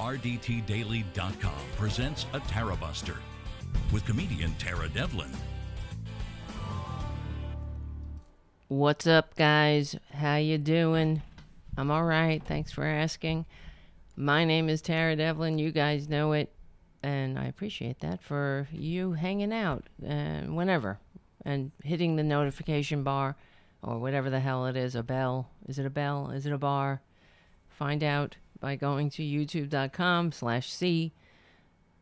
RDTDaily.com presents a Tarabuster with comedian Tara Devlin. What's up, guys? How you doing? I'm all right. Thanks for asking. My name is Tara Devlin. You guys know it, and I appreciate that for you hanging out whenever and hitting the notification bar or whatever the hell it is. A bell. Is it a bell? Is it a bar? Find out by going to youtube.com/C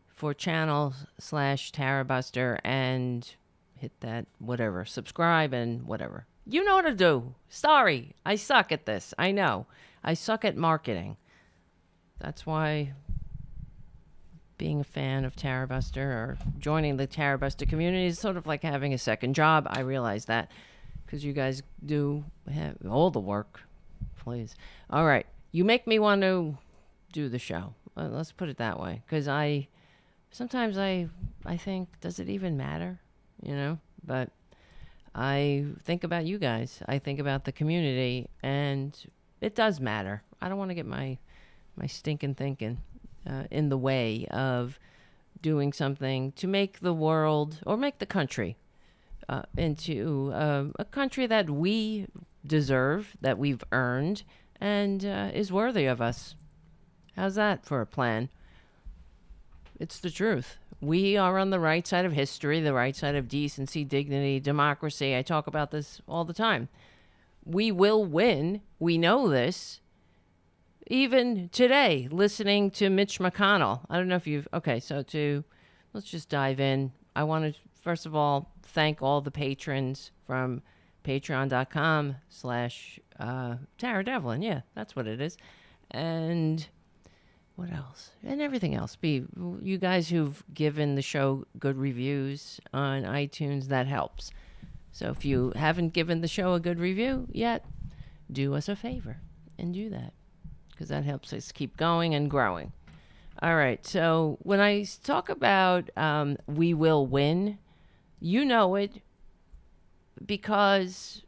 for channel/Tarabuster and hit that whatever. Subscribe and whatever. You know what to do. Sorry, I suck at this. I know. I suck at marketing. That's why being a fan of Tarabuster or joining the Tarabuster community is sort of like having a second job. I realize that because you guys do have all the work. Please. All right. You make me want to do the show. Let's put it that way. Because sometimes I think, does it even matter? You know? But I think about you guys. I think about the community, and it does matter. I don't want to get my stinking thinking in the way of doing something to make the world or make the country into a country that we deserve, that we've earned, and is worthy of us. How's that for a plan? It's the truth. We are on the right side of history, the right side of decency, dignity, democracy. I talk about this all the time. We will win. We know this. Even today, listening to Mitch McConnell. I don't know if you've... Okay, let's just dive in. I want to, first of all, thank all the patrons from patreon.com/Tara Devlin. Yeah, that's what it is. And... what else? And everything else. You guys who've given the show good reviews on iTunes, that helps. So if you haven't given the show a good review yet, do us a favor and do that, because that helps us keep going and growing. All right. So when I talk about we will win, you know it because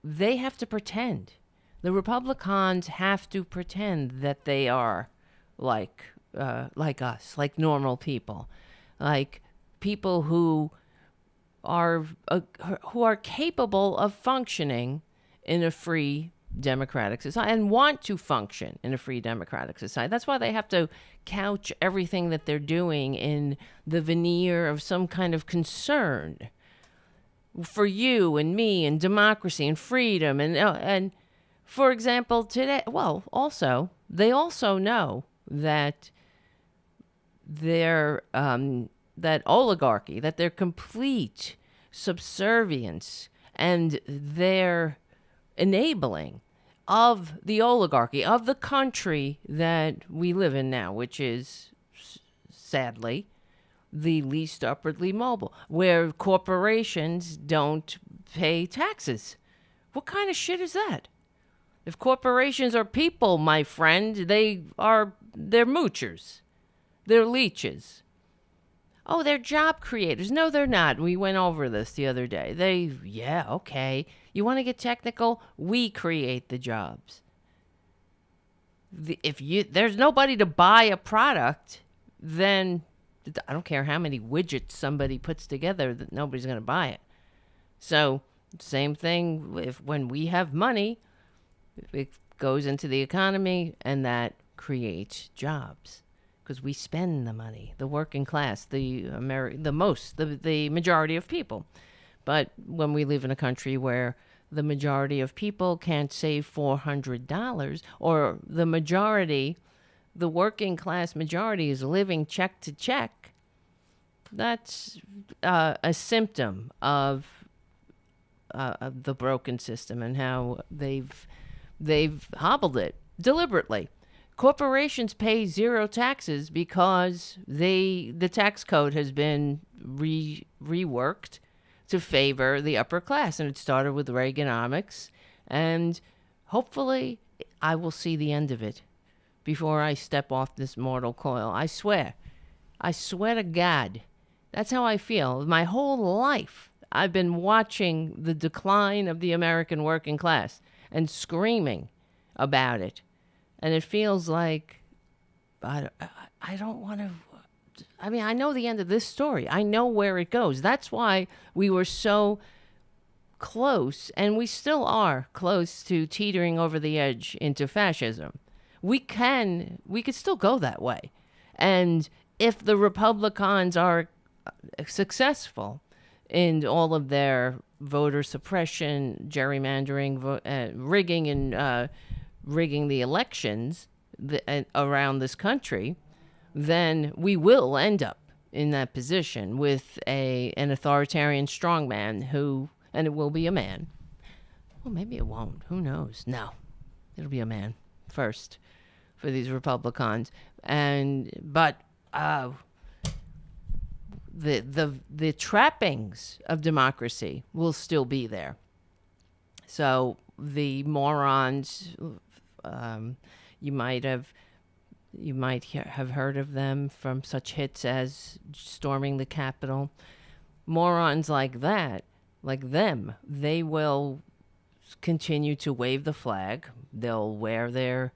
they have to pretend. The Republicans have to pretend that they are like us, like normal people, like people who are capable of functioning in a free democratic society and want to function in a free democratic society. That's why they have to couch everything that they're doing in the veneer of some kind of concern for you and me and democracy and freedom and. For example, today, they also know that that oligarchy, that their complete subservience and their enabling of the oligarchy, of the country that we live in now, which is, sadly, the least upwardly mobile, where corporations don't pay taxes. What kind of shit is that? If corporations are people, my friend, they're moochers. They're leeches. Oh, they're job creators. No, they're not. We went over this the other day. Okay. You want to get technical? We create the jobs. If there's nobody to buy a product, then I don't care how many widgets somebody puts together, that nobody's going to buy it. So, same thing when we have money, it goes into the economy, and creates jobs because we spend the money, the working class, the majority of people. But when we live in a country where the majority of people can't save $400, or the working class majority is living check to check, that's a symptom of the broken system and how they've hobbled it deliberately. Corporations pay zero taxes because the tax code has been reworked to favor the upper class, and it started with Reaganomics, and hopefully I will see the end of it before I step off this mortal coil. I swear to God, that's how I feel. My whole life I've been watching the decline of the American working class and screaming about it. And it feels like I don't want to. I mean, I know the end of this story. I know where it goes. That's why we were so close, and we still are close to teetering over the edge into fascism. We could still go that way. And if the Republicans are successful in all of their voter suppression, gerrymandering, rigging, and rigging the elections around this country, then we will end up in that position with an authoritarian strongman who, and it will be a man. Well, maybe it won't. Who knows? No, it'll be a man first for these Republicans. But the trappings of democracy will still be there. So the morons, you might have heard of them from such hits as storming the Capitol. Morons like that, like them, they will continue to wave the flag. They'll wear their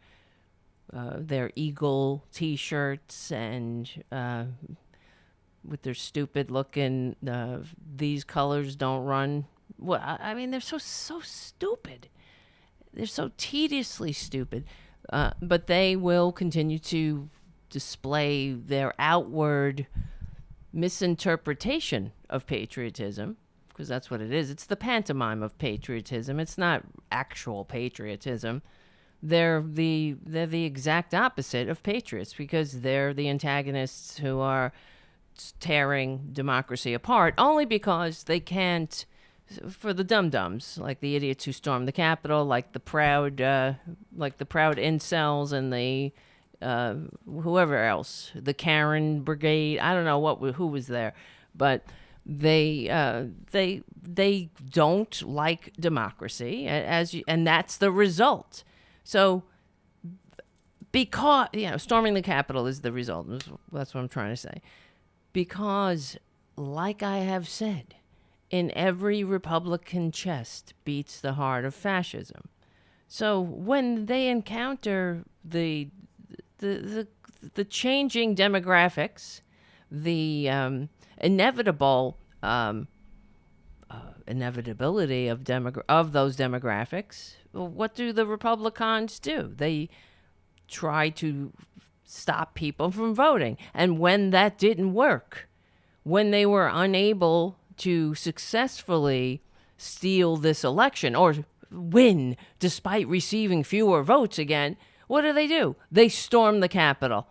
eagle T-shirts and with their stupid looking "these colors don't run." Well, I mean, they're so stupid. They're so tediously stupid. But they will continue to display their outward misinterpretation of patriotism, because that's what it is. It's the pantomime of patriotism. It's not actual patriotism. They're the exact opposite of patriots, because they're the antagonists who are tearing democracy apart only because they can't. For the dum-dums, like the idiots who stormed the Capitol, like the proud incels and the whoever else, the Karen Brigade. I don't know who was there, but they don't like democracy, and that's the result. So, because storming the Capitol is the result. That's what I'm trying to say. Because, like I have said, in every Republican chest beats the heart of fascism. So when they encounter the changing demographics, the inevitability of those demographics, what do the Republicans do? They try to stop people from voting. And when that didn't work, when they were unable to successfully steal this election or win despite receiving fewer votes again, what do? They storm the Capitol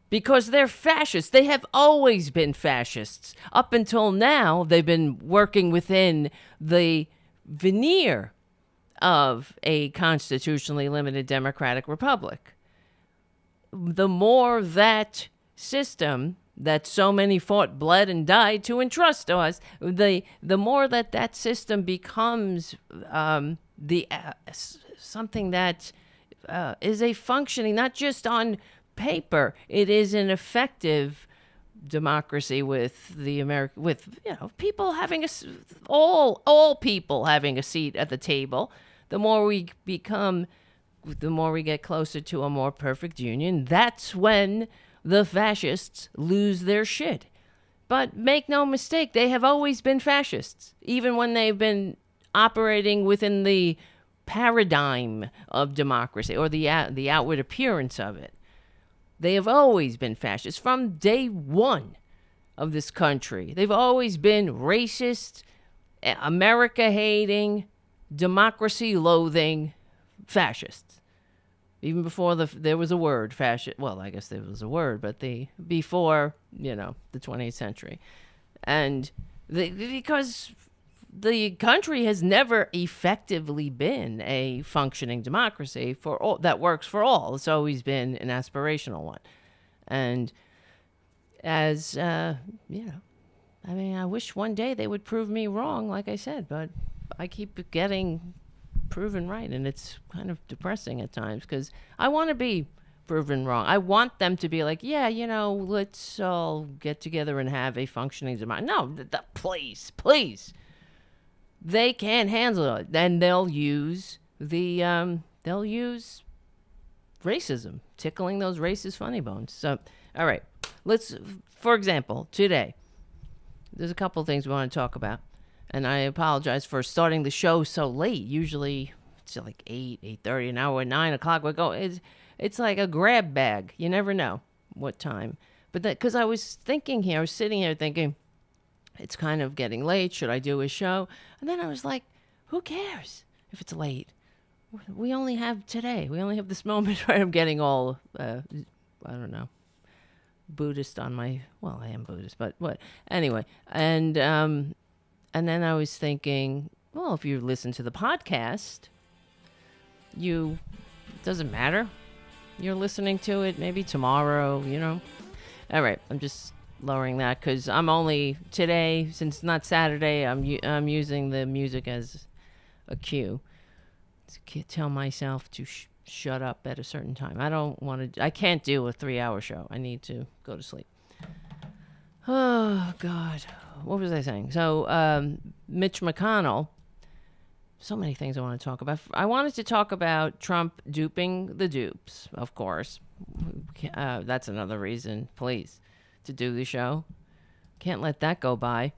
because they're fascists. They have always been fascists. Up until now, they've been working within the veneer of a constitutionally limited democratic republic. The more that system that so many fought, bled, and died to entrust to us, the more that system becomes something that is a functioning, not just on paper, it is an effective democracy with people having all people having a seat at the table. The more we get closer to a more perfect union. That's when the fascists lose their shit. But make no mistake, they have always been fascists, even when they've been operating within the paradigm of democracy or the outward appearance of it. They have always been fascists from day one of this country. They've always been racist, America-hating, democracy-loathing fascists. Even before there was a word, fascist. Well, I guess there was a word, but before the 20th century, and because the country has never effectively been a functioning democracy for all that works for all. It's always been an aspirational one, and as I mean, I wish one day they would prove me wrong, like I said, but I keep getting proven right, and it's kind of depressing at times because I want to be proven wrong. I want them to be like, let's all get together and have a functioning democracy. No, please. They can't handle it. Then they'll use racism, tickling those racist funny bones. So, all right, for example, today, there's a couple of things we want to talk about. And I apologize for starting the show so late. Usually it's like 8:30, an hour, 9 o'clock. It's like a grab bag. You never know what time. But because I was sitting here thinking, it's kind of getting late. Should I do a show? And then I was like, who cares if it's late? We only have today. We only have this moment where I'm getting all, I don't know, Buddhist on my, well, I am Buddhist, but what? Anyway, and then I was thinking, well, if you listen to the podcast, it doesn't matter. You're listening to it maybe tomorrow, All right, I'm just lowering that because I'm only today, since it's not Saturday, I'm using the music as a cue to tell myself to shut up at a certain time. I can't do a 3-hour show. I need to go to sleep. Oh, God. What was I saying? So, Mitch McConnell, so many things I want to talk about. I wanted to talk about Trump duping the dupes, of course. That's another reason, please, to do the show. Can't let that go by.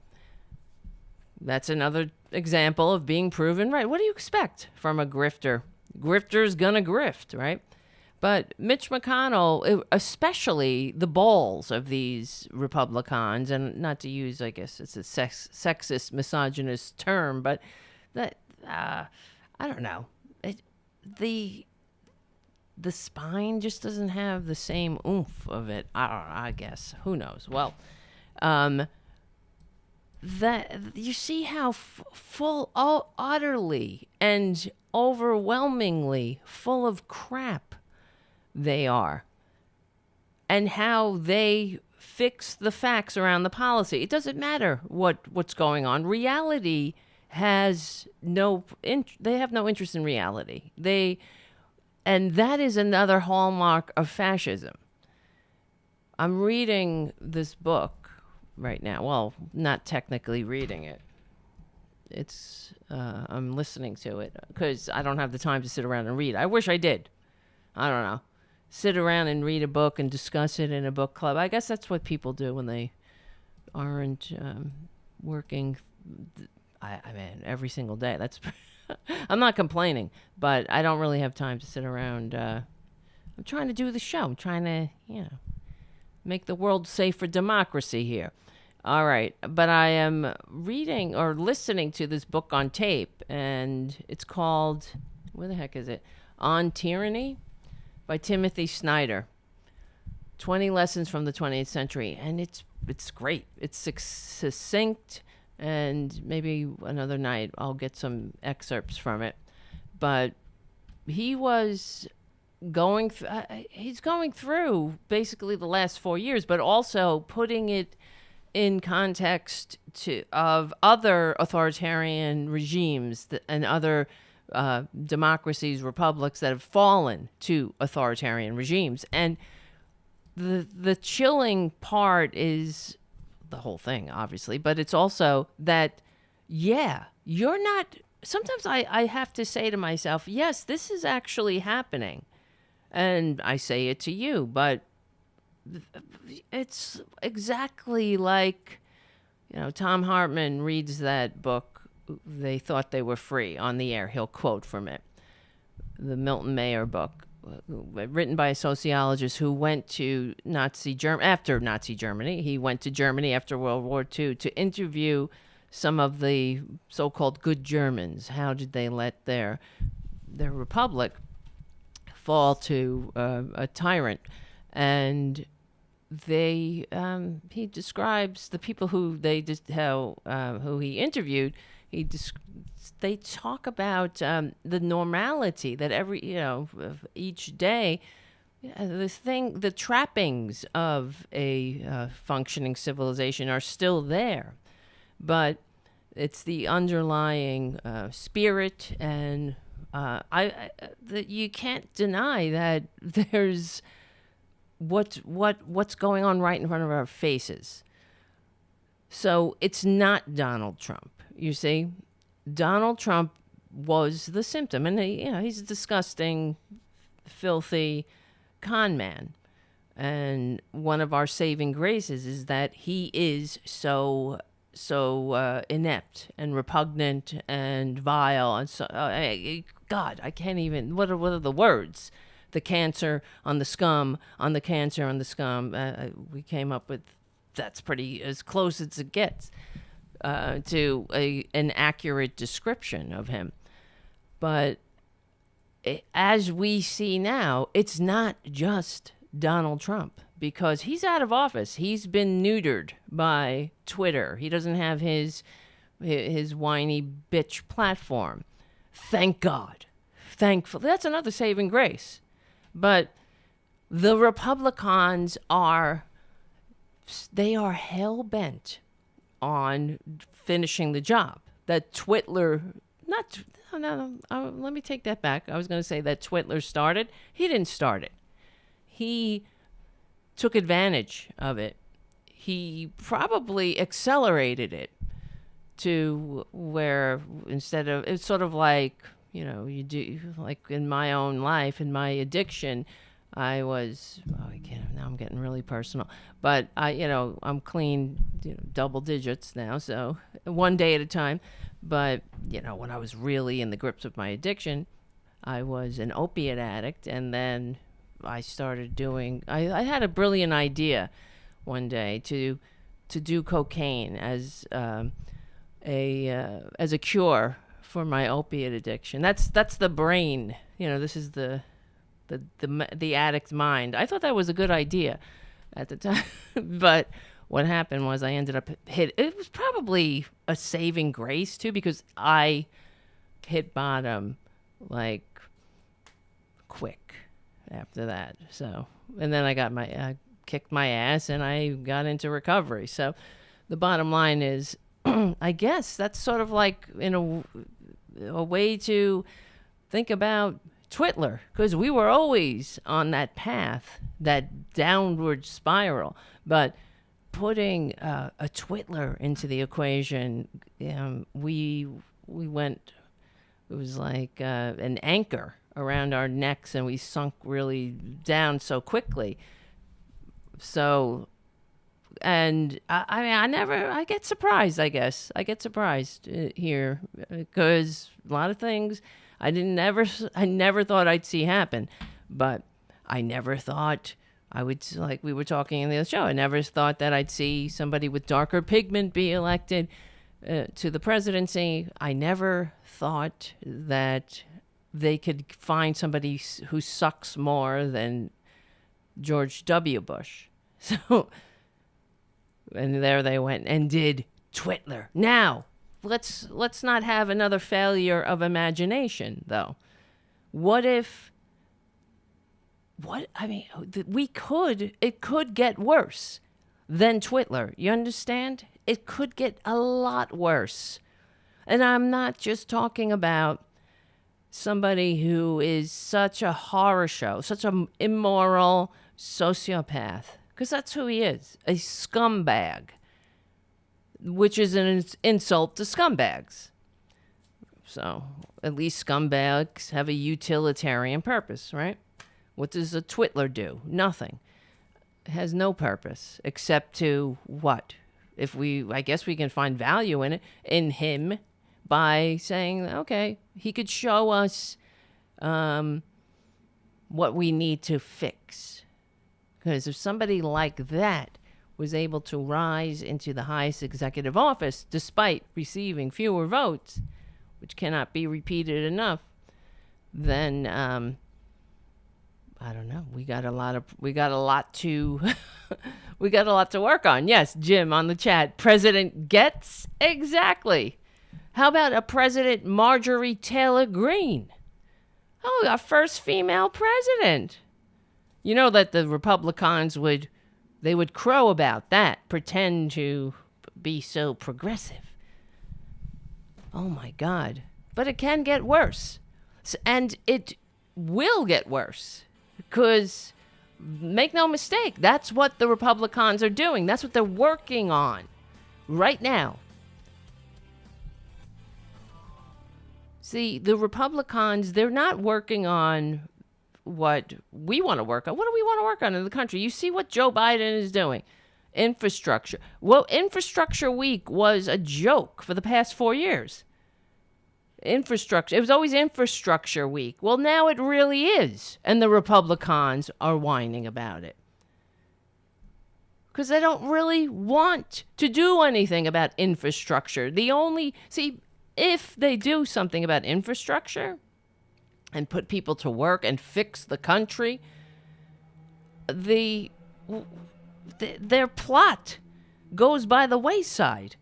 That's another example of being proven right. What do you expect from a grifter? Grifter's gonna grift, right? But Mitch McConnell, especially the balls of these Republicans, and not to use, I guess it's a sexist, misogynist term, but that, I don't know. The spine just doesn't have the same oomph of it. I guess. Who knows? Well, that you see how utterly and overwhelmingly full of crap they are, and how they fix the facts around the policy. It doesn't matter what's going on. Reality has they have no interest in reality. And that is another hallmark of fascism. I'm reading this book right now. Well, not technically reading it. I'm listening to it because I don't have the time to sit around and read. I wish I did. I don't know. Sit around and read a book and discuss it in a book club. I guess that's what people do when they aren't working. I mean, every single day. That's. I'm not complaining, but I don't really have time to sit around. I'm trying to do the show. I'm trying to, make the world safe for democracy here. All right, but I am reading or listening to this book on tape, and it's called, where the heck is it? On Tyranny by Timothy Snyder. 20 Lessons from the 20th Century, and it's great. It's succinct, and maybe another night I'll get some excerpts from it. But he was he's going through basically the last 4 years, but also putting it in context of other authoritarian regimes and other democracies, republics that have fallen to authoritarian regimes. And the chilling part is the whole thing, obviously, but it's also that, you're not, sometimes I have to say to myself, yes, this is actually happening. And I say it to you, but it's exactly like, Tom Hartman reads that book, They Thought They Were Free, on the air. He'll quote from it. The Milton Mayer book, written by a sociologist who went to after Nazi Germany. He went to Germany after World War II to interview some of the so-called good Germans. How did they let their republic fall to a tyrant? And he describes the people who who he interviewed. They talk about the normality that of each day, the trappings of a functioning civilization are still there, but it's the underlying spirit, and that you can't deny that there's what's going on right in front of our faces. So it's not Donald Trump. You see, Donald Trump was the symptom, and he's a disgusting filthy con man. And one of our saving graces is that he is so inept and repugnant and vile and so God, I can't even. What are the words? The cancer on the scum, on the cancer on the scum. We came up with that's pretty as close as it gets to an accurate description of him. But as we see now, it's not just Donald Trump, because he's out of office. He's been neutered by Twitter. He doesn't have his whiny bitch platform. Thank God. Thankfully. That's another saving grace. But the Republicans are hell-bent on finishing the job. That Twitler, let me take that back. I was going to say that Twitler started. He didn't start it. He took advantage of it. He probably accelerated it to where instead of, it's sort of like, you do, like in my own life, in my addiction, now I'm getting really personal, but I'm clean, double digits now. So one day at a time. But, when I was really in the grips of my addiction, I was an opiate addict. And then I started I had a brilliant idea one day to do cocaine as a cure for my opiate addiction. That's the brain. This is the addict's mind. I thought that was a good idea at the time, but what happened was I ended up it was probably a saving grace too, because I hit bottom like quick after that. So, and then I kicked my ass and I got into recovery. So the bottom line is, I guess that's sort of like in a way to think about Twitler, because we were always on that path, that downward spiral. But putting a Twitler into the equation, we went, it was like an anchor around our necks, and we sunk really down so quickly. So, and I get surprised, I guess. I get surprised here, because a lot of things I never thought I'd see happen, but I never thought I would, like we were talking in the other show, I never thought that I'd see somebody with darker pigment be elected to the presidency. I never thought that they could find somebody who sucks more than George W. Bush. So, and there they went and did Twitler. Now, let's not have another failure of imagination, though. It could get worse than Twitler. You understand? It could get a lot worse. And I'm not just talking about somebody who is such a horror show, such an immoral sociopath, because that's who he is, a scumbag, which is an insult to scumbags. So at least scumbags have a utilitarian purpose, right? What does a Twitler do? Nothing. It has no purpose except to what? I guess we can find value in him by saying, okay, he could show us what we need to fix. Because if somebody like that was able to rise into the highest executive office despite receiving fewer votes, which cannot be repeated enough, then I don't know. We got a lot to work on. Yes, Jim on the chat. President gets exactly. How about a President Marjorie Taylor Greene? Oh, our first female president. You know that the Republicans would crow about that, pretend to be so progressive. Oh my God. But it can get worse. And it will get worse. Because, make no mistake, that's what the Republicans are doing. That's what they're working on right now. See, the Republicans, they're not working on what we want to work on. What do we want to work on in the country? You see what Joe Biden is doing. Infrastructure. Well, Infrastructure Week was a joke for the past 4 years. Infrastructure. It was always Infrastructure Week. Well, now it really is. And the Republicans are whining about it. Because they don't really want to do anything about infrastructure. If they do something about infrastructure and put people to work and fix the country, their plot goes by the wayside.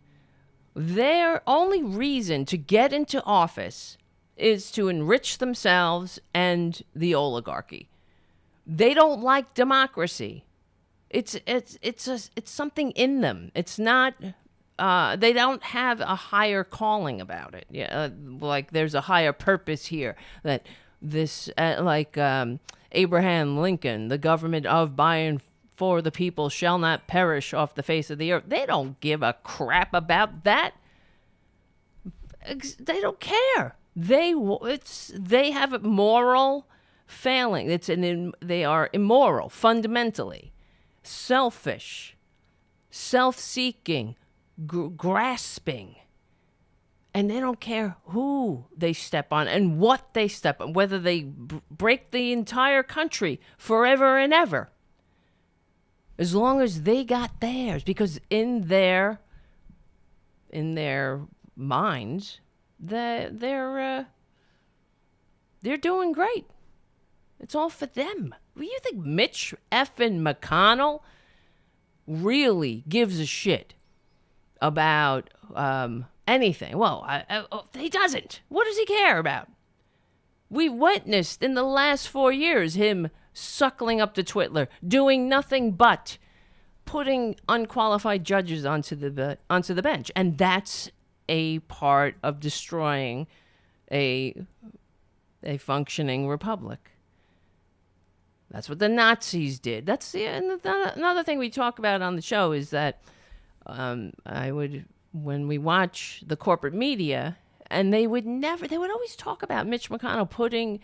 Their only reason to get into office is to enrich themselves and the oligarchy. They don't like democracy. It's something in them. It's not. They don't have a higher calling about it. Yeah, like there's a higher purpose here. That this, Abraham Lincoln, the government of by and for the people shall not perish off the face of the earth. They don't give a crap about that. They don't care. They have a moral failing. They are immoral fundamentally, selfish, self-seeking, grasping, and they don't care who they step on and what they step on, whether they break the entire country forever and ever. As long as they got theirs, because in their minds, they're doing great. It's all for them. Do you think Mitch effing McConnell really gives a shit about anything? Well, he doesn't. What does he care about? We witnessed in the last 4 years him suckling up to Twitler, doing nothing but putting unqualified judges onto the bench, and that's a part of destroying a functioning republic. That's what the Nazis did. That's another thing we talk about on the show is that when we watch the corporate media, and they would always talk about Mitch McConnell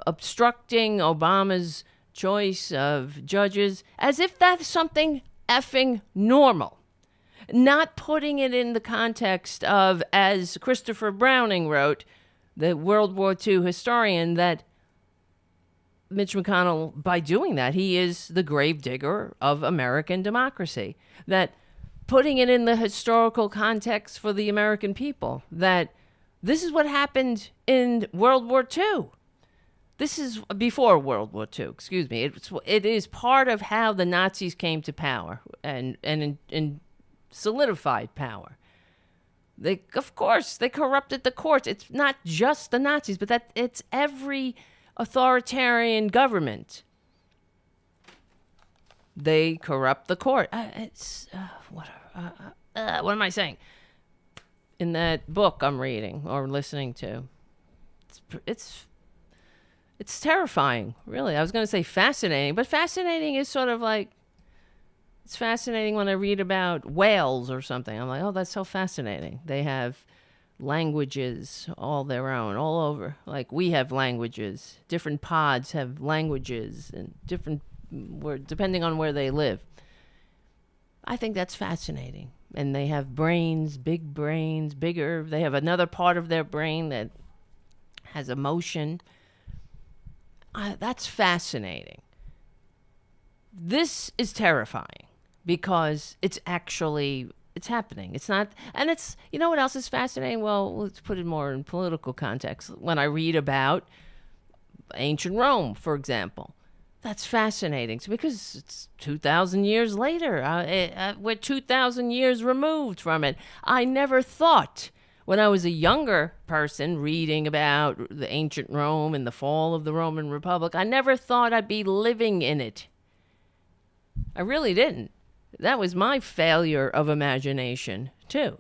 obstructing Obama's choice of judges as if that's something effing normal. Not putting it in the context of, as Christopher Browning wrote, the World War II historian, that Mitch McConnell, by doing that, he is the gravedigger of American democracy. That putting it in the historical context for the American people, that this is what happened in World War II. This is before World War II, excuse me. It is part of how the Nazis came to power and solidified power. Of course, they corrupted the courts. It's not just the Nazis, but it's every authoritarian government. They corrupt the court. What am I saying? In that book I'm reading or listening to, it's terrifying, really. I was going to say fascinating, but fascinating is sort of like, it's fascinating when I read about whales or something. I'm like, oh, that's so fascinating. They have languages all their own, all over. Like we have languages. Different pods have languages and different, depending on where they live. I think that's fascinating. And they have brains, bigger. They have another part of their brain that has emotion. That's fascinating. This is terrifying because it's happening. It's not, and it's, you know what else is fascinating? Well, let's put it more in political context. When I read about ancient Rome, for example, that's fascinating because it's 2,000 years later. We're 2,000 years removed from it. I never thought, when I was a younger person reading about the ancient Rome and the fall of the Roman Republic, I never thought I'd be living in it. I really didn't. That was my failure of imagination, too.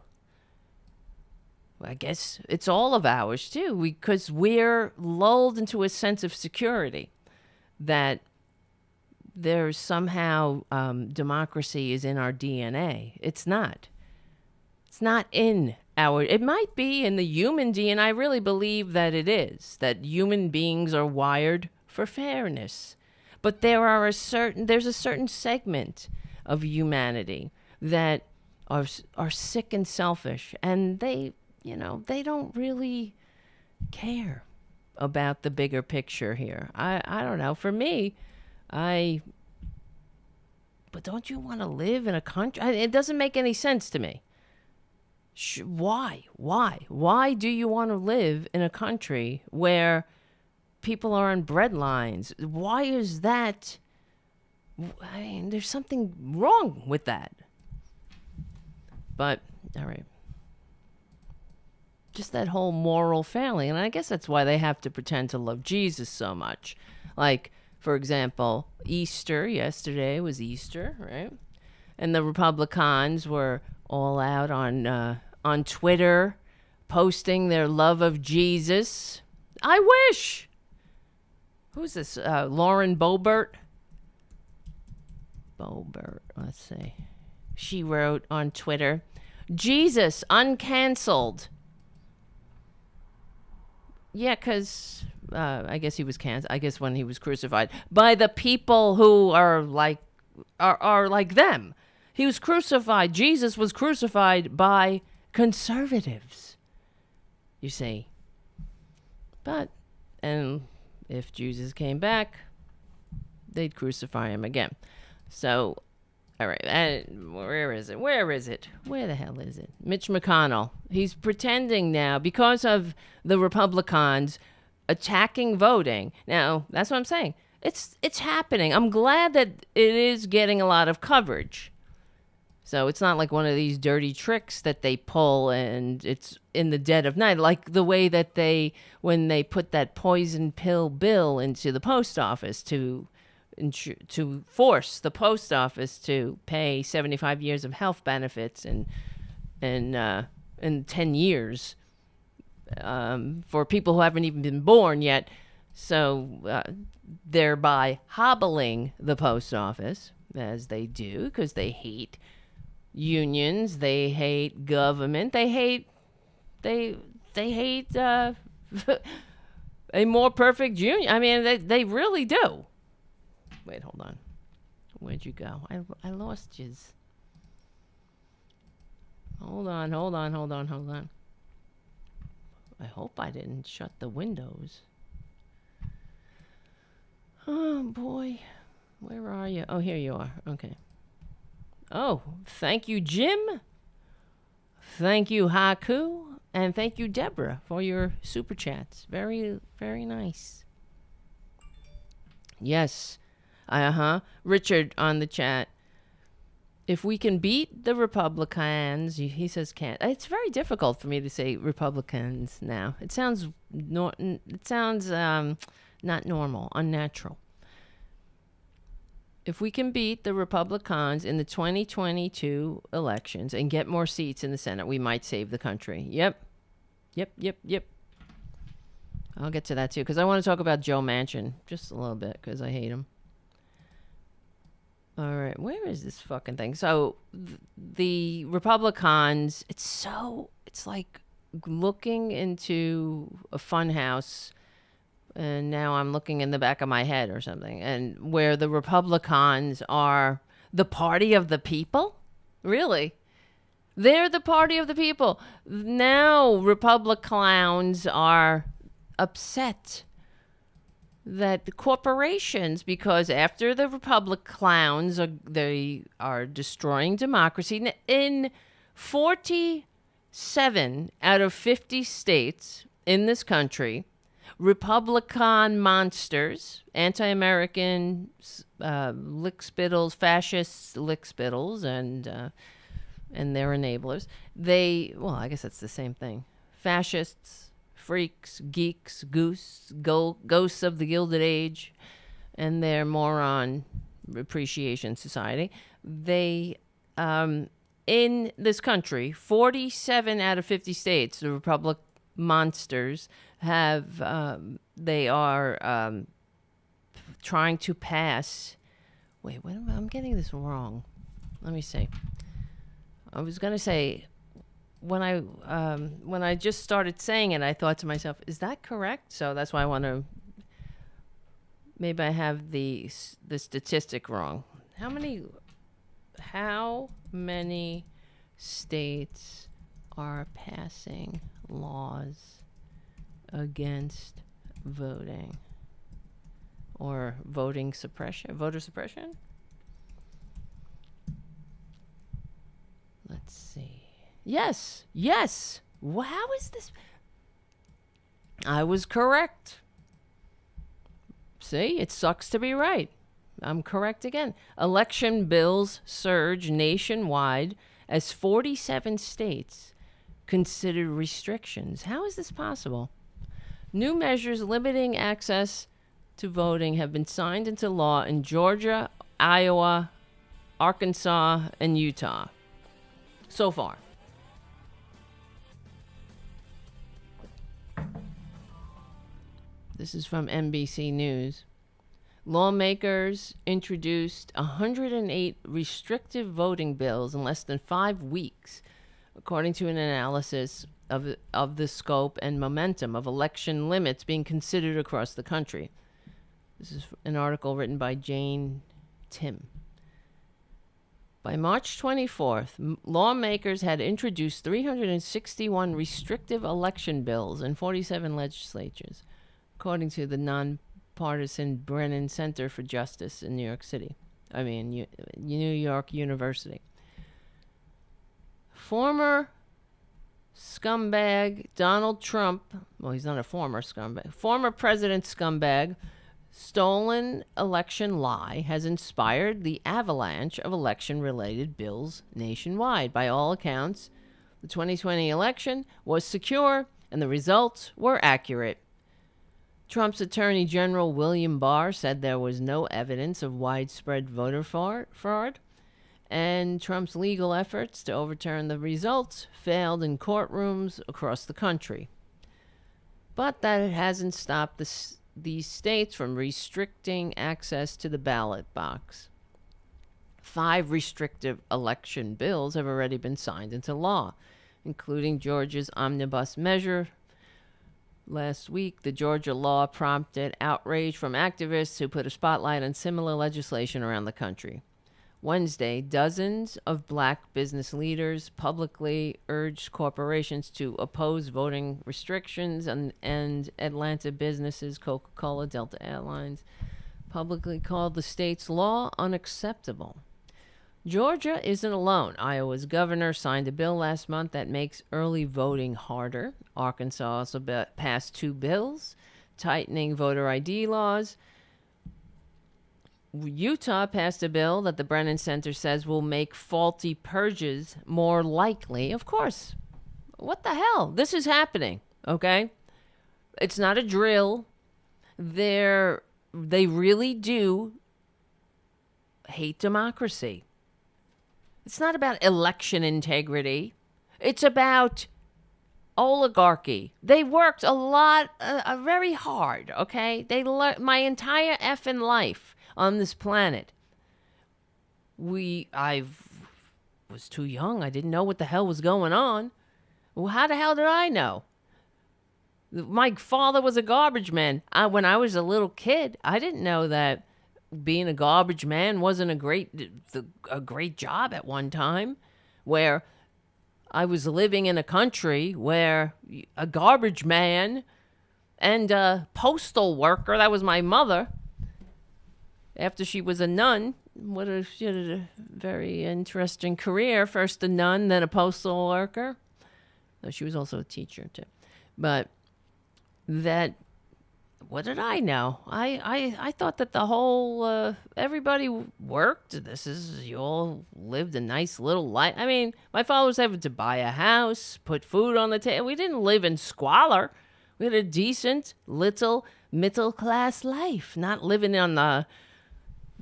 I guess it's all of ours, too, because we're lulled into a sense of security that there's somehow democracy is in our DNA. It's not. It's not in our, it might be in the human DNA. I really believe that it is, that human beings are wired for for fairness. But there's a certain segment of humanity that are sick and selfish, and they don't really care about the bigger picture here. I don't know. For me, but don't you want to live in a country? It doesn't make any sense to me. Why? Why do you want to live in a country where people are on bread lines? Why is that? I mean, there's something wrong with that. But, all right. Just that whole moral failing. And I guess that's why they have to pretend to love Jesus so much. Like, for example, Easter. Yesterday was Easter, right? And the Republicans were all out on Twitter posting their love of Jesus. I wish. Who's this? Lauren Boebert? Let's see. She wrote on Twitter, Jesus uncanceled. Yeah, because I guess he was canceled. I guess when he was crucified by the people who are like them. He was crucified. Jesus was crucified by conservatives. You see. And if Jesus came back, they'd crucify him again. So, all right. And where is it? Where the hell is it? Mitch McConnell. He's pretending now because of the Republicans attacking voting. Now, that's what I'm saying. It's happening. I'm glad that it is getting a lot of coverage. So it's not like one of these dirty tricks that they pull and it's in the dead of night, like the way that when they put that poison pill bill into the post office to force the post office to pay 75 years of health benefits in 10 years for people who haven't even been born yet. So thereby hobbling the post office, as they do, because they hate unions, they hate government, they hate a more perfect union. I mean, they really do. Wait, hold on. Where'd you go? I lost yous. Hold on. I hope I didn't shut the windows. Oh, boy. Where are you? Oh, here you are. Okay. Oh, thank you, Jim. Thank you, Haku. And thank you, Deborah, for your super chats. Very, very nice. Yes. Richard on the chat. If we can beat the Republicans, he says can't. It's very difficult for me to say Republicans now. It sounds not normal, unnatural. If we can beat the Republicans in the 2022 elections and get more seats in the Senate, we might save the country. Yep. I'll get to that too, because I want to talk about Joe Manchin just a little bit, because I hate him. All right, where is this fucking thing? So the Republicans, it's like looking into a fun house, and now I'm looking in the back of my head or something, and where the Republicans are the party of the people? Really? They're the party of the people. Now Republicans are upset that the corporations, because after the Republicans they are destroying democracy in 47 out of 50 states in this country, Republican monsters, anti-American lickspittles, fascist lickspittles, and their enablers. I guess that's the same thing. Fascists, freaks, geeks, ghosts of the Gilded Age, and their moron appreciation society. They, in this country, 47 out of 50 states, the Republic monsters they are trying to pass. Wait, I'm getting this wrong. Let me see. I was going to say, when I just started saying it, I thought to myself, is that correct? So that's why I want to maybe I have the statistic wrong. How many states are passing laws against voting or voter suppression? Let's see. Yes. Wow, how is this? I was correct. See, it sucks to be right. I'm correct again. Election bills surge nationwide as 47 states consider restrictions. How is this possible? New measures limiting access to voting have been signed into law in Georgia, Iowa, Arkansas, and Utah so far. This is from NBC News. Lawmakers introduced 108 restrictive voting bills in less than 5 weeks, according to an analysis of the scope and momentum of election limits being considered across the country. This is an article written by Jane Tim. By March 24th, lawmakers had introduced 361 restrictive election bills in 47 legislatures, according to the nonpartisan Brennan Center for Justice in New York University. Former scumbag Donald Trump, well, he's not a former scumbag, former president scumbag, stolen election lie has inspired the avalanche of election-related bills nationwide. By all accounts, the 2020 election was secure and the results were accurate. Trump's Attorney General William Barr said there was no evidence of widespread voter fraud, and Trump's legal efforts to overturn the results failed in courtrooms across the country. But that hasn't stopped these states from restricting access to the ballot box. 5 restrictive election bills have already been signed into law, including Georgia's omnibus measure. Last week, the Georgia law prompted outrage from activists who put a spotlight on similar legislation around the country. Wednesday, dozens of black business leaders publicly urged corporations to oppose voting restrictions, and Atlanta businesses, Coca-Cola, Delta Airlines, publicly called the state's law unacceptable. Georgia isn't alone. Iowa's governor signed a bill last month that makes early voting harder. Arkansas also passed 2 bills tightening voter ID laws. Utah passed a bill that the Brennan Center says will make faulty purges more likely. Of course. What the hell? This is happening, okay? It's not a drill. They really do hate democracy. It's not about election integrity. It's about oligarchy. They worked a lot, very hard, okay? They learned my entire effing life on this planet. I was too young. I didn't know what the hell was going on. Well, how the hell did I know? My father was a garbage man. When I was a little kid, I didn't know that being a garbage man wasn't a great job at one time, where I was living in a country where a garbage man and a postal worker, that was my mother, after she was a nun. She had a very interesting career. First a nun, then a postal worker. No, she was also a teacher too. But what did I know? I thought that the whole, everybody worked. You all lived a nice little life. I mean, my father was able to buy a house, put food on the table. We didn't live in squalor. We had a decent little middle-class life, not living on the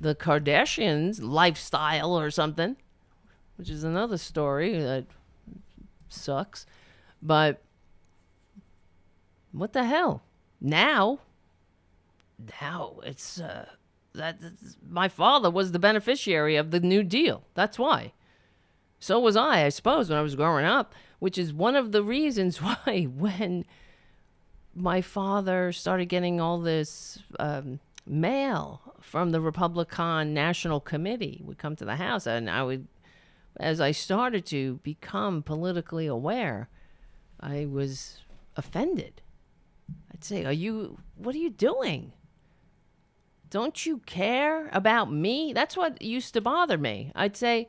Kardashians' lifestyle or something, which is another story that sucks. But what the hell? Now it's my father was the beneficiary of the New Deal. That's why. So was I suppose, when I was growing up, which is one of the reasons why when my father started getting all this mail from the Republican National Committee would come to the House, and I would, as I started to become politically aware, I was offended. I'd say, what are you doing? Don't you care about me? That's what used to bother me. I'd say,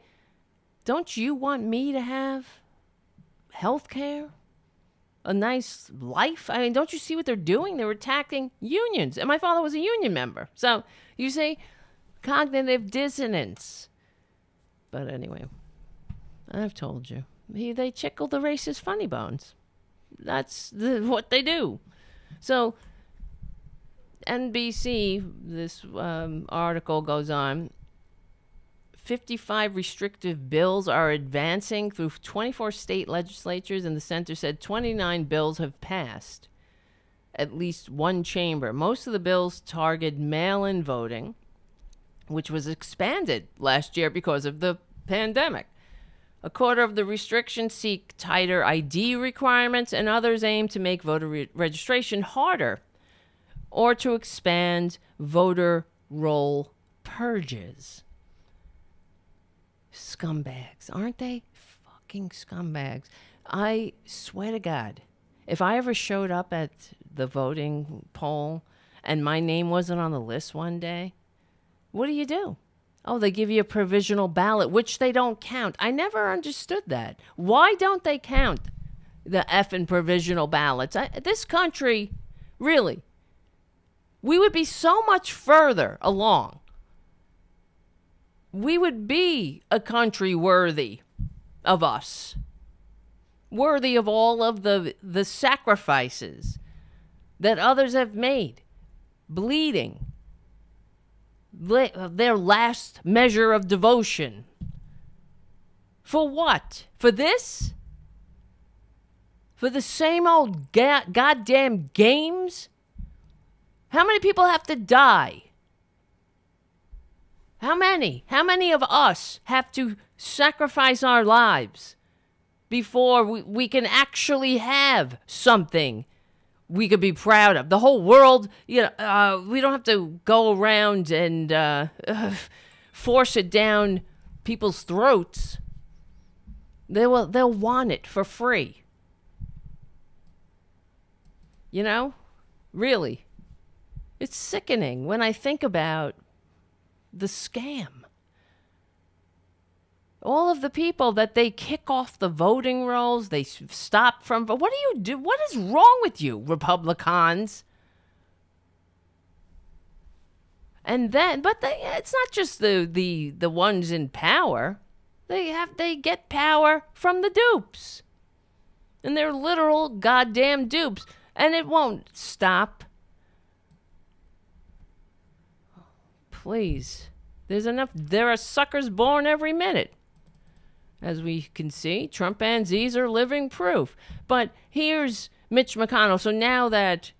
don't you want me to have health care? A nice life? I mean, don't you see what they're doing? They're attacking unions. And my father was a union member. So you see, cognitive dissonance. But anyway, I've told you. They tickle the racist funny bones. That's what they do. So NBC, this article goes on, 55 restrictive bills are advancing through 24 state legislatures, and the center said 29 bills have passed at least one chamber. Most of the bills target mail-in voting, which was expanded last year because of the pandemic. A quarter of the restrictions seek tighter ID requirements, and others aim to make voter registration harder or to expand voter roll purges. Scumbags, aren't they? Fucking scumbags. I swear to God, if I ever showed up at the voting poll and my name wasn't on the list one day, what do? Oh, they give you a provisional ballot, which they don't count. I never understood that. Why don't they count the effing provisional ballots? This country, really, we would be so much further along. We would be a country worthy of us, worthy of all of the sacrifices that others have made, bleeding, their last measure of devotion. For what? For this? For the same old goddamn games? How many people have to die? How many? How many of us have to sacrifice our lives before we can actually have something we could be proud of? The whole world, we don't have to go around and force it down people's throats. They'll want it for free. Really. It's sickening when I think about the scam. All of the people that they kick off the voting rolls, they stop from. But what do you do? What is wrong with you, Republicans? And then, it's not just the ones in power. They get power from the dupes, and they're literal goddamn dupes, and it won't stop. Please. There are suckers born every minute. As we can see, Trumpanzees are living proof. But here's Mitch McConnell. So now that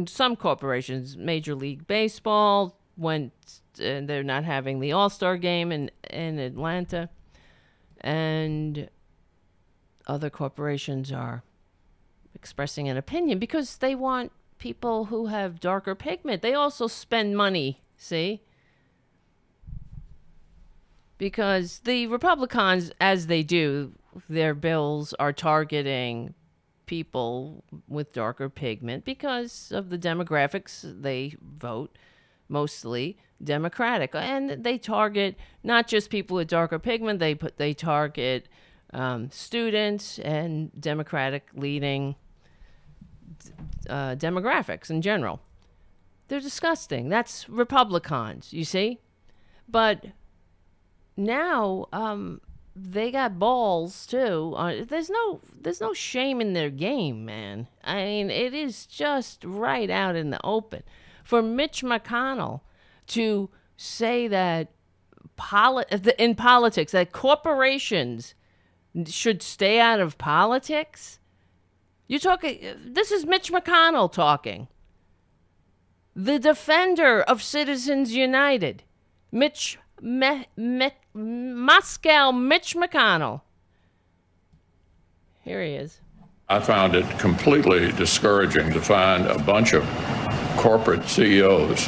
some corporations, Major League Baseball, went, and they're not having the All-Star game in Atlanta, and other corporations are expressing an opinion because they want people who have darker pigment. They also spend money, see? Because the Republicans, as they do, their bills are targeting people with darker pigment because of the demographics. They vote mostly Democratic. And they target not just people with darker pigment, they target students and Democratic-leaning demographics in general. They're disgusting. That's Republicans, you see? But now they got balls too. There's no shame in their game, man. I mean, it is just right out in the open. For Mitch McConnell to say that in politics that corporations should stay out of politics. You're talking, this is Mitch McConnell talking. The defender of Citizens United. Moscow Mitch McConnell. Here he is. I found it completely discouraging to find a bunch of corporate CEOs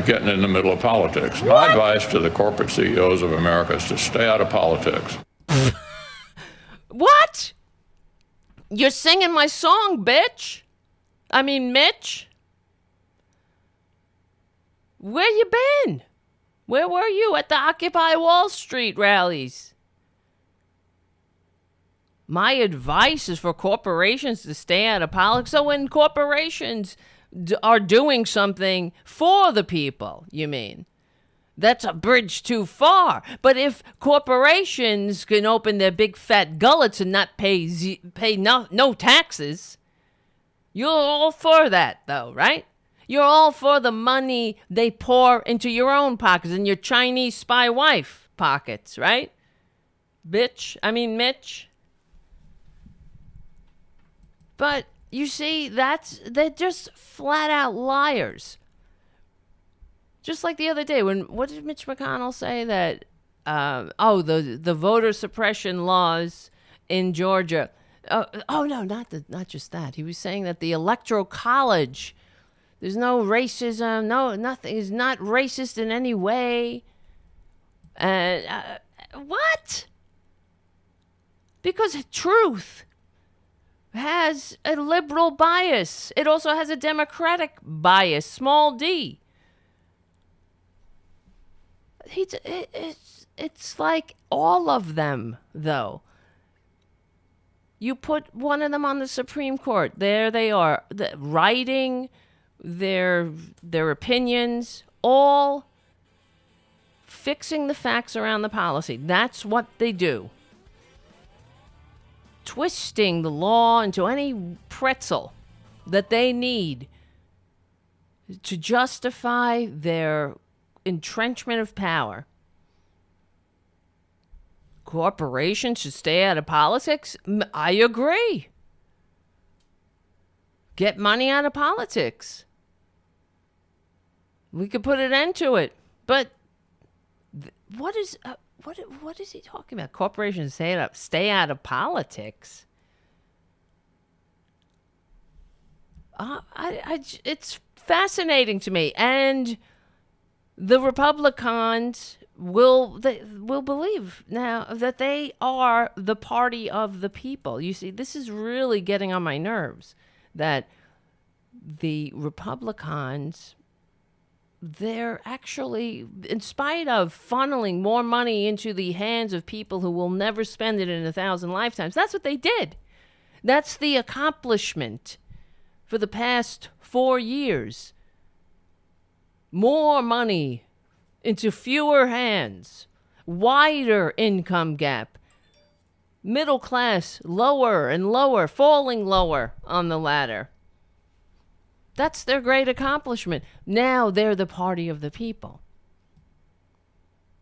getting in the middle of politics. What? My advice to the corporate CEOs of America is to stay out of politics. What? You're singing my song, bitch. I mean, Mitch. Where you been? Where were you at the Occupy Wall Street rallies? My advice is for corporations to stay out of politics. So when corporations are doing something for the people, you mean? That's a bridge too far. But if corporations can open their big fat gullets and not pay no taxes, you're all for that, though, right? You're all for the money they pour into your own pockets and your Chinese spy wife pockets, right? Mitch. But you see, they're just flat out liars. Just like the other day, what did Mitch McConnell say that? The voter suppression laws in Georgia. No, not just that. He was saying that the Electoral College, there's no racism, nothing is not racist in any way. What? Because truth has a liberal bias. It also has a democratic bias, small d. It's like all of them, though. You put one of them on the Supreme Court. There they are, writing their opinions, all fixing the facts around the policy. That's what they do. Twisting the law into any pretzel that they need to justify their entrenchment of power. Corporations should stay out of politics. I agree. Get money out of politics. We could put an end to it. But what is he talking about? Corporations stay out of politics. It's fascinating to me, and the Republicans will believe now that they are the party of the people. You see, this is really getting on my nerves, that the Republicans, they're actually, in spite of funneling more money into the hands of people who will never spend it in 1,000 lifetimes, that's what they did. That's the accomplishment for the past 4 years. More money into fewer hands, wider income gap, middle class lower and lower, falling lower on the ladder. That's their great accomplishment. Now they're the party of the people.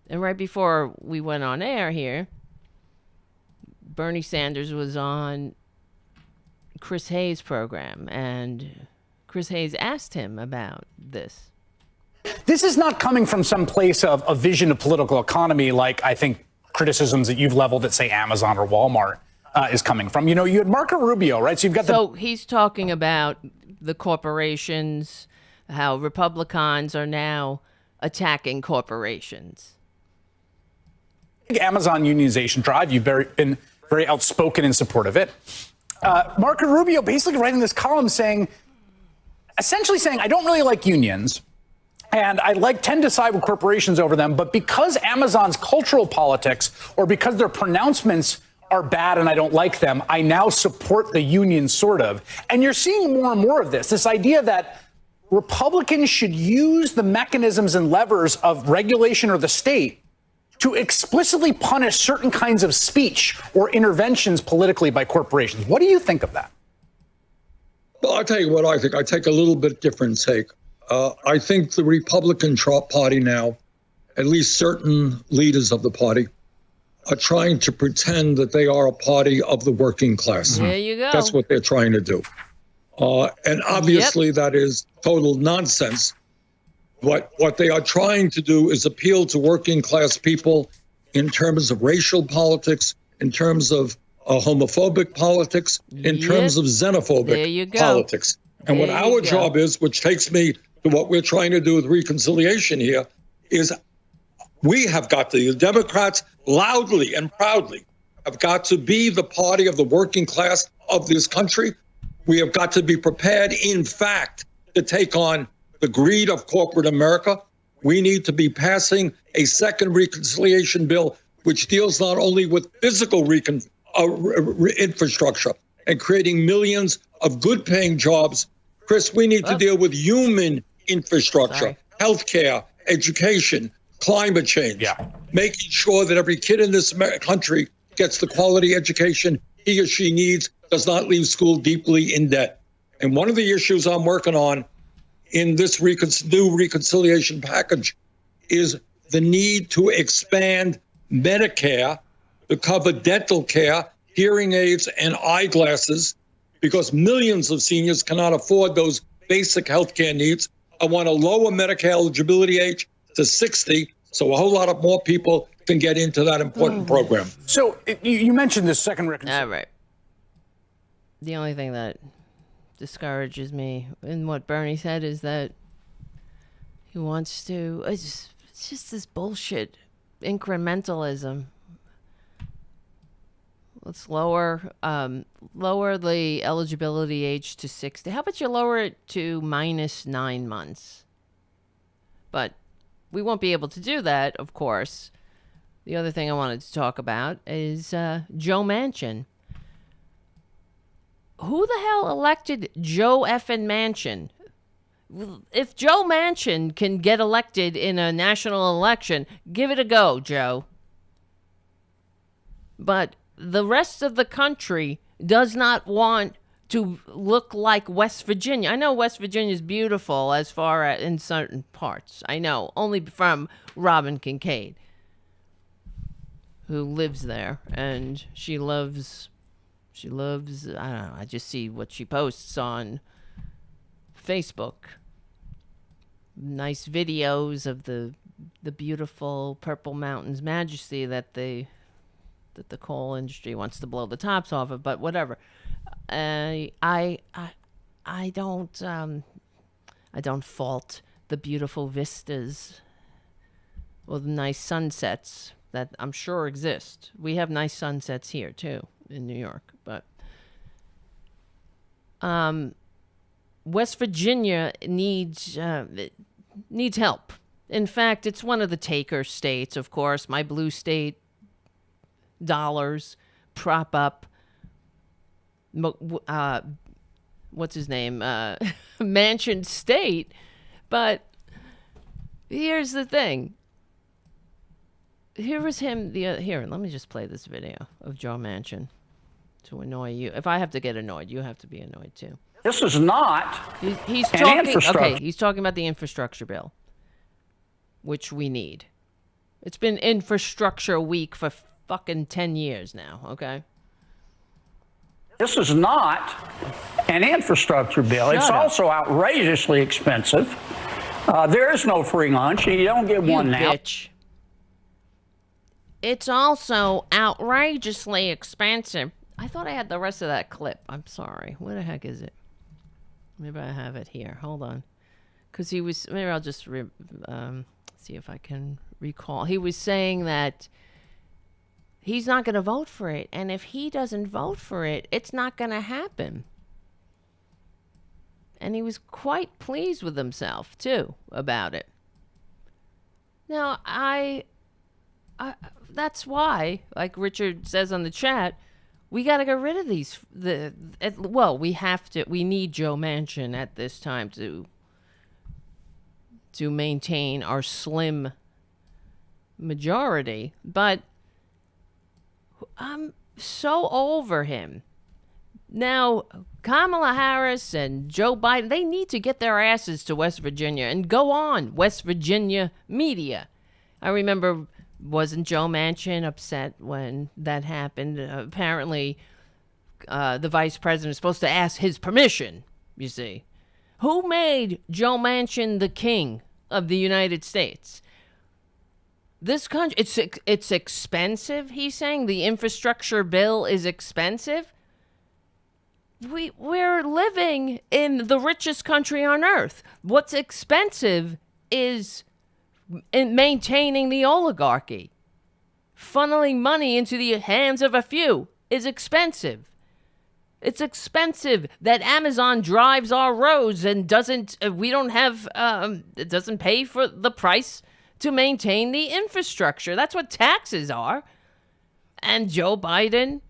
And right before we went on air here, Bernie Sanders was on Chris Hayes' program, and Chris Hayes asked him about this. This is not coming from some place of a vision of political economy like I think criticisms that you've leveled at, say, Amazon or Walmart is coming from. You know, you had Marco Rubio, right? So you've got he's talking about the corporations, how Republicans are now attacking corporations. Amazon unionization drive. You've been very outspoken in support of it. Marco Rubio basically writing this column essentially saying, I don't really like unions. And I tend to side with corporations over them, but because Amazon's cultural politics or because their pronouncements are bad and I don't like them, I now support the union, sort of. And you're seeing more and more of this idea that Republicans should use the mechanisms and levers of regulation or the state to explicitly punish certain kinds of speech or interventions politically by corporations. What do you think of that? Well, I'll tell you what I think. I take a little bit different take. I think the Republican Party now, at least certain leaders of the party, are trying to pretend that they are a party of the working class. There you go. That's what they're trying to do. And obviously that is total nonsense. What they are trying to do is appeal to working class people in terms of racial politics, in terms of homophobic politics, in terms of xenophobic politics. And what There you our go. job is, which takes me to what we're trying to do with reconciliation here, is we have got to, the Democrats loudly and proudly have got to be the party of the working class of this country. We have got to be prepared, in fact, to take on the greed of corporate America. We need to be passing a second reconciliation bill, which deals not only with physical infrastructure and creating millions of good-paying jobs. Chris, we need to deal with human infrastructure, healthcare, education, climate change, making sure that every kid in this country gets the quality education he or she needs, does not leave school deeply in debt. And one of the issues I'm working on in this new reconciliation package is the need to expand Medicare to cover dental care, hearing aids, and eyeglasses, because millions of seniors cannot afford those basic health care needs. I want to lower Medicare eligibility age to 60 so a whole lot of more people can get into that important program. So you mentioned this second reconciliation. All right. The only thing that discourages me in what Bernie said is that he wants to, it's just this bullshit incrementalism. Let's lower the eligibility age to 60. How about you lower it to -9 months? But we won't be able to do that, of course. The other thing I wanted to talk about is Joe Manchin. Who the hell elected Joe effing Manchin? If Joe Manchin can get elected in a national election, give it a go, Joe. But the rest of the country does not want to look like West Virginia. I know West Virginia is beautiful as far as in certain parts. I know, only from Robyn Kincaid, who lives there, and she loves, I don't know, I just see what she posts on Facebook. Nice videos of the beautiful Purple Mountains majesty that the coal industry wants to blow the tops off of, but whatever. I don't fault the beautiful vistas or the nice sunsets that I'm sure exist. We have nice sunsets here too in New York, but West Virginia needs help. In fact, it's one of the taker states, of course. My blue state dollars prop up what's his name, Manchin State. But here's the thing. Here was him. Here, let me just play this video of Joe Manchin to annoy you. If I have to get annoyed, you have to be annoyed too. This is not He's an talking. infrastructure. Okay, he's talking about the infrastructure bill, which we need. It's been infrastructure week for fucking 10 years now. Okay. This is not an infrastructure bill. It's also outrageously expensive. There is no free lunch. You don't get one now. Bitch. It's also outrageously expensive. I thought I had the rest of that clip. I'm sorry. Where the heck is it? Maybe I have it here. Hold on. Because he was... Maybe I'll just see if I can recall. He was saying that he's not going to vote for it. And if he doesn't vote for it, it's not going to happen. And he was quite pleased with himself, too, about it. Now, that's why, like Richard says on the chat, we got to get rid of these. We need Joe Manchin at this time to maintain our slim majority. But I'm so over him. Now, Kamala Harris and Joe Biden, they need to get their asses to West Virginia and go on West Virginia media. I remember, wasn't Joe Manchin upset when that happened? Apparently, the vice president is supposed to ask his permission, you see. Who made Joe Manchin the king of the United States? This country, it's expensive, he's saying. The infrastructure bill is expensive. we're living in the richest country on earth. What's expensive is in maintaining the oligarchy. Funneling money into the hands of a few is expensive. It's expensive that Amazon drives our roads and doesn't pay for the price to maintain the infrastructure. That's what taxes are. And Joe Biden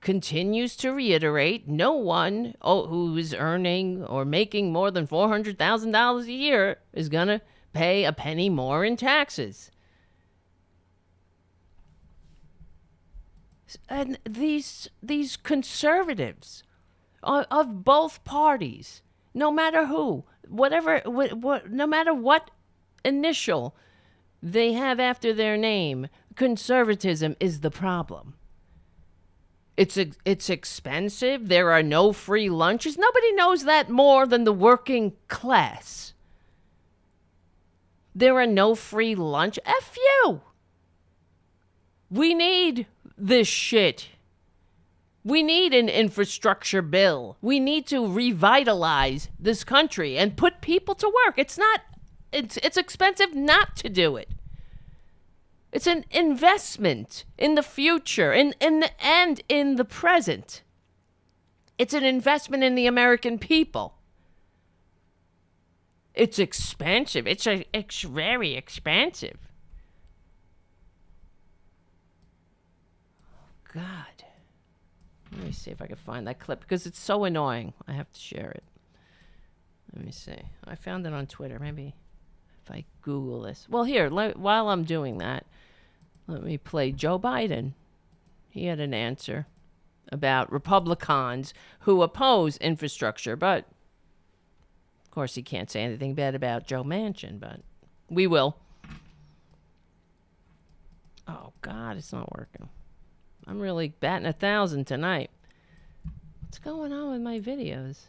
continues to reiterate, no one who is earning or making more than $400,000 a year is going to pay a penny more in taxes. And these conservatives of both parties, no matter who, no matter what initial they have after their name, conservatism is the problem. It's expensive. There are no free lunches. Nobody knows that more than the working class. There are no free lunch. F you. We need this shit. We need an infrastructure bill. We need to revitalize this country and put people to work. It's expensive not to do it. It's an investment in the future and in the present. It's an investment in the American people. It's expensive. It's very expensive. God. Let me see if I can find that clip because it's so annoying. I have to share it. Let me see. I found it on Twitter. Maybe if I Google this. Well, here, while I'm doing that, let me play Joe Biden. He had an answer about Republicans who oppose infrastructure, but of course he can't say anything bad about Joe Manchin, but we will. Oh, God, it's not working. I'm really batting 1,000 tonight. What's going on with my videos?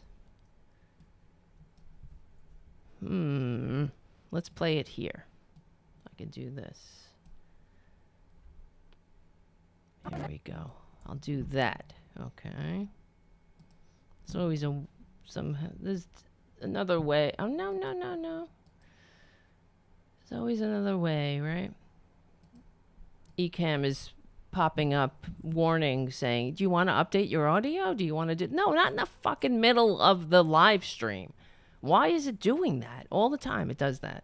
Let's play it here. I can do this. Here we go. I'll do that. Okay. There's always there's another way. Oh, no. There's always another way, right? Ecamm is popping up warning saying, do you want to update your audio? Do you want to do... No, not in the fucking middle of the live stream. Why is it doing that? All the time it does that.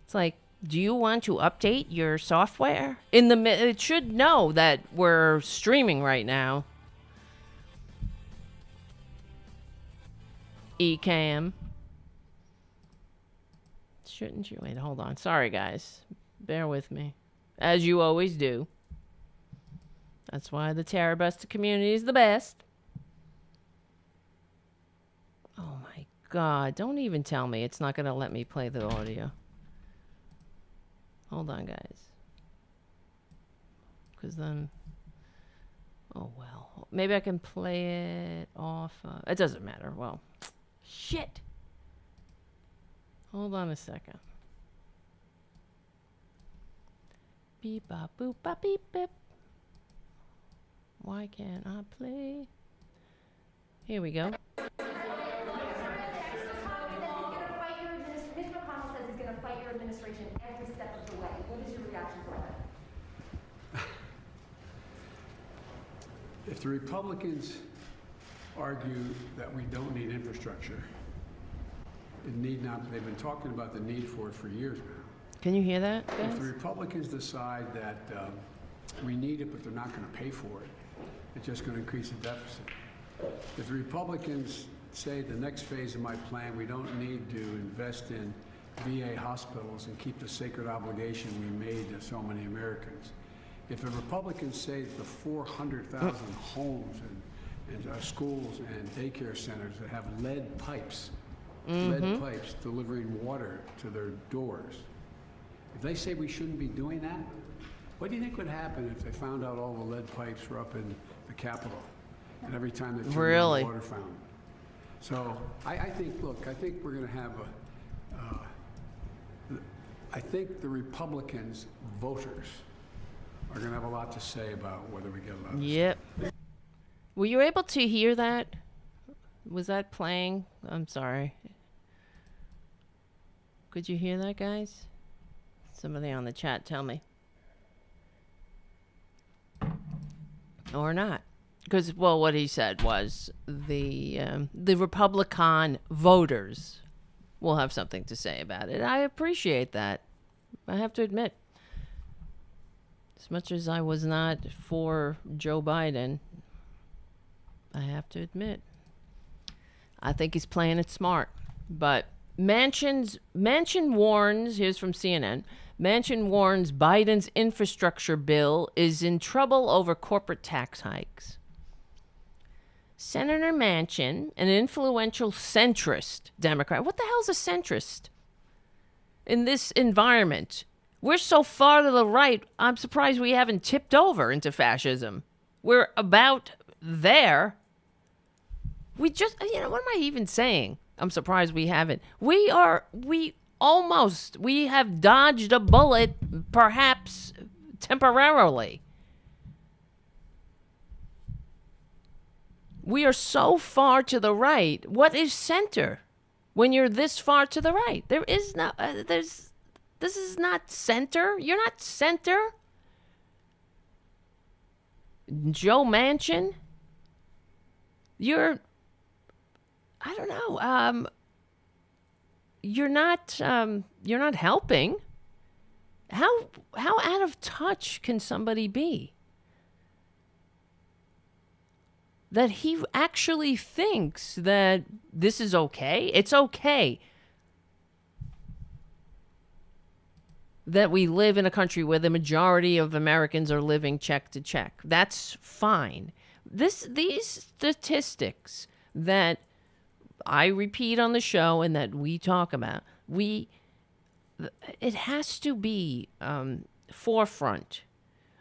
It's like, do you want to update your software? It should know that we're streaming right now. Ecamm. Shouldn't you? Wait, hold on. Sorry, guys. Bear with me. As you always do. That's why the Tarabuster community is the best. Oh my God. Don't even tell me it's not going to let me play the audio. Hold on, guys. Because then... Oh, well. Maybe I can play it off. It doesn't matter. Well, shit. Hold on a second. Beep, bop, boop, bop, beep, bip. Why can't I play? Here we go. Mitch McConnell says he's going to fight your administration every step of the way. What is your reaction to that? If the Republicans argue that we don't need infrastructure, it need not. They've been talking about the need for it for years now. Can you hear that, guys? If the Republicans decide that we need it, but they're not going to pay for it, it's just going to increase the deficit. If the Republicans say the next phase of my plan, we don't need to invest in VA hospitals and keep the sacred obligation we made to so many Americans. If the Republicans say that the 400,000 homes and schools and daycare centers that have lead pipes delivering water to their doors, if they say we shouldn't be doing that, what do you think would happen if they found out all the lead pipes were up in the Capitol and every time they turned on the water fountain? So I think, look, I think we're going to have I think the Republicans voters are going to have a lot to say about whether we get a lot of Yep. Were you able to hear that? Was that playing? I'm sorry. Could you hear that, guys? Somebody on the chat tell me. Or not. Because, well, what he said was the Republican voters will have something to say about it. I appreciate that. I have to admit. As much as I was not for Joe Biden, I have to admit, I think he's playing it smart. But Manchin warns, here's from CNN, Manchin warns Biden's infrastructure bill is in trouble over corporate tax hikes. Senator Manchin, an influential centrist Democrat. What the hell's a centrist? In this environment, we're so far to the right, I'm surprised we haven't tipped over into fascism. We're about there. We just, what am I even saying? I'm surprised we haven't. We have dodged a bullet, perhaps temporarily. We are so far to the right. What is center when you're this far to the right? There is no, this is not center. You're not center. Joe Manchin, I don't know. You're not helping. How out of touch can somebody be? That he actually thinks that this is okay. It's okay that we live in a country where the majority of Americans are living check to check. That's fine. These statistics that I repeat on the show and that we talk about, it has to be forefront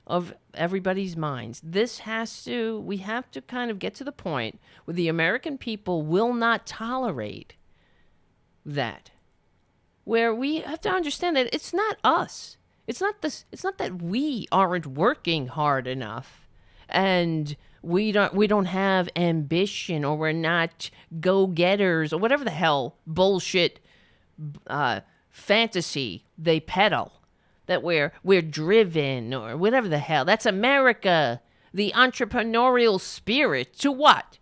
of everybody's minds. We have to kind of get to the point where the American people will not tolerate that. Where we have to understand that it's not us. It's not that we aren't working hard enough and we don't have ambition, or we're not go-getters, or whatever the hell bullshit fantasy they peddle. That we're driven, or whatever the hell. That's America. The entrepreneurial spirit. To what?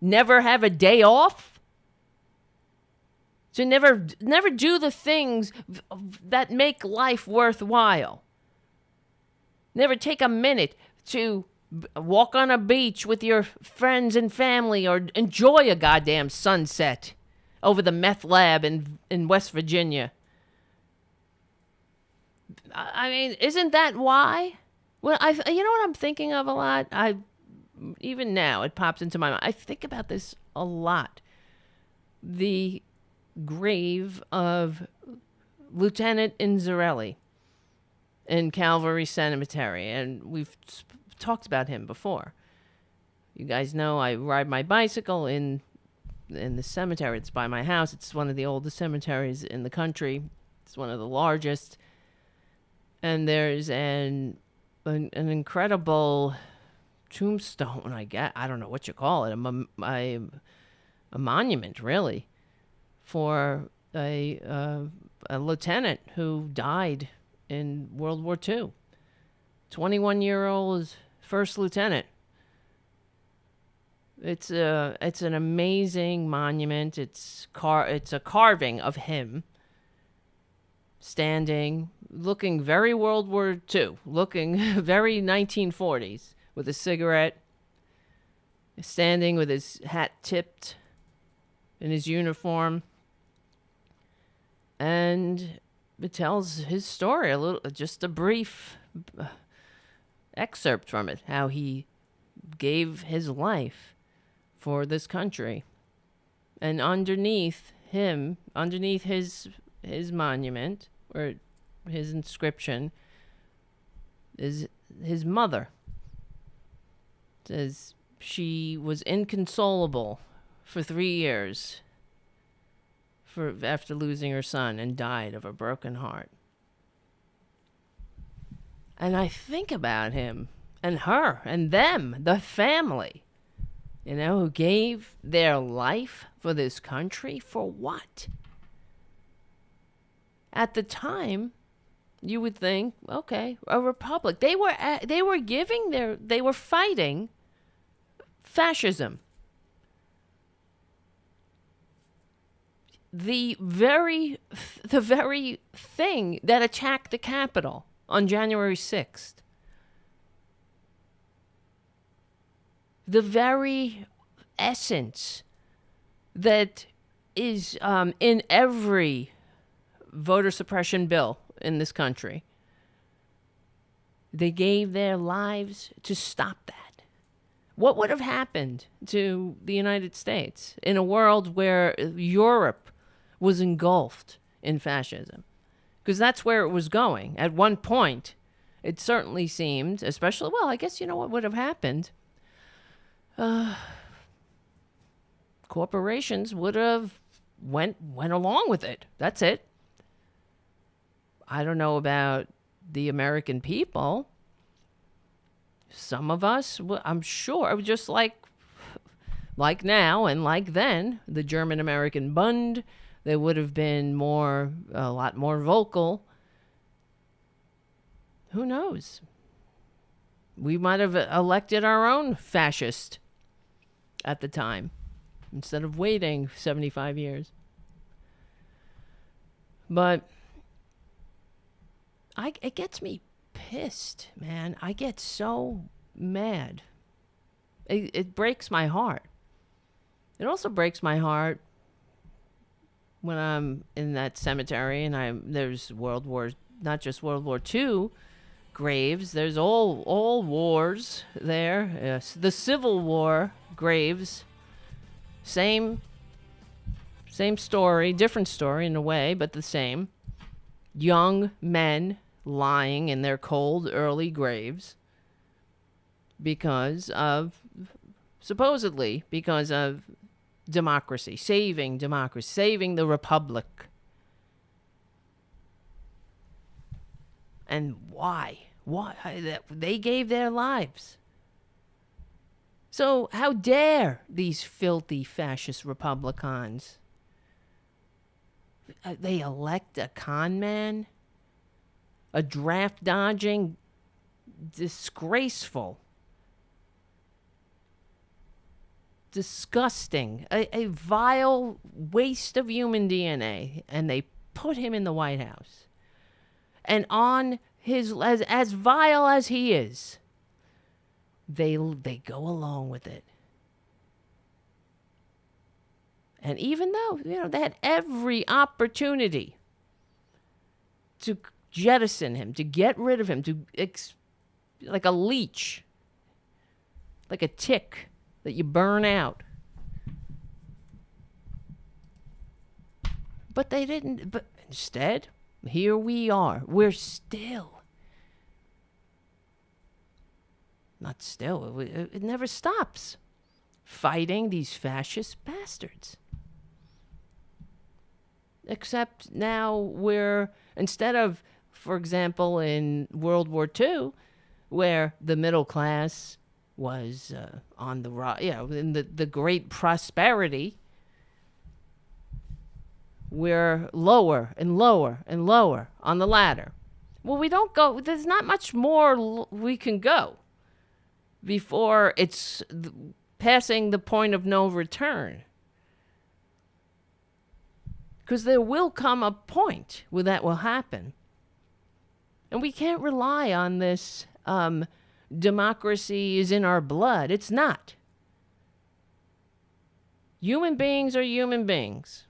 Never have a day off? To never do the things that make life worthwhile. Never take a minute to walk on a beach with your friends and family, or enjoy a goddamn sunset over the meth lab in West Virginia. I mean, isn't that why? Well, you know what I'm thinking of a lot? Even now, it pops into my mind. I think about this a lot. The grave of Lieutenant Inzarelli in Calvary Cemetery, and we've talked about him before. You guys know I ride my bicycle in the cemetery. It's by my house. It's one of the oldest cemeteries in the country. It's one of the largest. And there's an incredible tombstone, I guess. I don't know what you call it. A monument, really, for a lieutenant who died in World War II. 21-year-old first lieutenant. It's an amazing monument. It's a carving of him standing, looking very World War II, looking very 1940s, with a cigarette, standing with his hat tipped in his uniform. And it tells his story, just a brief excerpt from it, how he gave his life for this country. And underneath his monument, or his inscription, is his mother. It says she was inconsolable for 3 years after losing her son, and died of a broken heart. And I think about him and her and them, the family. you know, who gave their life for this country for what? At the time, you would think, okay, a republic. They were fighting fascism. The very thing that attacked the Capitol on January 6th. The very essence that is in every voter suppression bill in this country. They gave their lives to stop that. What would have happened to the United States in a world where Europe was engulfed in fascism? Because that's where it was going. At one point, it certainly seemed, especially, well, I guess you know what would have happened? Corporations would have went along with it. That's it. I don't know about the American people. Some of us, I'm sure, just like now and like then, the German-American Bund, they would have been a lot more vocal. Who knows? We might have elected our own fascist at the time instead of waiting 75 years. But it gets me pissed, man. I get so mad. It breaks my heart. It also breaks my heart when I'm in that cemetery and there's not just World War II graves. There's all wars there. Yes, the Civil War graves. Same story, different story in a way, but the same. Young men lying in their cold, early graves supposedly because of democracy, saving the republic. And why? Why? They gave their lives. So how dare these filthy fascist Republicans? They elect a con man? A draft-dodging, disgraceful, disgusting, a vile waste of human DNA, and they put him in the White House. And on his, as vile as he is, they go along with it. And even though, they had every opportunity to jettison him, to get rid of him, like a leech, like a tick that you burn out. But they didn't. But instead, here we are. We're still. Not still. It never stops. Fighting these fascist bastards. Except now instead of, for example, in World War II, where the middle class was on the rise, in the great prosperity, we're lower and lower and lower on the ladder. Well, we don't go, there's not much more we can go before it's passing the point of no return. Because there will come a point where that will happen. And we can't rely on this democracy is in our blood. It's not. Human beings are human beings.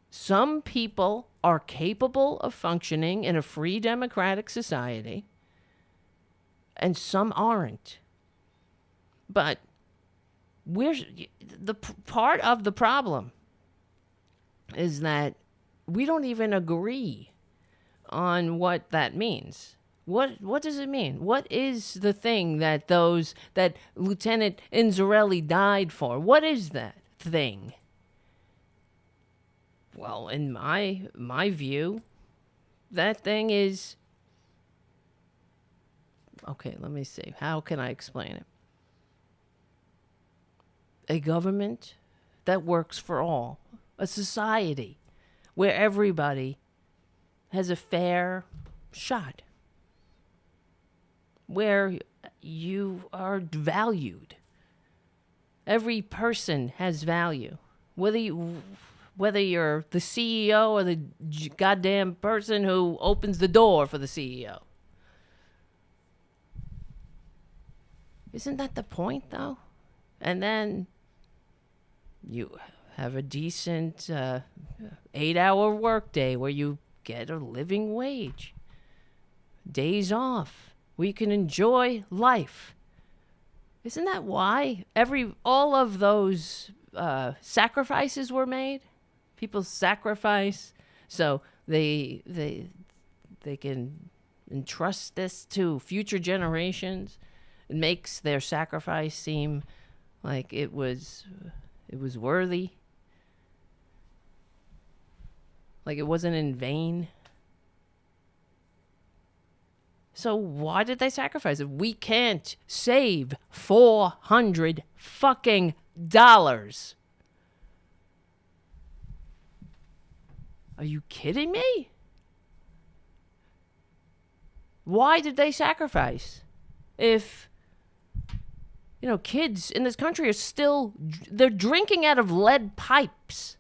Some people are capable of functioning in a free democratic society, and some aren't. But part of the problem is that we don't even agree on what that means. What does it mean? What is the thing that Lieutenant Inzarelli died for? What is that thing? Well, in my view, that thing is... Okay, let me see. How can I explain it? a government that works for all, a society where everybody has a fair shot, where you are valued. Every person has value, whether you're the CEO or the goddamn person who opens the door for the CEO. Isn't that the point, though? And then you have a decent 8-hour workday where you get a living wage, days off, where you can enjoy life. Isn't that why all of those sacrifices were made? People sacrifice so they can entrust this to future generations. It makes their sacrifice seem like it was worthy, like it wasn't in vain. So why did they sacrifice it? We can't save $400 fucking dollars. Are you kidding me? Why did they sacrifice? If, kids in this country are they're drinking out of lead pipes.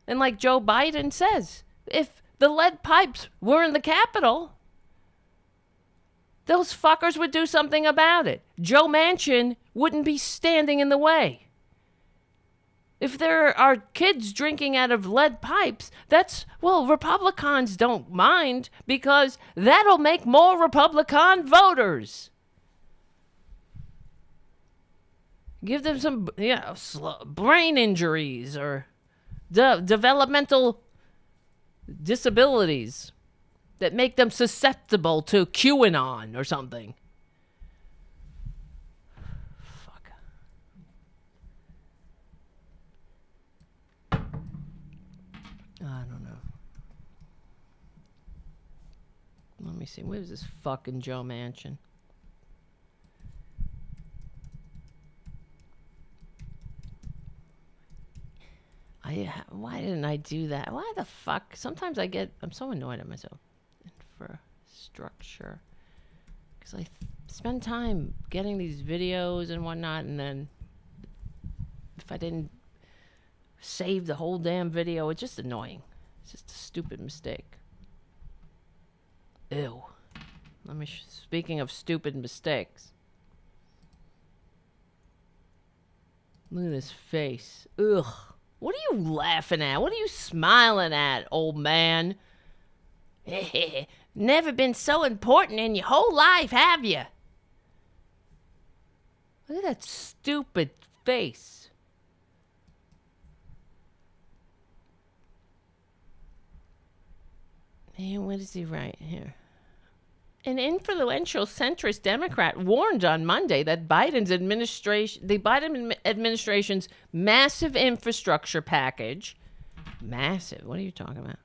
And like Joe Biden says, if the lead pipes were in the Capitol, those fuckers would do something about it. Joe Manchin wouldn't be standing in the way. If there are kids drinking out of lead pipes, Republicans don't mind because that'll make more Republican voters. Give them some, brain injuries or developmental disabilities that make them susceptible to QAnon or something. Fuck. I don't know. Let me see. Where's this fucking Joe Manchin? Why didn't I do that? Why the fuck? Sometimes I'm so annoyed at myself. Infrastructure. Because I spend time getting these videos and whatnot, and then if I didn't save the whole damn video, it's just annoying. It's just a stupid mistake. Ew. Speaking of stupid mistakes. Look at this face. Ugh. What are you laughing at? What are you smiling at, old man? Never been so important in your whole life, have you? Look at that stupid face. Man, what does he write here? An influential centrist Democrat warned on Monday that the Biden administration's massive infrastructure package, massive, what are you talking about?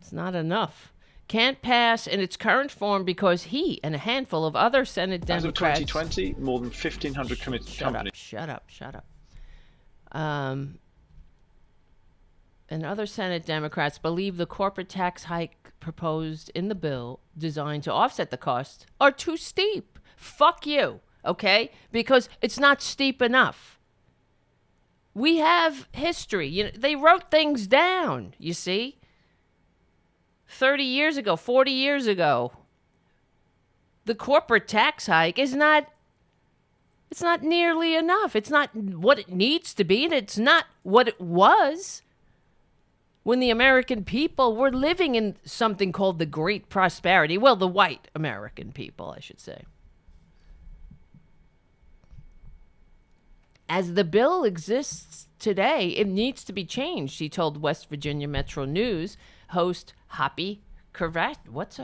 It's not enough. Can't pass in its current form because he and a handful of other Senate Democrats... As of 2020, more than 1,500 committed companies... Shut up. And other Senate Democrats believe the corporate tax hike proposed in the bill designed to offset the cost are too steep. Fuck you, okay? Because it's not steep enough. We have history. They wrote things down, you see? 30 years ago, 40 years ago. The corporate tax hike is not... It's not nearly enough. It's not what it needs to be, and it's not what it was. When the American people were living in something called the Great Prosperity. Well, the white American people, I should say. As the bill exists today, it needs to be changed, he told West Virginia Metro News host Hoppy Kervat. What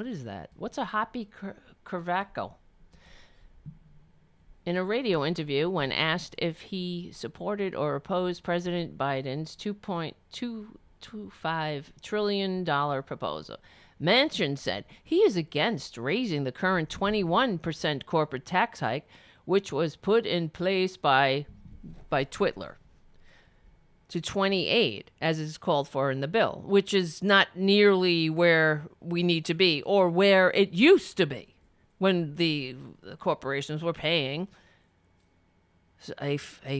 is that? What's a Hoppy Kervatko? In a radio interview, when asked if he supported or opposed President Biden's $2.225 trillion proposal. Manchin said he is against raising the current 21% corporate tax hike, which was put in place by Twitler, to 28, as is called for in the bill, which is not nearly where we need to be or where it used to be when the corporations were paying a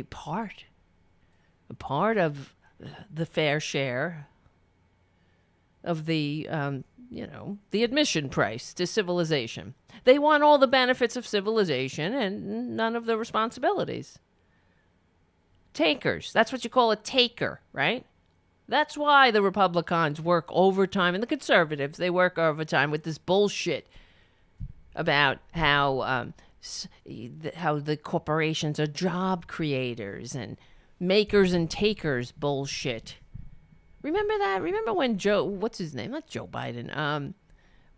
part of the fair share of the the admission price to civilization. They want all the benefits of civilization and none of the responsibilities. Takers. That's what you call a taker, right? That's why the Republicans work overtime and the conservatives, they work overtime with this bullshit about how the corporations are job creators and makers and takers bullshit. Remember that? Remember when what's his name? Not Joe Biden.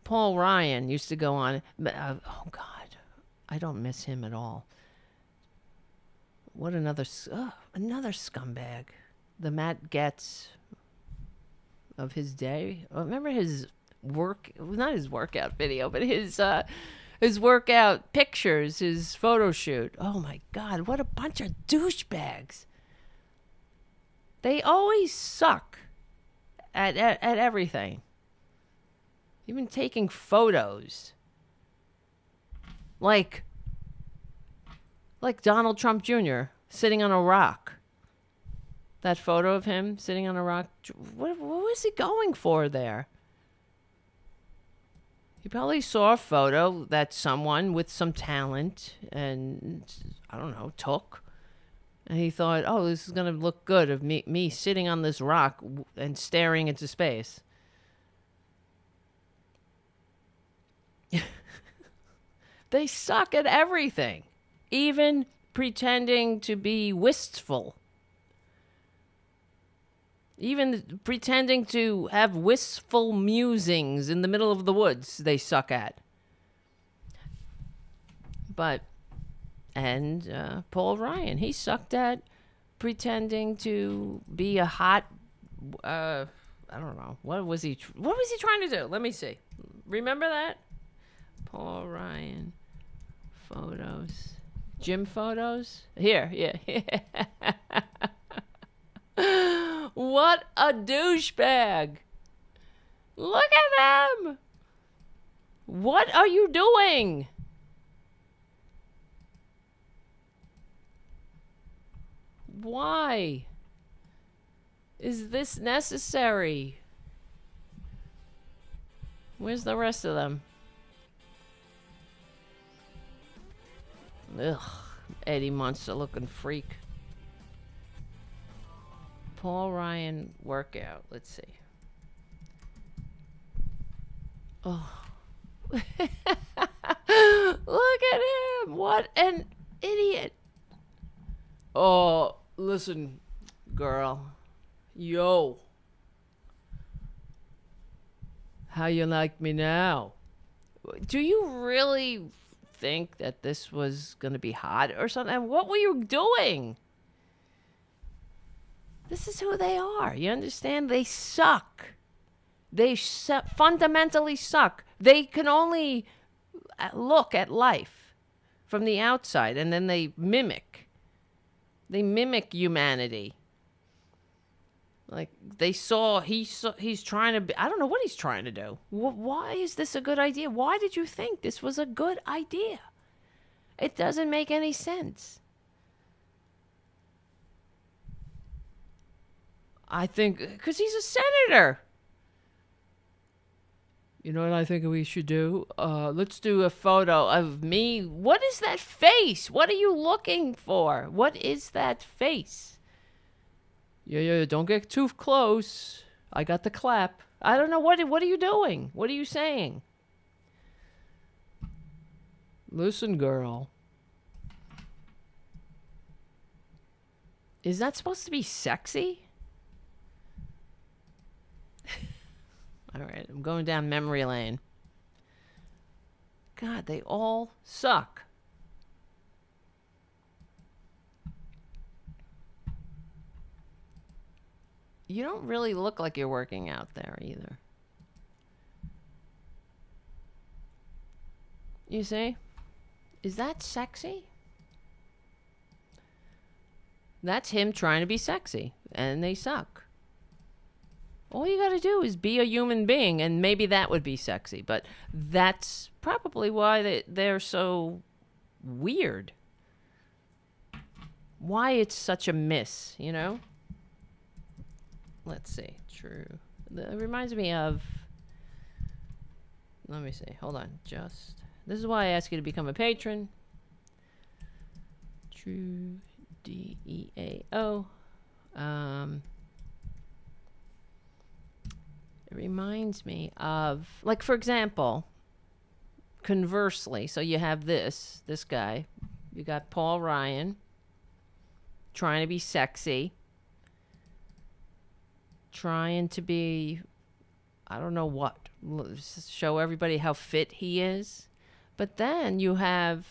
Paul Ryan used to go on. Oh, God. I don't miss him at all. What another scumbag. The Matt Getz of his day. Remember his not his workout video, but his workout pictures, his photo shoot. Oh, my God. What a bunch of douchebags. They always suck at everything. Even taking photos. Like Donald Trump Jr. sitting on a rock. That photo of him sitting on a rock. What was he going for there? He probably saw a photo that someone with some talent and, I don't know, took. And he thought, oh, this is going to look good of me sitting on this rock and staring into space. They suck at everything. Even pretending to be wistful. Even pretending to have wistful musings in the middle of the woods, they suck at. And Paul Ryan, he sucked at pretending to be a hot, I don't know, what was he trying to do? Let me see. Remember that? Paul Ryan photos. Gym photos? Here, yeah. What a douchebag. Look at them. What are you doing? Why is this necessary? Where's the rest of them? Ugh, Eddie Munster looking freak. Paul Ryan workout. Let's see. Oh. Look at him. What an idiot. Oh, listen, girl. Yo. How you like me now? Do you really think that this was going to be hot or something? What were you doing? This is who they are. You understand? They suck. They fundamentally suck. They can only look at life from the outside, and then they mimic. They mimic humanity. Like he's trying to be, I don't know what he's trying to do. Why is this a good idea? Why did you think this was a good idea? It doesn't make any sense. I think, because he's a senator. You know what I think we should do? Let's do a photo of me. What is that face? What are you looking for? What is that face? Yeah, don't get too close. I got the clap. I don't know, what are you doing? What are you saying? Listen, girl. Is that supposed to be sexy? All right, I'm going down memory lane. God, they all suck. You don't really look like you're working out there either. You see? Is that sexy? That's him trying to be sexy, and they suck. All you gotta do is be a human being, and maybe that would be sexy. But that's probably why they're so weird. Why it's such a miss, you know? Let's see. True. It reminds me of... Let me see. Hold on. This is why I ask you to become a patron. True. DEAO. It reminds me of, like, for example, conversely, so you have this guy. You got Paul Ryan trying to be sexy, trying to be, I don't know what, show everybody how fit he is. But then you had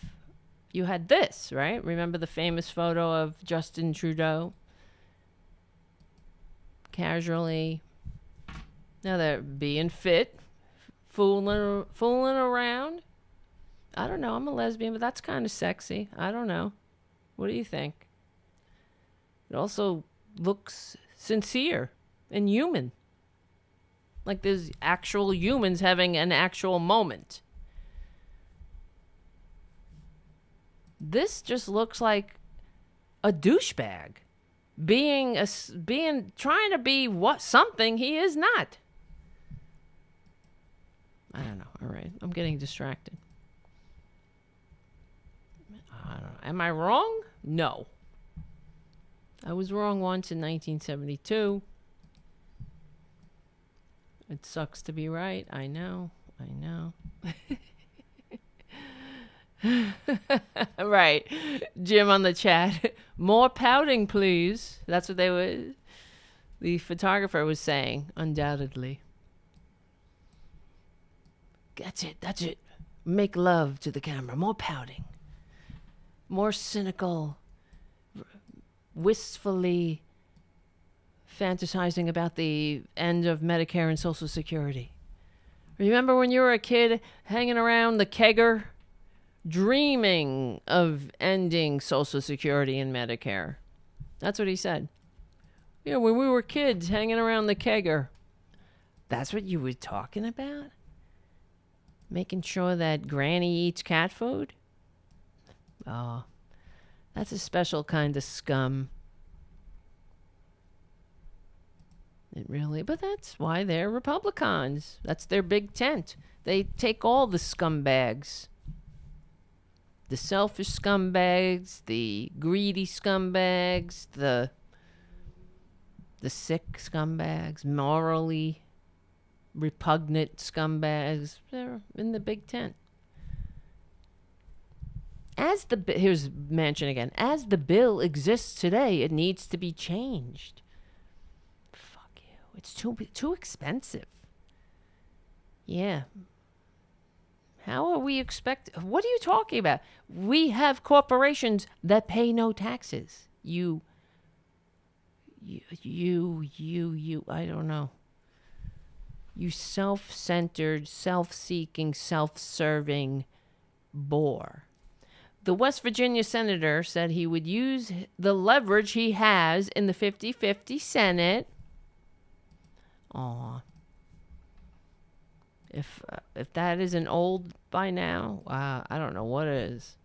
this, right? Remember the famous photo of Justin Trudeau? Casually. Now they're being fit, fooling around. I don't know. I'm a lesbian, but that's kind of sexy. I don't know. What do you think? It also looks sincere and human. Like there's actual humans having an actual moment. This just looks like a douchebag trying to be something he is not. I don't know. All right. I'm getting distracted. I don't know. Am I wrong? No. I was wrong once in 1972. It sucks to be right. I know. Right. Jim on the chat. More pouting, please. That's what the photographer was saying, undoubtedly. That's it. Make love to the camera. More pouting. More cynical, wistfully fantasizing about the end of Medicare and Social Security. Remember when you were a kid hanging around the kegger, dreaming of ending Social Security and Medicare? That's what he said. Yeah, when we were kids hanging around the kegger. That's what you were talking about? Making sure that Granny eats cat food? Oh, that's a special kind of scum. It really, but that's why they're Republicans. That's their big tent. They take all the scumbags. The selfish scumbags, the greedy scumbags, the sick scumbags, morally repugnant scumbags. They're in the big tent. Here's Manchin again. As the bill exists today, it needs to be changed. Fuck you. It's too expensive. Yeah. How are we what are you talking about? We have corporations that pay no taxes. You, I don't know. You self-centered, self-seeking, self-serving bore. The West Virginia senator said he would use the leverage he has in the 50-50 Senate. Aw. If that isn't old by now, I don't know what is.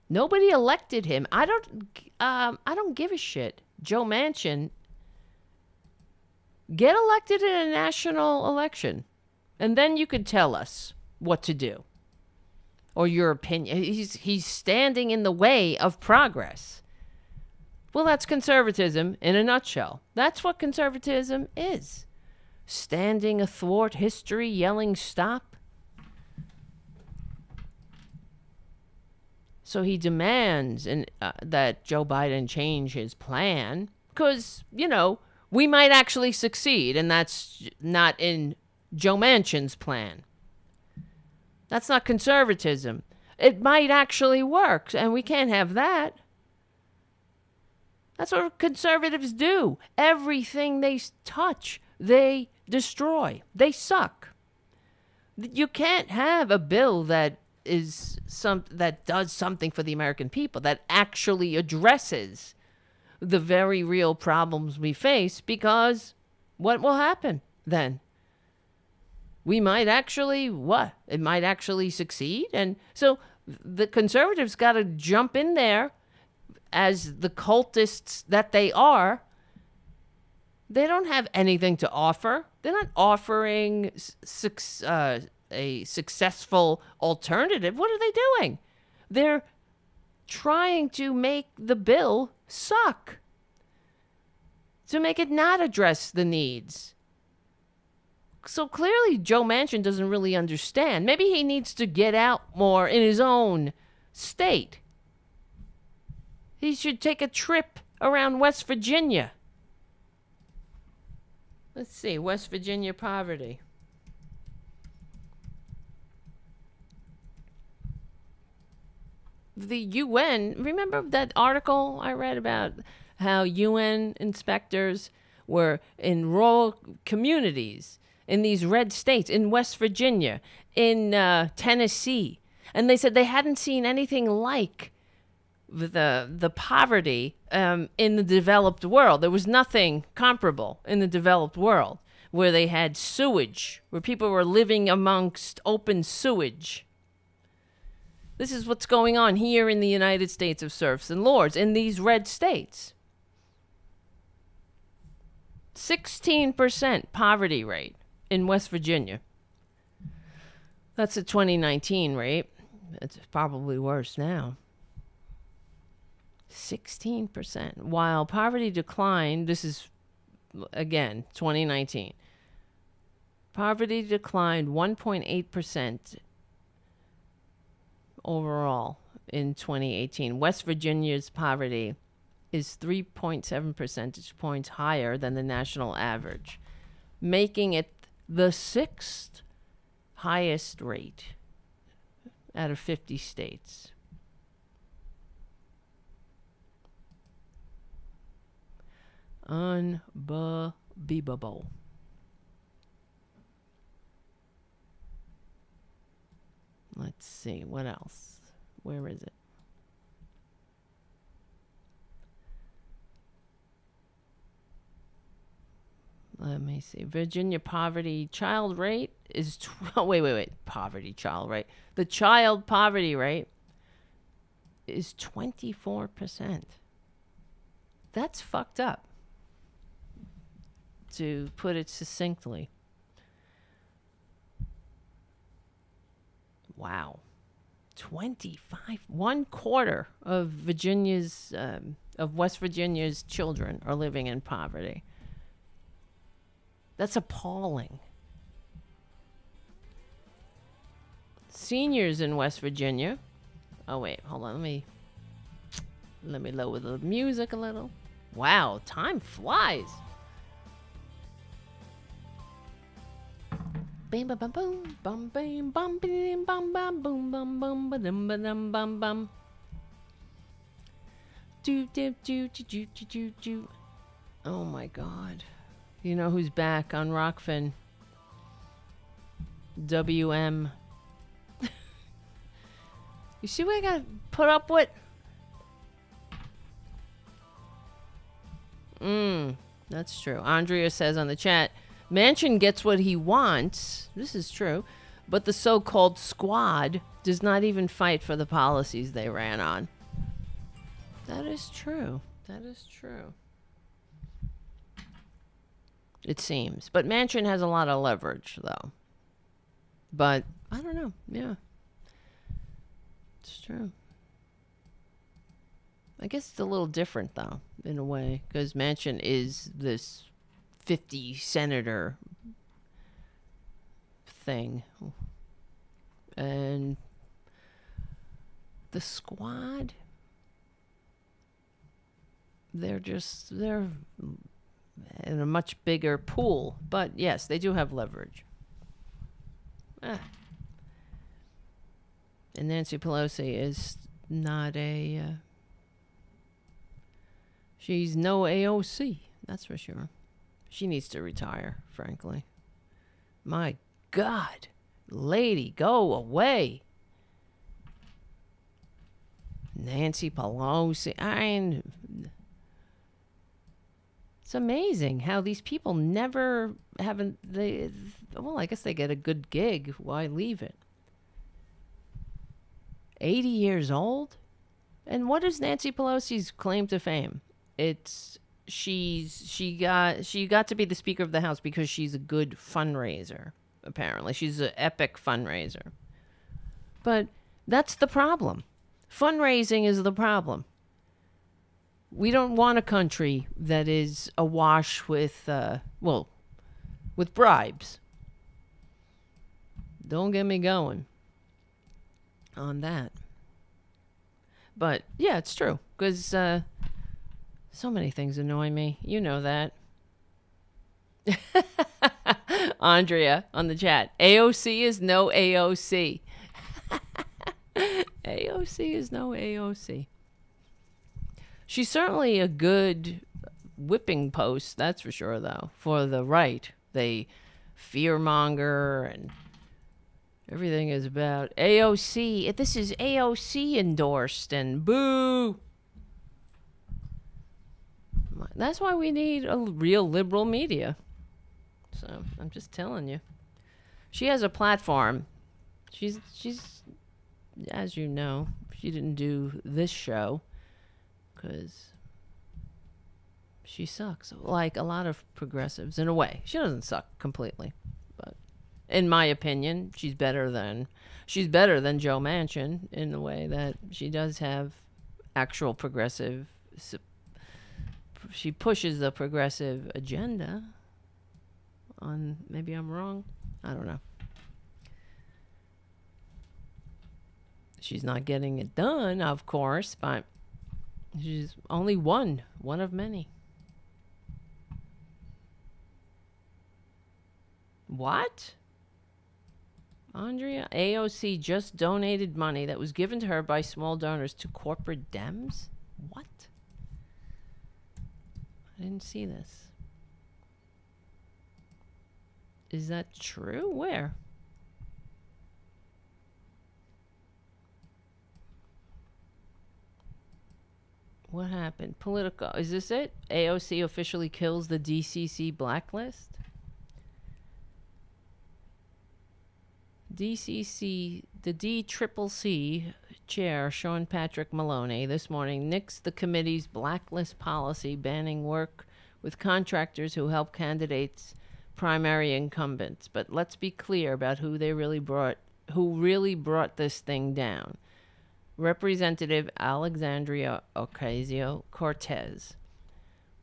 Nobody elected him. I don't give a shit. Joe Manchin, get elected in a national election, and then you could tell us what to do. Or your opinion. He's standing in the way of progress. Well, that's conservatism in a nutshell. That's what conservatism is. Standing athwart history, yelling stop. So he demands that Joe Biden change his plan because, we might actually succeed, and that's not in Joe Manchin's plan. That's not conservatism. It might actually work, and we can't have that. That's what conservatives do. Everything they touch, they destroy. They suck. You can't have a bill that does something for the American people, that actually addresses the very real problems we face, because what will happen then? We might actually, it might actually succeed. And so the conservatives got to jump in there as the cultists that they are. They don't have anything to offer. They're not offering a successful alternative. What are they doing? They're trying to make the bill suck, to make it not address the needs. So clearly Joe Manchin doesn't really understand. Maybe he needs to get out more in his own state. He should take a trip around West Virginia. Let's see, West Virginia poverty. The UN, remember that article I read about how UN inspectors were in rural communities in these red states, in West Virginia, in Tennessee, and they said they hadn't seen anything like the poverty in the developed world. There was nothing comparable in the developed world, where they had sewage, where people were living amongst open sewage. This is what's going on here in the United States of serfs and lords, in these red states. 16% poverty rate in West Virginia. That's a 2019 rate. It's probably worse now. 16%. While poverty declined, this is, again, 2019. Poverty declined 1.8% overall in 2018. West Virginia's poverty is 3.7 percentage points higher than the national average, making it the 6th highest rate out of 50 states. Unbelievable. Let's see, what else? Where is it? Let me see. Virginia poverty child rate is poverty child rate. The child poverty rate is 24%. That's fucked up, to put it succinctly. Wow. 25, 1/4 of Virginia's, of West Virginia's children are living in poverty. That's appalling. Seniors in West Virginia. Oh wait, hold on. Let me lower the music a little. Wow, time flies. Bam bam bam boom bum bam bum bam bam bam boom bum bum bum bum bum bum. Do do do do do do do. Oh my God. You know who's back on ROKFIN? WM. You see what I got to put up with? That's true. Andrea says on the chat, Manchin gets what he wants. This is true. But the so-called squad does not even fight for the policies they ran on. That is true. That is true. It seems. But Manchin has a lot of leverage, though. But, I don't know. Yeah. It's true. I guess it's a little different, though, in a way. Because Manchin is this 50 senator thing. And the squad, they're in a much bigger pool. But yes, they do have leverage. And Nancy Pelosi is not she's no AOC, that's for sure. She needs to retire, frankly. My God. Lady, go away. Nancy Pelosi. It's amazing how these people never haven't. I guess they get a good gig. Why leave it? 80 years old? And what is Nancy Pelosi's claim to fame? It's she got to be the Speaker of the House because she's a good fundraiser, apparently. She's an epic fundraiser. But that's the problem. Fundraising is the problem. We don't want a country that is awash with bribes. Don't get me going on that. But, yeah, it's true. Because so many things annoy me. You know that. Andrea on the chat. AOC is no AOC. AOC is no AOC. She's certainly a good whipping post, that's for sure, though, for the right. They fearmonger and everything is about AOC. This is AOC endorsed and boo. That's why we need a real liberal media. So I'm just telling you. She has a platform. She's as you know, she didn't do this show because she sucks. Like a lot of progressives, in a way. She doesn't suck completely, but in my opinion, she's better than Joe Manchin in the way that she does have actual progressive. She pushes the progressive agenda. Maybe I'm wrong. I don't know. She's not getting it done, of course, but she's only one of many. What? Andrea? AOC just donated money that was given to her by small donors to corporate Dems? What? I didn't see this. Is that true? Where? What happened? Politico. Is this it? AOC officially kills the DCC blacklist? DCC, the DCCC chair, Sean Patrick Maloney, this morning nixed the committee's blacklist policy banning work with contractors who help candidates' primary incumbents. But let's be clear about who really brought this thing down. Representative Alexandria Ocasio-Cortez,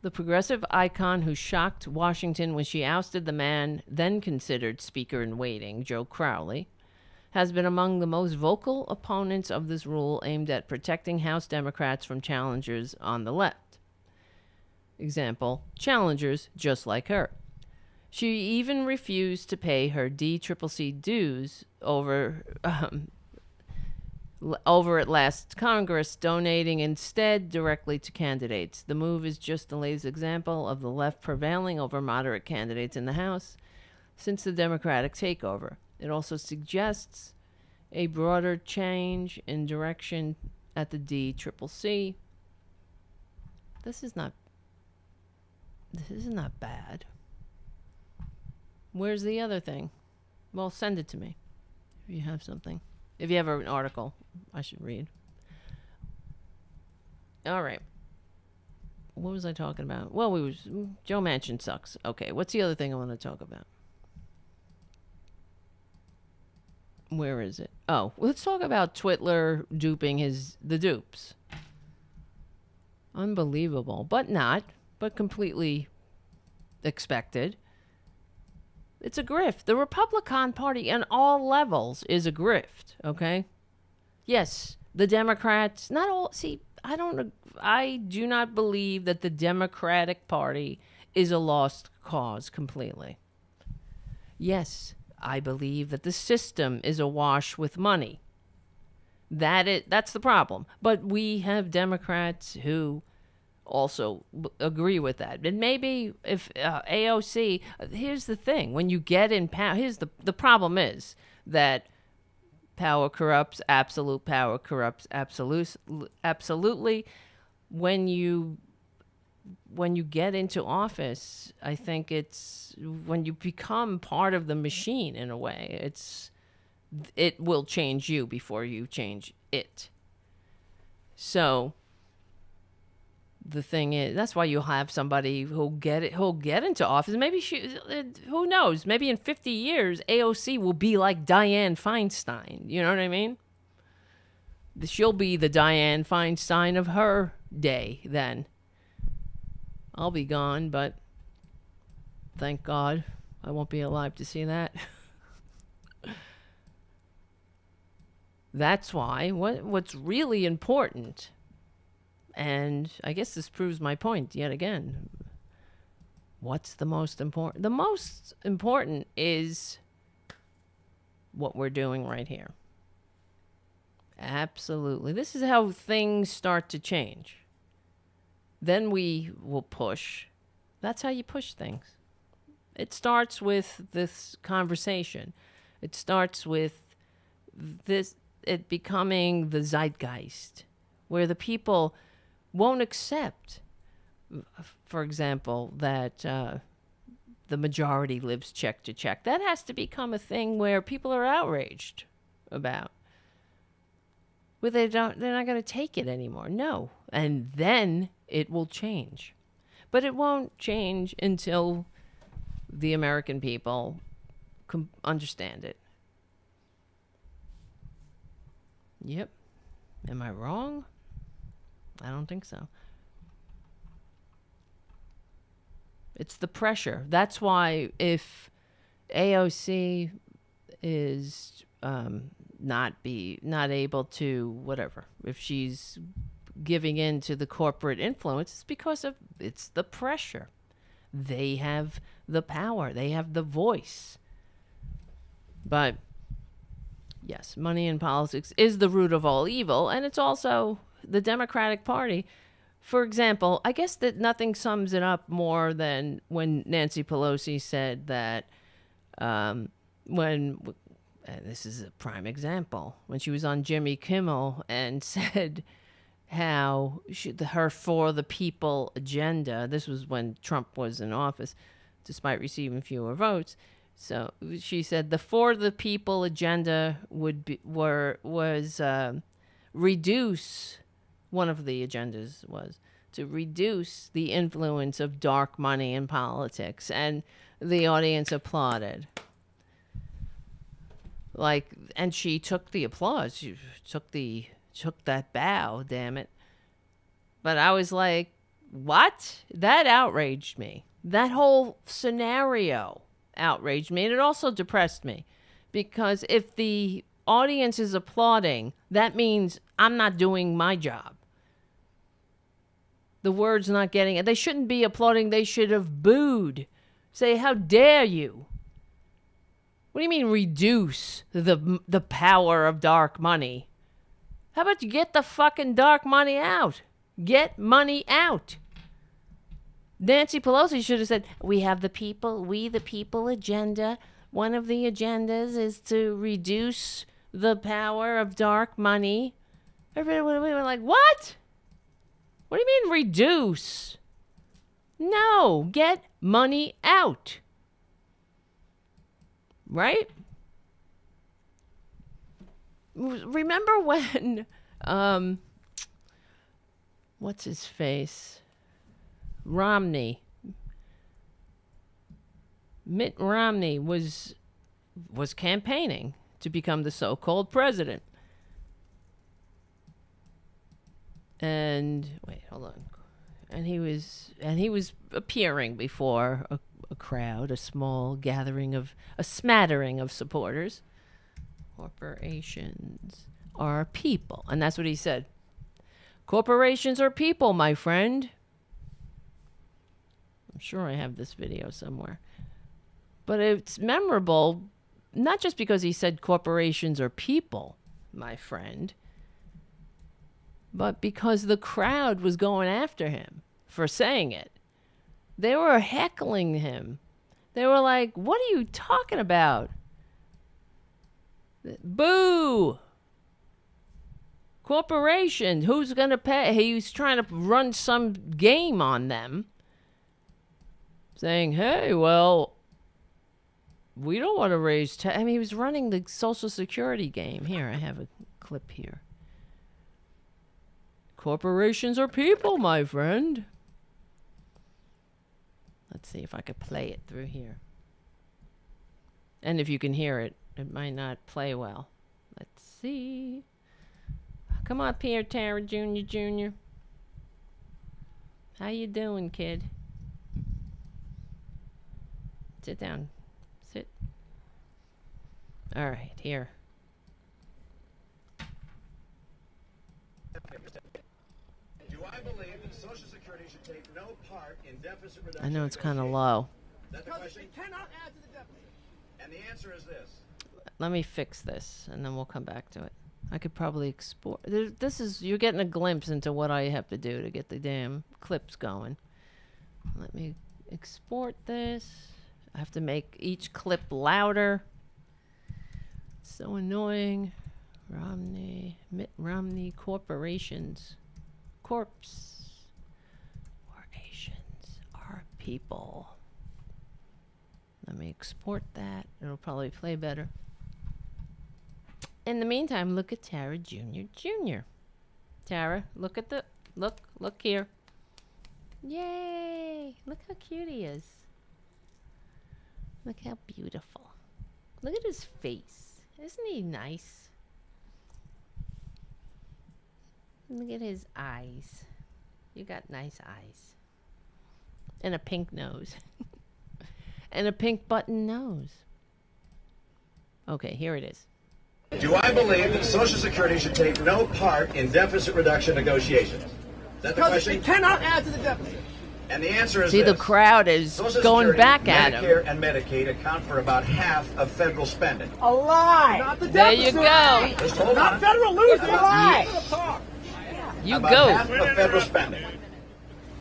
the progressive icon who shocked Washington when she ousted the man then considered Speaker-in-waiting, Joe Crowley, has been among the most vocal opponents of this rule aimed at protecting House Democrats from challengers on the left. Example, challengers just like her. She even refused to pay her DCCC dues over at last Congress, donating instead directly to candidates. The move is just the latest example of the left prevailing over moderate candidates in the House since the Democratic takeover. It also suggests a broader change in direction at the DCCC. This is not bad. Where's the other thing? Well, send it to me if you have something. If you have an article, I should read. All right. What was I talking about? Well, Joe Manchin sucks. Okay, what's the other thing I want to talk about? Where is it? Oh, let's talk about Twitler duping the dupes. Unbelievable, but completely expected. It's a grift. The Republican Party on all levels is a grift, okay? Yes, the Democrats, not all, see, I do not believe that the Democratic Party is a lost cause completely. Yes, I believe that the system is awash with money. That's the problem. But we have Democrats who also agree with that. And maybe if AOC, here's the thing, when you get in power, the problem is that power corrupts, absolute power corrupts absolutely. When you get into office, I think it's when you become part of the machine in a way, it will change you before you change it. So the thing is, that's why you'll have somebody who'll get into office. Maybe who knows? Maybe in 50 years, AOC will be like Dianne Feinstein. You know what I mean? She'll be the Dianne Feinstein of her day then. I'll be gone, but thank God I won't be alive to see that. That's why what's really important, and I guess this proves my point yet again, what's the most important? The most important is what we're doing right here. Absolutely. This is how things start to change. Then we will push. That's how you push things. It starts with this conversation. It starts with it becoming the zeitgeist, where the people won't accept, for example, that the majority lives check to check. That has to become a thing where people are outraged about. Where they're not going to take it anymore. No. And then it will change. But it won't change until the American people understand it. Yep. Am I wrong? I don't think so. It's the pressure. That's why if AOC is not able to whatever, if she's giving in to the corporate influence, it's because it's the pressure. They have the power. They have the voice. But yes, money in politics is the root of all evil, and it's also the Democratic Party. For example, I guess that nothing sums it up more than when Nancy Pelosi said that and this is a prime example, when she was on Jimmy Kimmel and said how her For the People agenda, this was when Trump was in office, despite receiving fewer votes. So she said the For the People agenda was reduce. One of the agendas was to reduce the influence of dark money in politics, and the audience applauded. And she took the applause. She took that bow. Damn it! But I was like, what? That outraged me. That whole scenario outraged me, and it also depressed me, because if the audience is applauding, that means I'm not doing my job. The word's not getting it. They shouldn't be applauding. They should have booed. Say, how dare you? What do you mean reduce the power of dark money? How about you get the fucking dark money out? Get money out. Nancy Pelosi should have said, we the people agenda. One of the agendas is to reduce the power of dark money. Everybody would have been like, what? What do you mean reduce? No, get money out. Right? Remember when, what's his face? Mitt Romney was campaigning to become the so-called president. And wait, hold on. And he was appearing before a crowd, a small gathering a smattering of supporters. Corporations are people. And that's what he said. Corporations are people, my friend. I'm sure I have this video somewhere. But it's memorable, not just because he said corporations are people, my friend, but because the crowd was going after him for saying it. They were heckling him. They were like, what are you talking about? Boo! Corporations, who's going to pay? He's trying to run some game on them, saying, hey, well, we don't want to raise tax. I mean, he was running the Social Security game. Here, I have a clip here. Corporations are people, my friend. Let's see if I could play it through here. And if you can hear it, it might not play well. Let's see. Come up here, Tara Jr. How you doing, kid? Sit down. Sit. All right, here. Do I believe that Social Security should take no part in deficit reduction? I know it's kind of low. Because it cannot add to the deficit. And the answer is this. Let me fix this, and then we'll come back to it. I could probably export. This is, you're getting a glimpse into what I have to do to get the damn clips going. Let me export this. I have to make each clip louder. So annoying. Mitt Romney corporations. Corporations are people. Let me export that. It'll probably play better. In the meantime, look at Tara Jr. Tara, look at the, look here. Yay! Look how cute he is. Look how beautiful. Look at his face. Isn't he nice? Look at his eyes. You got nice eyes. And a pink nose. And a pink button nose. Okay, here it is. Do I believe that Social Security should take no part in deficit reduction negotiations? Is that the question? It cannot add to the deficit. And the answer is See, this. the crowd is Social going Security, back at him. Medicare and Medicaid account for about half of federal spending. A lie. Not the There you go. Just hold Not on. federal losing. A lie. You about go. half of federal spending.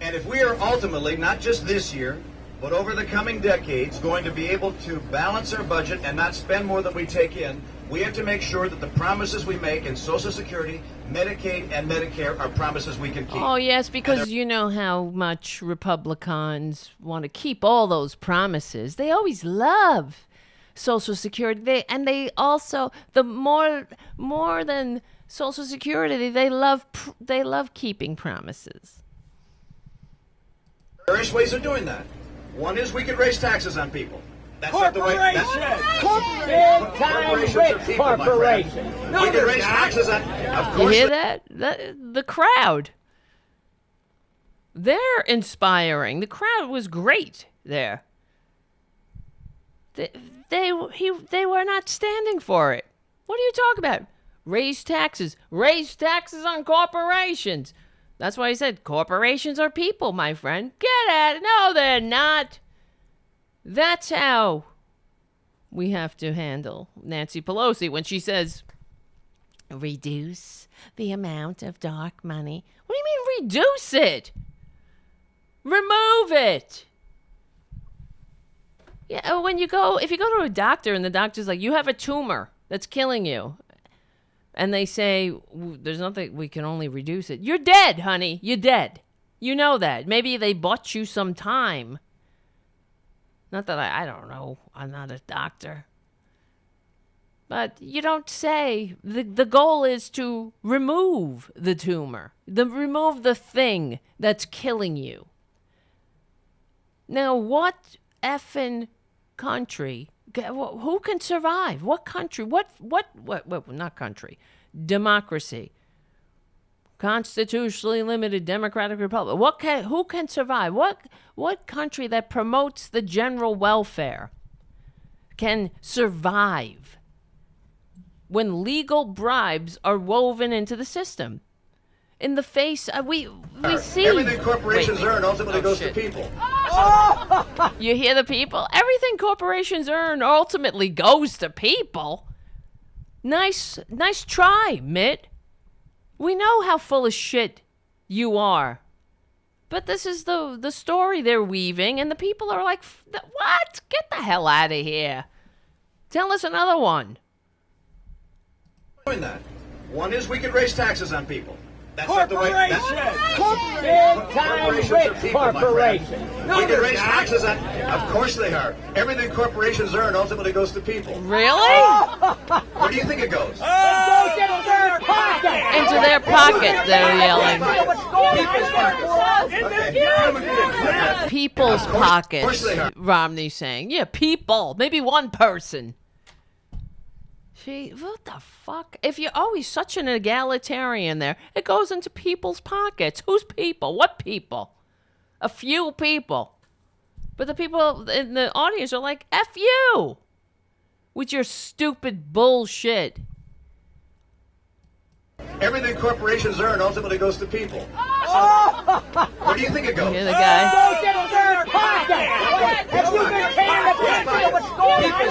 And if we are ultimately, not just this year, but over the coming decades, going to be able to balance our budget and not spend more than we take in, we have to make sure that the promises we make in Social Security, Medicaid, and Medicare are promises we can keep. Oh, yes, because you know how much Republicans want to keep all those promises. They always love Social Security. They also, the more than Social Security, they love keeping promises. Various ways of doing that. One is we could raise taxes on people. That's not the way. Corporations are people, my friend. We could raise taxes on. Of You course. hear that? The crowd. They're inspiring. The crowd was great there. They were not standing for it. What are you talking about? Raise taxes. Raise taxes on corporations. That's why I said corporations are people, my friend. Get at it. No, they're not. That's how we have to handle Nancy Pelosi when she says, reduce the amount of dark money. What do you mean reduce it? Remove it. Yeah, if you go to a doctor and the doctor's like, you have a tumor that's killing you. And they say, there's nothing, we can only reduce it. You're dead, honey. You're dead. You know that. Maybe they bought you some time. Not that I don't know. I'm not a doctor. But you don't say, the goal is to remove the tumor. Remove the thing that's killing you. Now, what effing country, who can survive? What country, what, not country, democracy, constitutionally limited democratic republic. Who can survive? What country that promotes the general welfare can survive when legal bribes are woven into the system? In the face of, we see Everything corporations earn ultimately goes to people. You hear the people? Everything corporations earn ultimately goes to people. Nice try, Mitt. We know how full of shit you are. But this is the story they're weaving, and the people are like, what? Get the hell out of here. Tell us another one. doing that. One is we could raise taxes on people. That's not the way. Corporations are people, my friend. We can raise taxes on. Of course they are. Everything corporations earn ultimately goes to people. Really? Where do you think it goes? It goes into their pocket. Into their pocket, they're yelling. People's pockets, Romney's saying. Yeah, people. Maybe one person. Gee, what the fuck? If you're always such an egalitarian there, it goes into people's pockets. Whose people? What people? A few people. But the people in the audience are like, F you! With your stupid bullshit. Everything corporations earn ultimately goes to people. Where do you think it goes? Hear the guy. It goes into their pocket. If you can pay the people what's going on.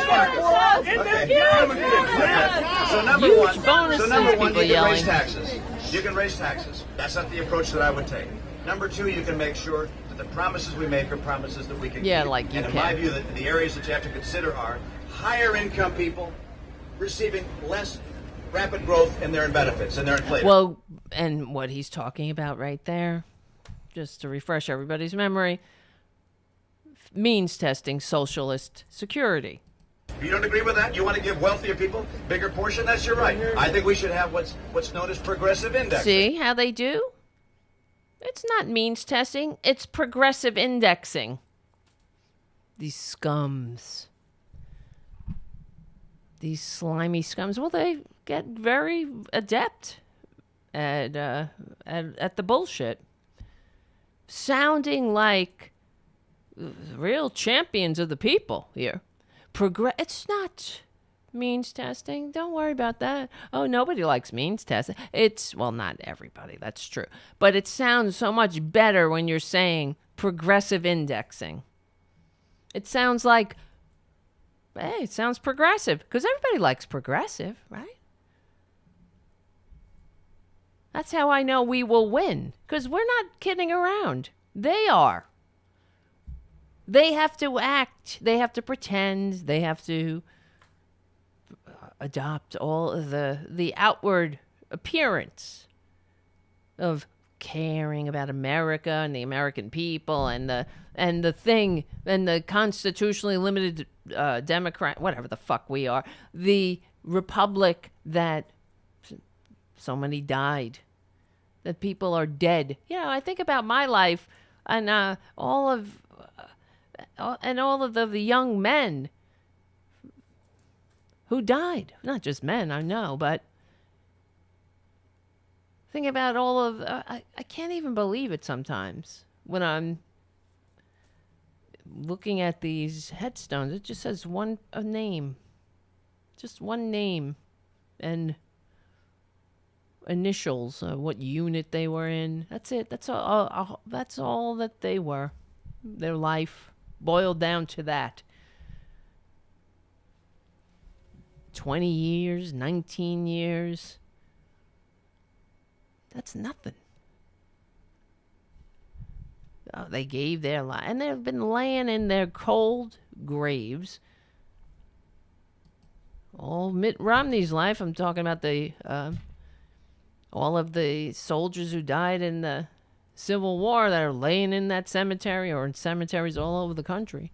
So number Huge one, bonuses, you people can yelling. raise taxes. You can raise taxes. That's not the approach that I would take. Number two, you can make sure that the promises we make are promises that we can keep. Like you and in can. my view, the areas that you have to consider are higher income people receiving less rapid growth in their benefits and their inflation. Well, and what he's talking about right there, just to refresh everybody's memory, means testing socialist security. If you don't agree with that, you want to give wealthier people bigger portion, that's your right. I think we should have what's known as progressive indexing. See how they do? It's not means testing, it's progressive indexing. These scums. These slimy scums. Well, they get very adept at the bullshit. Sounding like real champions of the people here. It's not means testing. Don't worry about that. Oh, nobody likes means testing. Well, not everybody. That's true. But it sounds so much better when you're saying progressive indexing. It sounds like, hey, it sounds progressive. Because everybody likes progressive, right? That's how I know we will win. Because we're not kidding around. They are. They have to act. They have to pretend. They have to adopt all of the outward appearance of caring about America and the American people and the constitutionally limited Democrat, whatever the fuck we are, the republic that so many died, that people are dead. You know, I think about my life and all of the young men who died. Not just men, I know, but think about all of... I can't even believe it sometimes when I'm looking at these headstones. It just says a name. Just one name and initials, what unit they were in. That's it. That's all that they were. Their life boiled down to that. 20 years, 19 years. That's nothing. Oh, they gave their life. And they've been laying in their cold graves. All Mitt Romney's life. I'm talking about all of the soldiers who died in the Civil War that are laying in that cemetery or in cemeteries all over the country.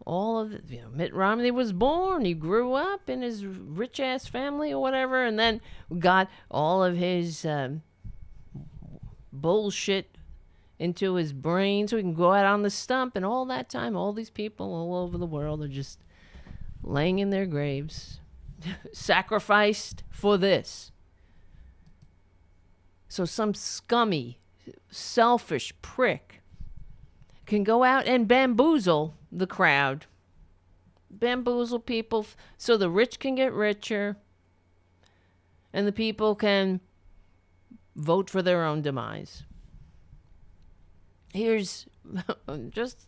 All of it, Mitt Romney was born. He grew up in his rich-ass family or whatever, and then got all of his bullshit into his brain so he can go out on the stump. And all that time, all these people all over the world are just laying in their graves, sacrificed for this. So some scummy, selfish prick can go out and bamboozle the crowd. Bamboozle people so the rich can get richer and the people can vote for their own demise. Here's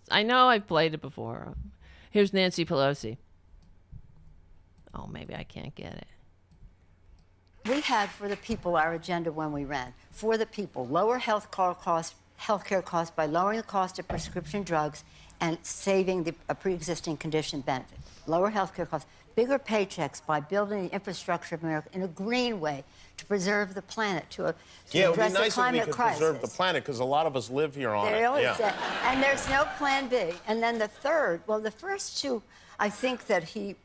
I know I've played it before. Here's Nancy Pelosi. Oh, maybe I can't get it. We had for the people our agenda when we ran. For the people, lower healthcare costs by lowering the cost of prescription drugs and saving a pre-existing condition benefit. Lower healthcare costs. bigger paychecks by building the infrastructure of America in a green way to preserve the planet, to Yeah, it would address be the nice if we climate could crisis. preserve the planet, because a lot of us live here on They it. always Yeah. say, and there's no plan B. And then the third, well, the first two, I think that he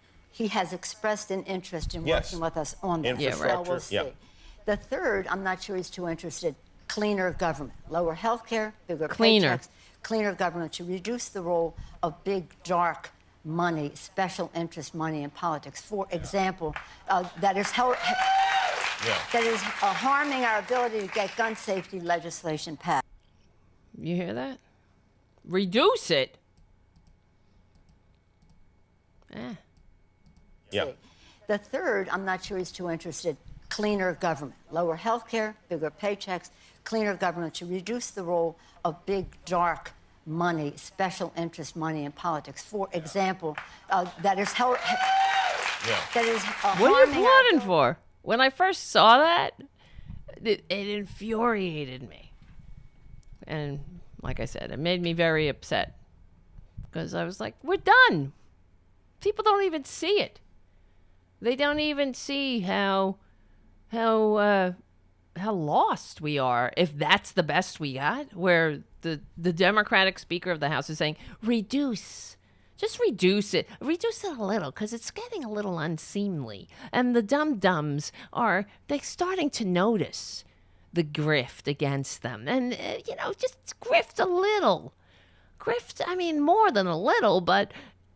has expressed an interest in Yes. working with us on that. Infrastructure, So we'll see. yeah. The third, I'm not sure he's too interested. Cleaner government, lower health care, bigger Cleaner. paychecks, cleaner government to reduce the role of big, dark money, special interest money in politics. For example, that is harming our ability to get gun safety legislation passed. You hear that? Reduce it. Yeah. The third, I'm not sure he's too interested. Cleaner government, lower health care, bigger paychecks, cleaner government to reduce the role of big, dark money, special interest money in politics. For example, that is What are you harming our applauding for? When I first saw that, it infuriated me. And like I said, it made me very upset. Because I was like, we're done. People don't even see it. They don't even see how lost we are if that's the best we got, where the Democratic Speaker of the House is saying, just reduce it a little, because it's getting a little unseemly. And the dum-dums they're starting to notice the grift against them. And, just grift a little. Grift, I mean, more than a little, but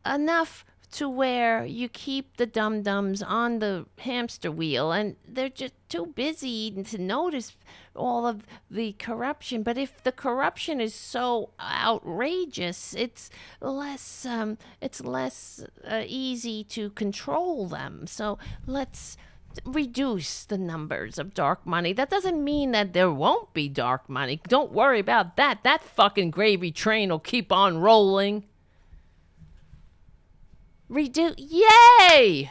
enough to where you keep the dum-dums on the hamster wheel, and they're just too busy to notice all of the corruption. But if the corruption is so outrageous, it's less easy to control them. So let's reduce the numbers of dark money. That doesn't mean that there won't be dark money. Don't worry about that. That fucking gravy train will keep on rolling. Yay!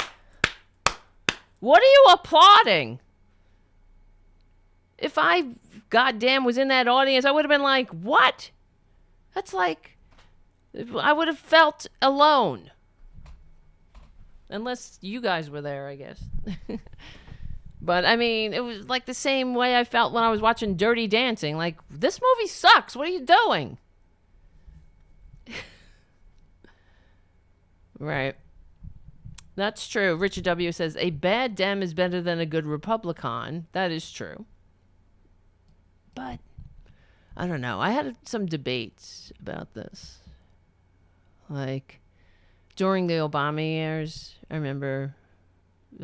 What are you applauding? If I goddamn was in that audience, I would have been like, what? That's like, I would have felt alone. Unless you guys were there, I guess. But, I mean, it was like the same way I felt when I was watching Dirty Dancing. Like, this movie sucks. What are you doing? Right. That's true. Richard W. says, a bad Dem is better than a good Republican. That is true. But, I don't know. I had some debates about this. Like, during the Obama years, I remember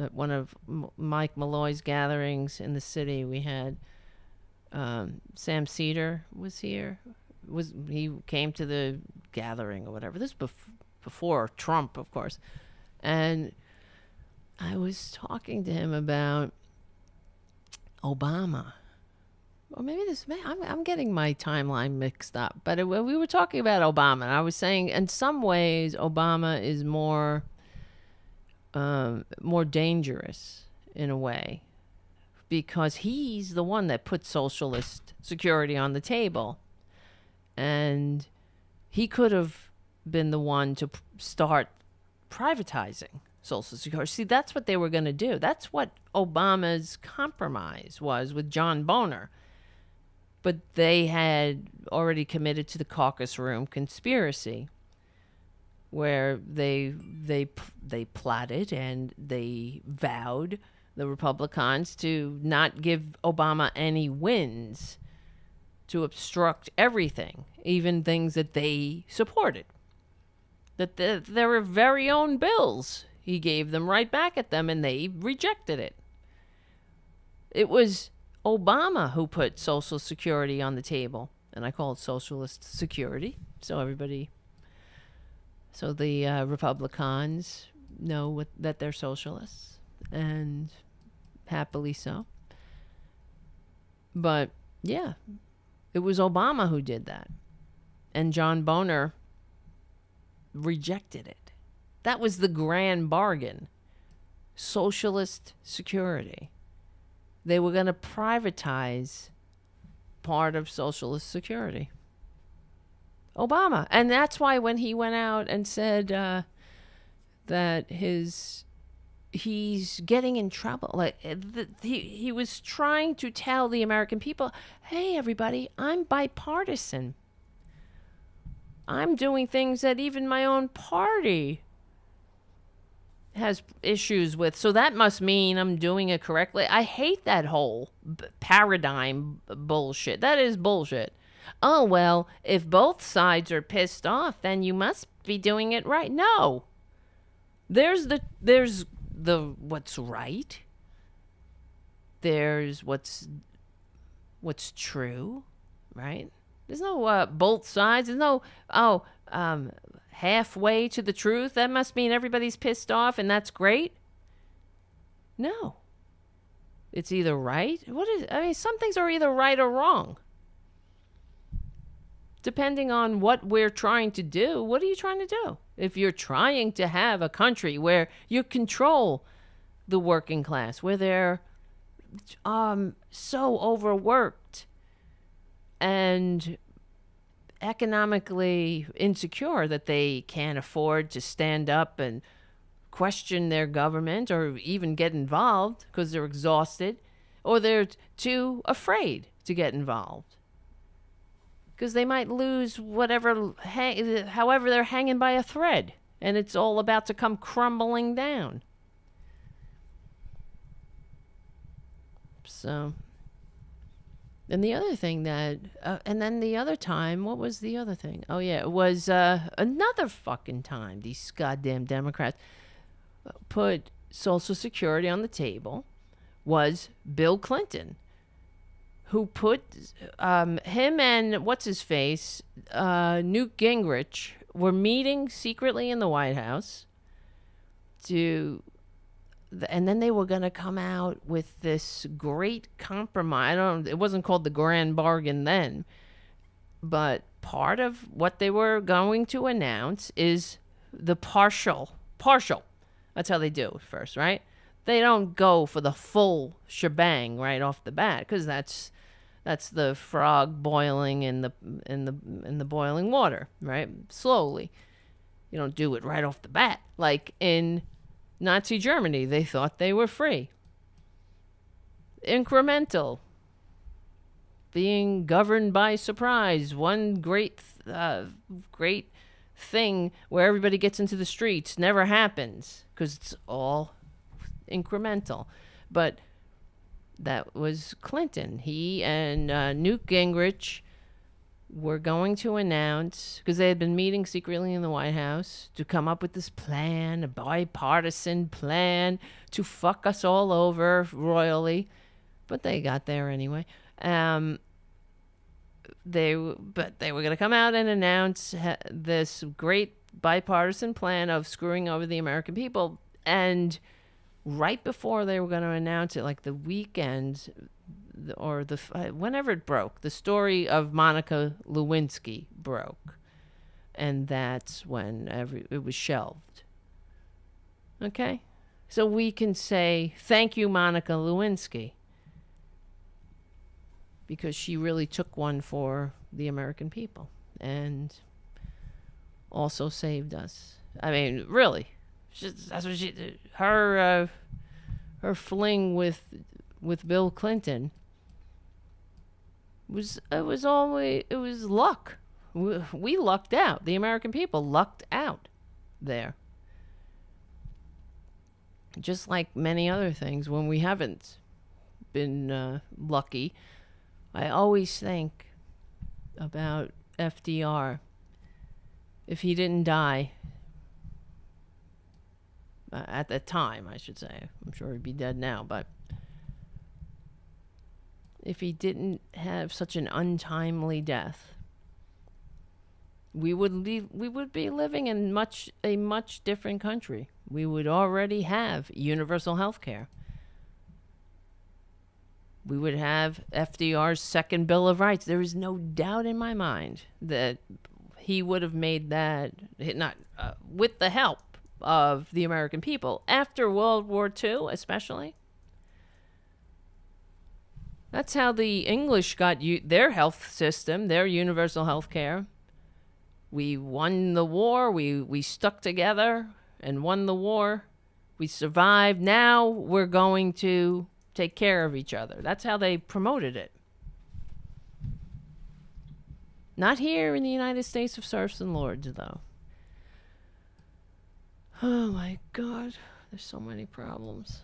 at one of Mike Malloy's gatherings in the city, we had Sam Cedar was here. He came to the gathering or whatever. This before Trump, of course. And I was talking to him about Obama. Or maybe I'm getting my timeline mixed up. But we were talking about Obama. And I was saying, in some ways, Obama is more dangerous in a way. Because he's the one that put socialist security on the table. And he could have been the one to start privatizing Social Security. See, that's what they were going to do. That's what Obama's compromise was with John Boehner. But they had already committed to the caucus room conspiracy, where they plotted and they vowed, the Republicans, to not give Obama any wins, to obstruct everything, even things that they supported. That their very own bills, he gave them right back at them, and they rejected it. It was Obama who put Social Security on the table, and I call it Socialist Security, so the Republicans know that they're socialists, and happily so. But yeah, it was Obama who did that, and John Boehner rejected it. That was the grand bargain. Socialist security. They were going to privatize part of Socialist security. Obama. And that's why when he went out and said that his he's getting in trouble. Like he was trying to tell the American people, hey, everybody, I'm bipartisan. I'm doing things that even my own party has issues with. So that must mean I'm doing it correctly. I hate that whole paradigm bullshit. That is bullshit. Oh, well, if both sides are pissed off, then you must be doing it right. No. There's the what's right. There's what's true, right? There's no both sides. There's no halfway to the truth. That must mean everybody's pissed off and that's great. No. It's either right. Some things are either right or wrong. Depending on what we're trying to do. What are you trying to do? If you're trying to have a country where you control the working class, where they're so overworked and economically insecure that they can't afford to stand up and question their government or even get involved because they're exhausted, or they're too afraid to get involved because they might lose however they're hanging by a thread, and it's all about to come crumbling down. So, and the other thing that, and then the other time, what was the other thing? Oh yeah, it was another fucking time these goddamn Democrats put Social Security on the table was Bill Clinton, who put him and what's-his-face, Newt Gingrich, were meeting secretly in the White House and then they were going to come out with this great compromise. It wasn't called the Grand Bargain then, but part of what they were going to announce is the partial. That's how they do it first, right? They don't go for the full shebang right off the bat, because that's the frog boiling in the boiling water, right? Slowly. You don't do it right off the bat. Like in Nazi Germany, they thought they were free. Incremental. Being governed by surprise. One great thing where everybody gets into the streets never happens because it's all incremental. But that was Clinton. He and Newt Gingrich were going to announce, because they had been meeting secretly in the White House, to come up with this plan, a bipartisan plan to fuck us all over royally. But they got there anyway. But they were going to come out and announce this great bipartisan plan of screwing over the American people. And right before they were going to announce it, like the weekend or whenever it broke, the story of Monica Lewinsky broke. And that's when it was shelved. Okay? So we can say, thank you, Monica Lewinsky, because she really took one for the American people and also saved us. I mean, really. That's what she did. Her fling with Bill Clinton was luck. We lucked out. The American people lucked out there. Just like many other things, when we haven't been lucky, I always think about FDR. If he didn't die, at the time, I should say, I'm sure he'd be dead now, but if he didn't have such an untimely death, we would be living in a much different country. We would already have universal health care. We would have FDR's second Bill of Rights. There is no doubt in my mind that he would have made that, not with the help of the American people after World War II, especially. That's how the English got their health system, their universal health care. We won the war. We stuck together and won the war We survived. Now we're going to take care of each other. That's how they promoted it. Not here in the United States of serfs and lords, though. Oh my God. There's so many problems.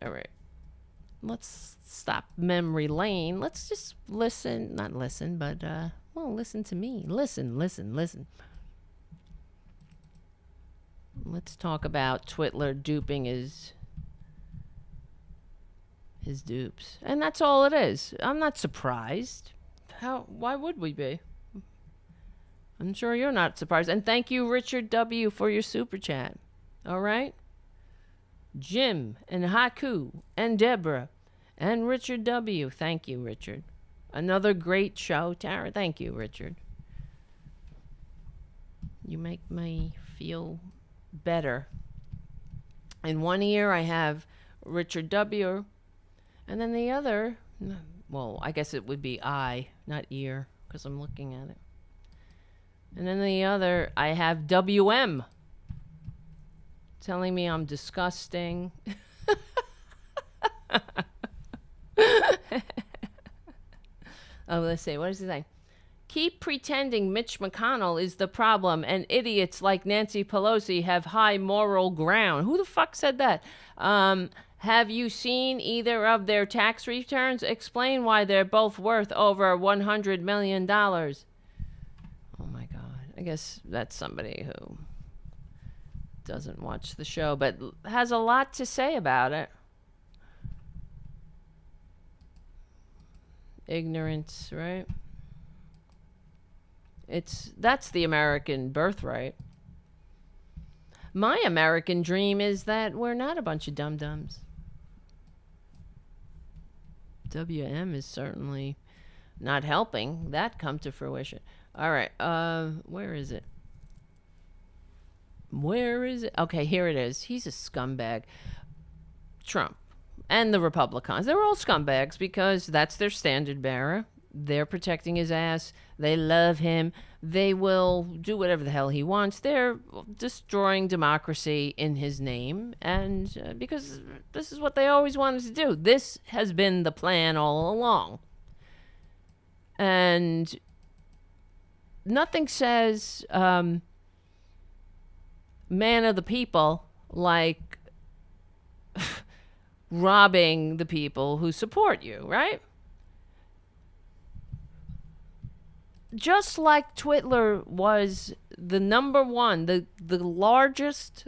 All right. Let's stop memory lane. Let's just listen. Not listen, but, well, listen to me. Listen. Let's talk about Twitler duping his dupes. And that's all it is. I'm not surprised. Why would we be? I'm sure you're not surprised. And thank you, Richard W., for your super chat. All right? Jim and Haku and Deborah and Richard W. Thank you, Richard. Another great show, Tara. Thank you, Richard. You make me feel better. In one ear, I have Richard W., and then the other, well, I guess it would be eye, not ear, because I'm looking at it. And then the other, I have WM. Telling me I'm disgusting. Let's see. What does it say? Keep pretending Mitch McConnell is the problem and idiots like Nancy Pelosi have high moral ground. Who the fuck said that? Have you seen either of their tax returns? Explain why they're both worth over $100 million. Oh my God. I guess that's somebody who doesn't watch the show, but has a lot to say about it. Ignorance, right? That's the American birthright. My American dream is that we're not a bunch of dum-dums. WM is certainly not helping that come to fruition. All right, where is it? Where is it? Okay, here it is. He's a scumbag. Trump and the Republicans. They're all scumbags because that's their standard bearer. They're protecting his ass. They love him. They will do whatever the hell he wants. They're destroying democracy in his name. And because this is what they always wanted to do. This has been the plan all along. And nothing says man of the people like robbing the people who support you, right? Just like Twitler was the number one, the largest,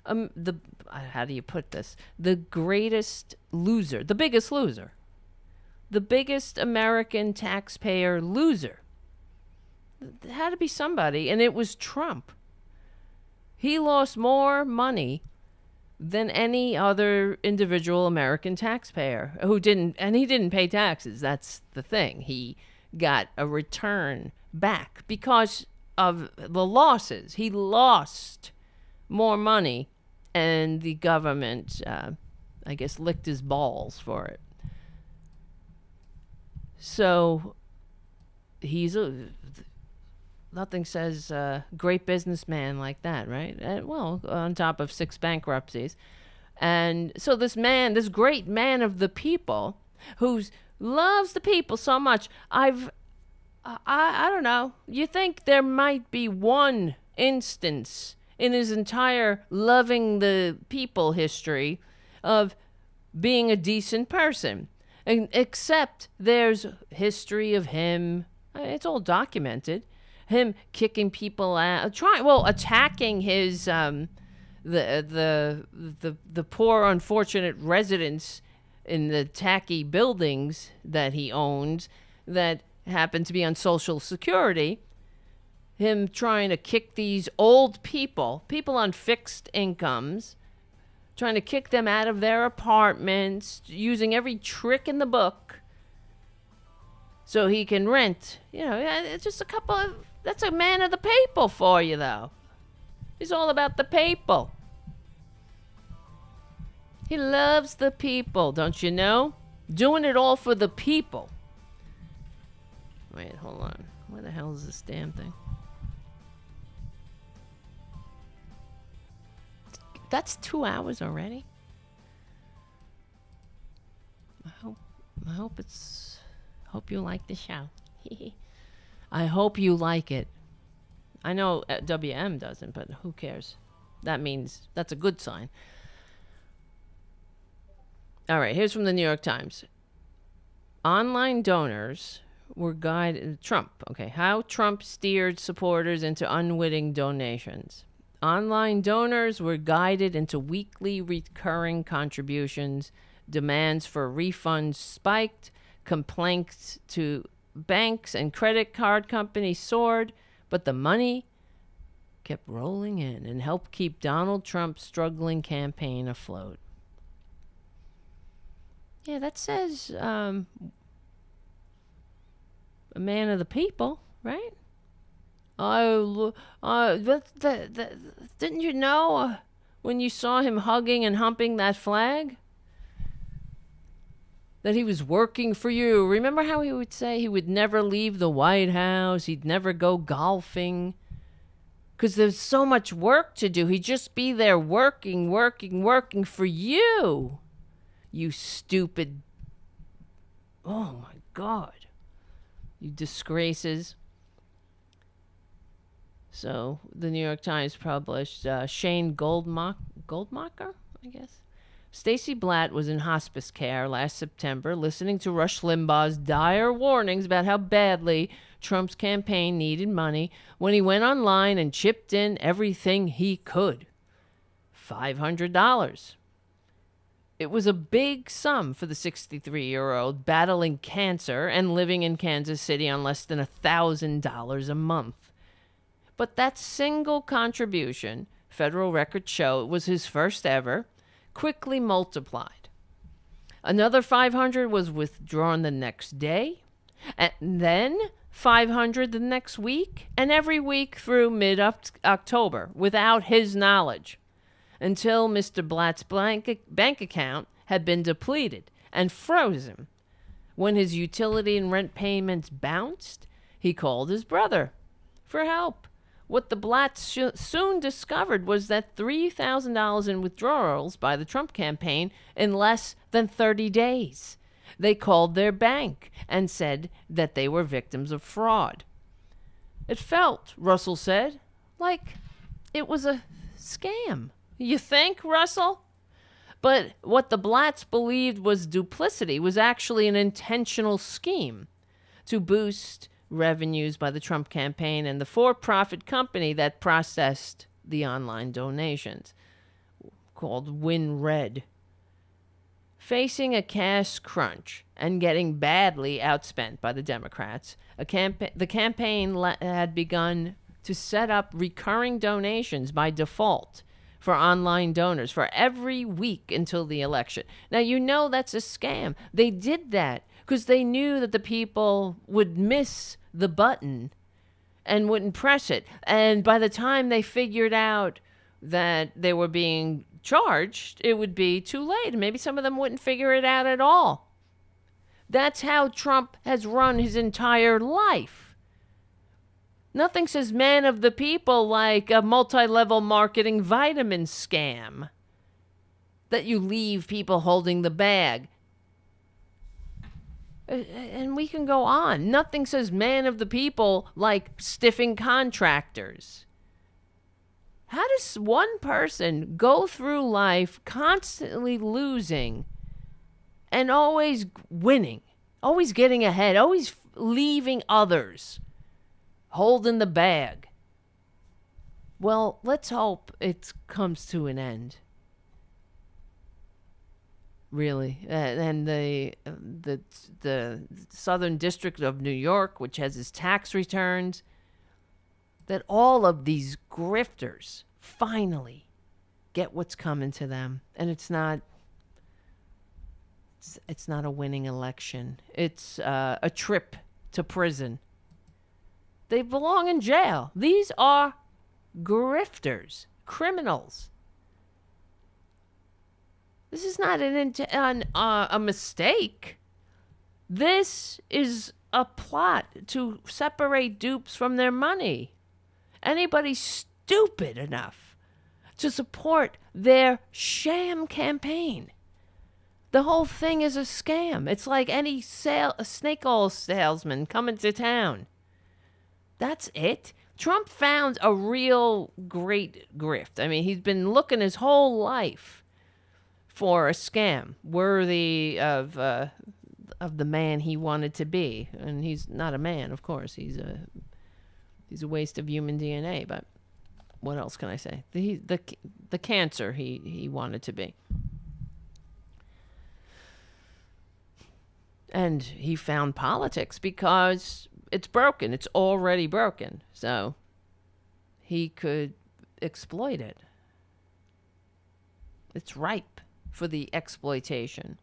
how do you put this? The greatest loser, the biggest loser, the biggest American taxpayer loser. It had to be somebody, and it was Trump. He lost more money than any other individual American taxpayer who didn't, and he didn't pay taxes. That's the thing. He got a return back because of the losses. He lost more money, and the government, I guess, licked his balls for it. So he's nothing says great businessman like that, right? Well, on top of 6 bankruptcies. And so this man, this great man of the people who loves the people so much, I don't know. You think there might be one instance in his entire loving the people history of being a decent person. Except there's history of him. It's all documented. Him kicking people out, attacking his the poor unfortunate residents in the tacky buildings that he owns that happen to be on Social Security. Him trying to kick these old people on fixed incomes, trying to kick them out of their apartments, using every trick in the book so he can rent. You know, it's just a couple of... That's a man of the people for you, though. He's all about the people. He loves the people, don't you know? Doing it all for the people. Wait, hold on. Where the hell is this damn thing? That's 2 hours already. Hope you like the show. I hope you like it. I know WM doesn't, but who cares? That means that's a good sign. All right, here's from the New York Times. Online donors were guided. Trump, okay. How Trump steered supporters into unwitting donations. Online donors were guided into weekly recurring contributions. Demands for refunds spiked. Complaints to banks and credit card companies soared. But the money kept rolling in and helped keep Donald Trump's struggling campaign afloat. Yeah, that says a man of the people, right? Didn't you know when you saw him hugging and humping that flag that he was working for you? Remember how he would say he would never leave the White House, he'd never go golfing, because there's so much work to do. He'd just be there working for you. You stupid. Oh, my God. You disgraces. So, the New York Times published Shane Goldmacher, I guess. Stacey Blatt was in hospice care last September, listening to Rush Limbaugh's dire warnings about how badly Trump's campaign needed money when he went online and chipped in everything he could. $500. It was a big sum for the 63-year-old battling cancer and living in Kansas City on less than $1,000 a month. But that single contribution, federal records show it was his first ever, quickly multiplied. Another $500 was withdrawn the next day, and then $500 the next week, and every week through mid-October without his knowledge, until Mr. Blatt's bank account had been depleted and frozen. When his utility and rent payments bounced, he called his brother for help. What the Blatts soon discovered was that $3,000 in withdrawals by the Trump campaign in less than 30 days. They called their bank and said that they were victims of fraud. It felt, Russell said, like it was a scam. You think, Russell? But what the Blatts believed was duplicity was actually an intentional scheme to boost revenues by the Trump campaign and the for-profit company that processed the online donations, called WinRed. Facing a cash crunch and getting badly outspent by the Democrats, the campaign had begun to set up recurring donations by default for online donors for every week until the election. Now, you know that's a scam. They did that because they knew that the people would miss the button and wouldn't press it. And by the time they figured out that they were being charged, it would be too late. Maybe some of them wouldn't figure it out at all. That's how Trump has run his entire life. Nothing says man of the people like a multi-level marketing vitamin scam that you leave people holding the bag. And we can go on. Nothing says man of the people like stiffing contractors. How does one person go through life constantly losing and always winning, always getting ahead, always leaving others holding the bag? Well, let's hope it comes to an end. Really. And the Southern District of New York, which has its tax returns, that all of these grifters finally get what's coming to them. And it's not a winning election. It's a trip to prison. They belong in jail. These are grifters, criminals. This is not a mistake. This is a plot to separate dupes from their money. Anybody stupid enough to support their sham campaign. The whole thing is a scam. It's like any snake oil salesman coming to town. That's it. Trump found a real great grift. I mean, he's been looking his whole life for a scam worthy of the man he wanted to be. And he's not a man, of course. He's a waste of human DNA. But what else can I say? The cancer he wanted to be. And he found politics because it's broken. It's already broken. So he could exploit it. It's ripe for the exploitation.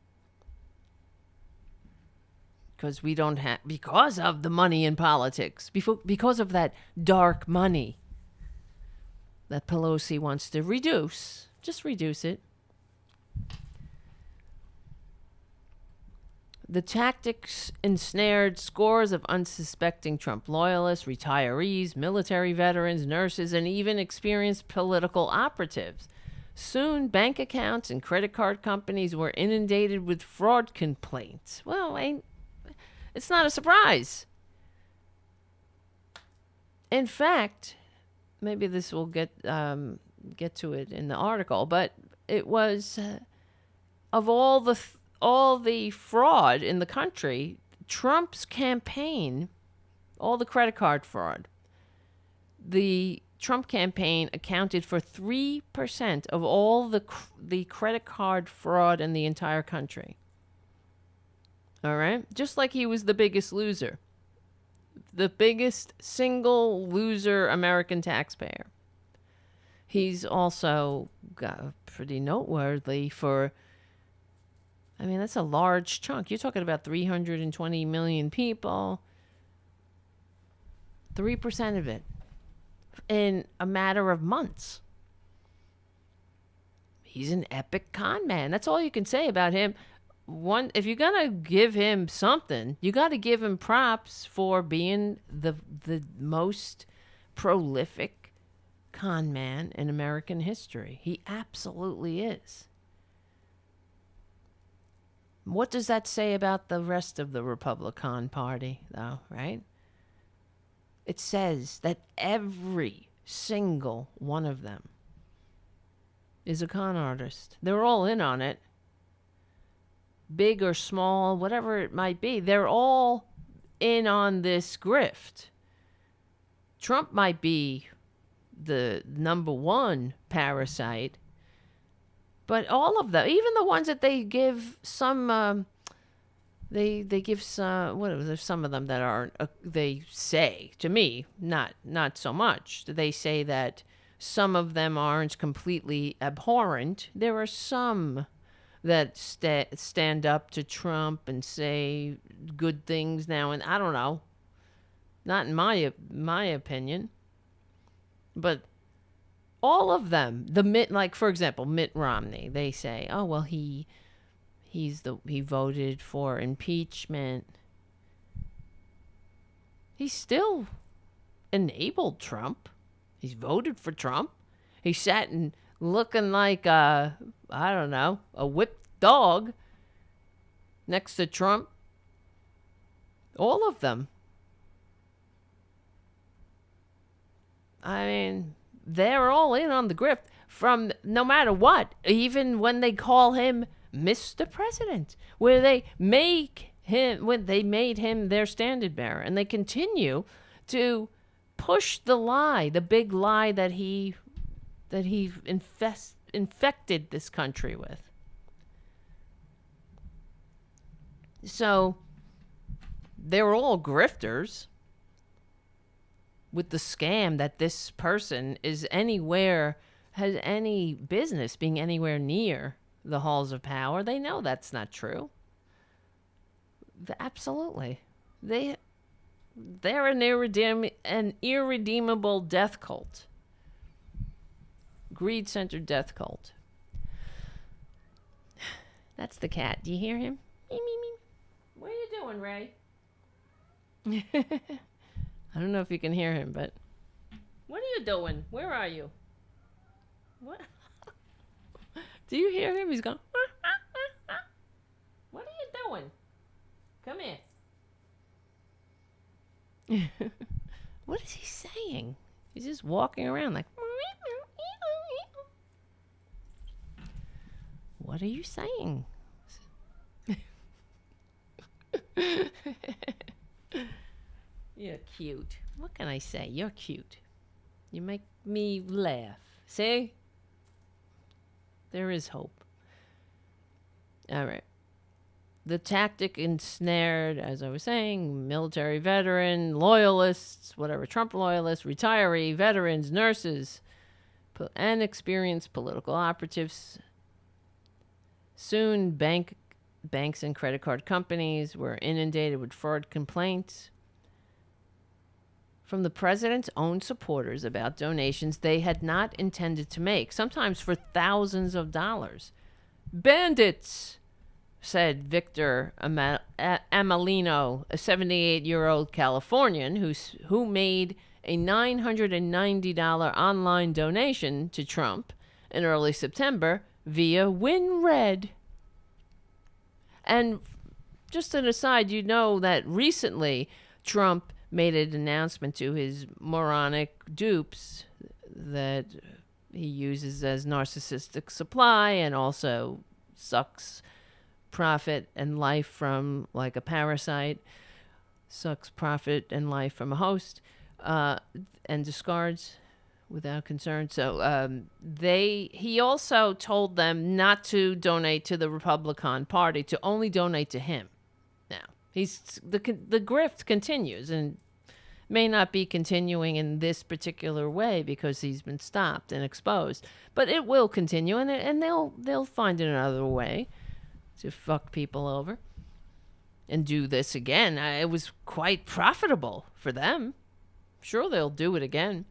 Because we don't have, because of the money in politics, because of that dark money that Pelosi wants to reduce. Just reduce it. The tactics ensnared scores of unsuspecting Trump loyalists, retirees, military veterans, nurses, and even experienced political operatives. Soon, bank accounts and credit card companies were inundated with fraud complaints. Well, it's not a surprise. In fact, maybe this will get to it in the article, but it was of all the fraud in the country, Trump's campaign, all the credit card fraud, the Trump campaign accounted for 3% of all the credit card fraud in the entire country. All right? Just like he was the biggest loser. The biggest single loser American taxpayer. He's also got pretty noteworthy for, I mean, that's a large chunk. You're talking about 320 million people. 3% of it in a matter of months. He's an epic con man. That's all you can say about him. If you're going to give him something, you got to give him props for being the most prolific con man in American history. He absolutely is. What does that say about the rest of the Republican Party, though, right? It says that every single one of them is a con artist. They're all in on it. Big or small, whatever it might be. They're all in on this grift. Trump might be the number one parasite, but all of them, even the ones that they give some, they give some, there's some of them that aren't, they say, to me, not so much. They say that some of them aren't completely abhorrent. There are some that stand up to Trump and say good things now, and I don't know. Not in my opinion. But all of them, like for example, Mitt Romney, they say, oh well, he voted for impeachment. He still enabled Trump. He's voted for Trump. He sat and looking like a whipped dog next to Trump. All of them. I mean, they're all in on the grift from no matter what, even when they call him Mr. President, where they made him their standard bearer, and they continue to push the lie, the big lie that he infected this country with. So they're all grifters with the scam that this person has any business being anywhere near the halls of power. They know that's not true. Absolutely. They're an irredeemable death cult. Greed-centered death cult. That's the cat. Do you hear him? Me, me, me. What are you doing, Ray? I don't know if you can hear him, but what are you doing? Where are you? What? Do you hear him? He's going, what are you doing? Come here. What is he saying? He's just walking around like, what are you saying? You're cute. What can I say? You're cute. You make me laugh. See? There is hope. All right. The tactic ensnared, as I was saying, military veteran, loyalists, whatever, Trump loyalists, retiree, veterans, nurses, and experienced political operatives. Soon, banks and credit card companies were inundated with fraud complaints from the president's own supporters about donations they had not intended to make, sometimes for thousands of dollars. Bandits, said Victor Amelino, a 78-year-old Californian who made a $990 online donation to Trump in early September via WinRed. And just an aside, you know that recently Trump made an announcement to his moronic dupes that he uses as narcissistic supply and also sucks profit and life from, like a parasite, sucks profit and life from a host, and discards without concern. So he also told them not to donate to the Republican Party, to only donate to him. Now, the grift continues and may not be continuing in this particular way because he's been stopped and exposed, but it will continue, and they'll find another way to fuck people over and do this again. It was quite profitable for them. Sure, they'll do it again.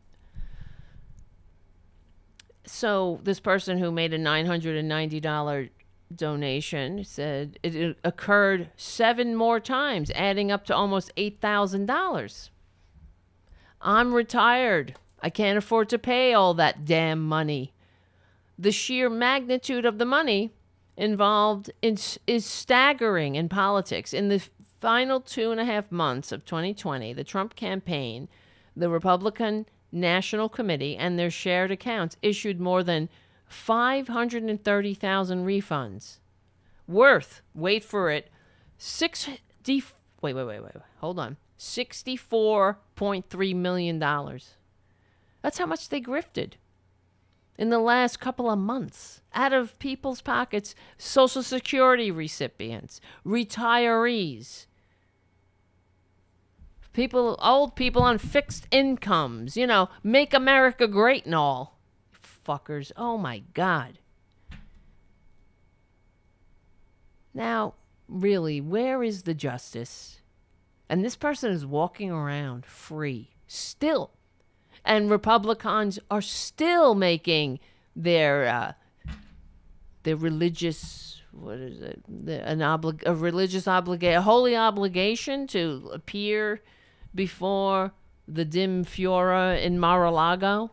So this person who made a $990 donation said it occurred 7 more times, adding up to almost $8,000. I'm retired. I can't afford to pay all that damn money. The sheer magnitude of the money involved is staggering in politics. In the final 2.5 months of 2020, the Trump campaign, the Republican National Committee, and their shared accounts issued more than 530,000 refunds worth, wait for it, $64.3 million. That's how much they grifted in the last couple of months out of people's pockets. Social Security recipients, retirees, old people on fixed incomes, make America great and all. Fuckers. Oh my God. Now, really, where is the justice? And this person is walking around free still. And Republicans are still making their religious, a holy obligation to appear before the dim Fiora in Mar-a-Lago.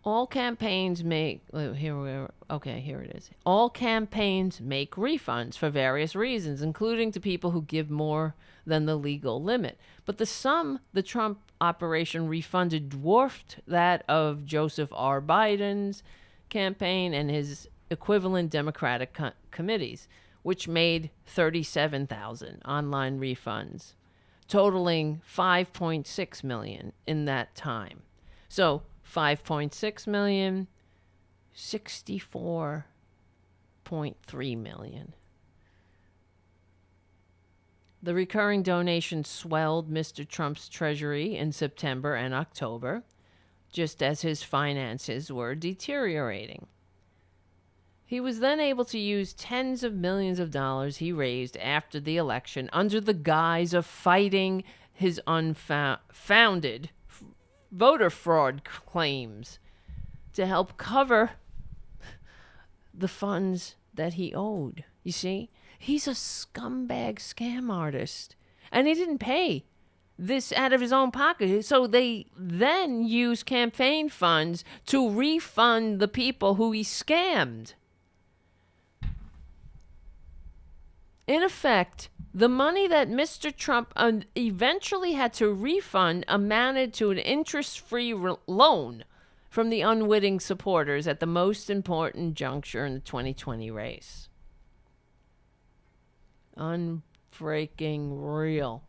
All campaigns make here it is. All campaigns make refunds for various reasons, including to people who give more than the legal limit. But the sum the Trump operation refunded dwarfed that of Joseph R. Biden's campaign and his equivalent Democratic committees, which made 37,000 online refunds, totaling 5.6 million in that time. So 5.6 million, 64.3 million. The recurring donations swelled Mr. Trump's treasury in September and October, just as his finances were deteriorating. He was then able to use tens of millions of dollars he raised after the election under the guise of fighting his unfounded voter fraud claims to help cover the funds that he owed. You see? He's a scumbag scam artist. And he didn't pay this out of his own pocket. So they then use campaign funds to refund the people who he scammed. In effect, the money that Mr. Trump eventually had to refund amounted to an interest-free loan from the unwitting supporters at the most important juncture in the 2020 race. Unfreaking real.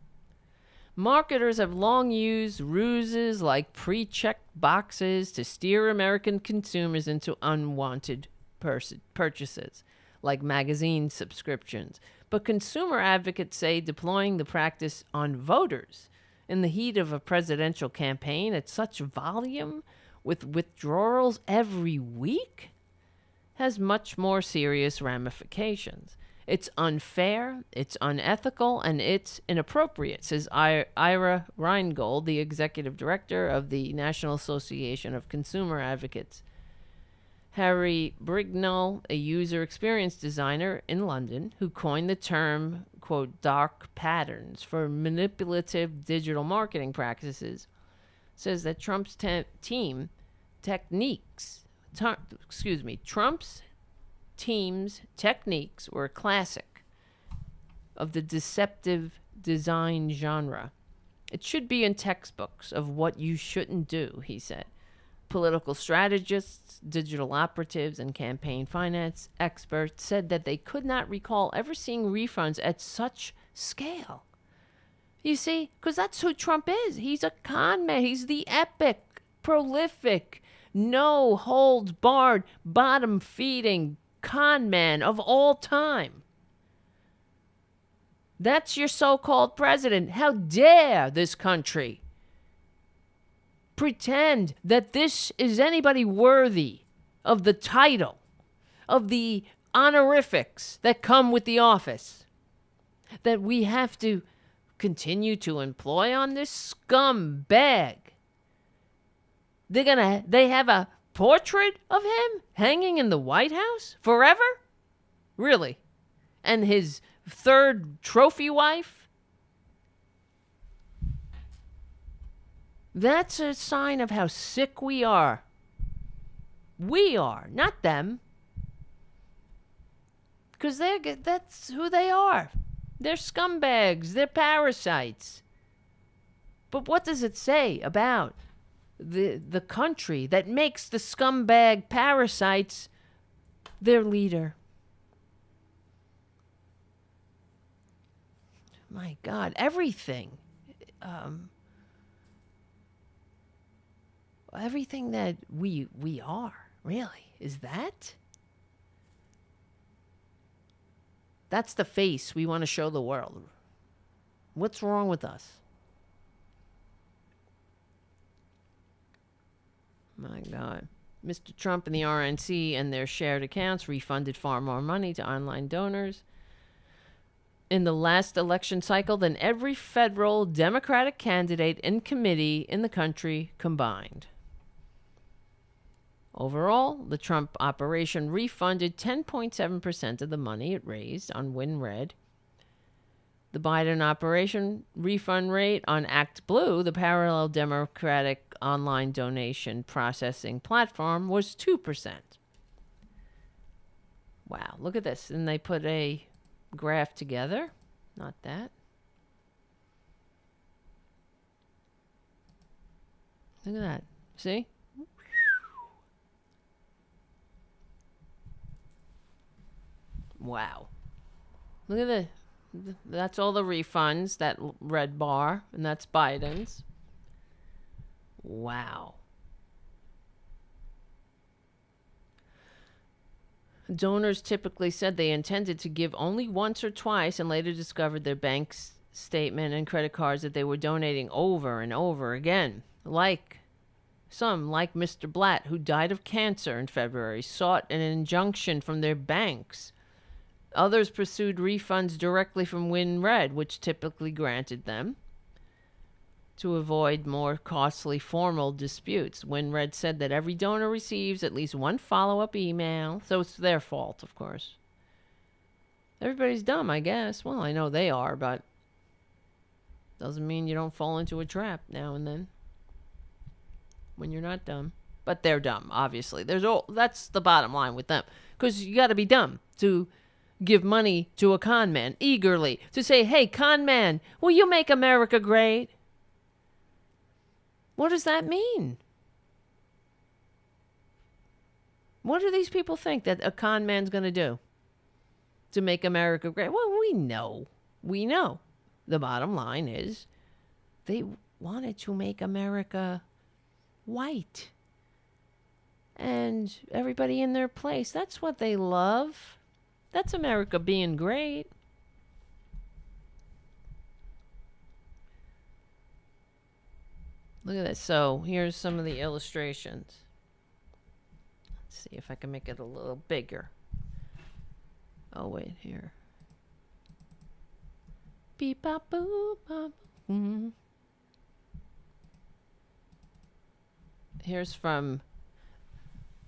Marketers have long used ruses like pre-checked boxes to steer American consumers into unwanted purchases, like magazine subscriptions. But consumer advocates say deploying the practice on voters in the heat of a presidential campaign at such volume with withdrawals every week has much more serious ramifications. It's unfair, it's unethical, and it's inappropriate, says Ira Reingold, the executive director of the National Association of Consumer Advocates. Harry Brignall, a user experience designer in London, who coined the term, quote, dark patterns for manipulative digital marketing practices, says that Trump's team's techniques were a classic of the deceptive design genre. It should be in textbooks of what you shouldn't do, he said. Political strategists, digital operatives, and campaign finance experts said that they could not recall ever seeing refunds at such scale. You see, because that's who Trump is. He's a con man. He's the epic, prolific, no holds barred, bottom feeding con man of all time. That's your so-called president. How dare this country pretend that this is anybody worthy of the title, of the honorifics that come with the office, that we have to continue to employ on this scumbag. They have a portrait of him hanging in the White House forever? Really? And his third trophy wife? That's a sign of how sick we are. We are, not them. Because that's who they are. They're scumbags. They're parasites. But what does it say about the country that makes the scumbag parasites their leader? My God, everything. Everything that we are, really, is that? That's the face we want to show the world. What's wrong with us? My God. Mr. Trump and the RNC and their shared accounts refunded far more money to online donors in the last election cycle than every federal Democratic candidate and committee in the country combined. Overall, the Trump operation refunded 10.7% of the money it raised on WinRed. The Biden operation refund rate on ActBlue, the parallel Democratic online donation processing platform, was 2%. Wow, look at this. And they put a graph together. Not that. Look at that. See? Wow. Look at this. That's all the refunds, that red bar, and that's Biden's. Wow. Donors typically said they intended to give only once or twice and later discovered their bank statement and credit cards that they were donating over and over again. Like Mr. Blatt, who died of cancer in February, sought an injunction from their banks. Others pursued refunds directly from WinRed, which typically granted them, to avoid more costly formal disputes. WinRed said that every donor receives at least one follow-up email, so it's their fault, of course, Everybody's dumb, I guess. Well, I know they are, but doesn't mean you don't fall into a trap now and then when you're not dumb. But they're dumb, obviously. That's the bottom line with them. Because you got to be dumb to give money to a con man eagerly. To say, hey, con man, will you make America great? What does that mean? What do these people think that a con man's going to do to make America great? Well, we know. We know. The bottom line is they wanted to make America white. And everybody in their place. That's what they love. That's America being great. Look at this. So here's some of the illustrations. Let's see if I can make it a little bigger. Oh, wait, here. Beep, bop, boop, bop. Here's from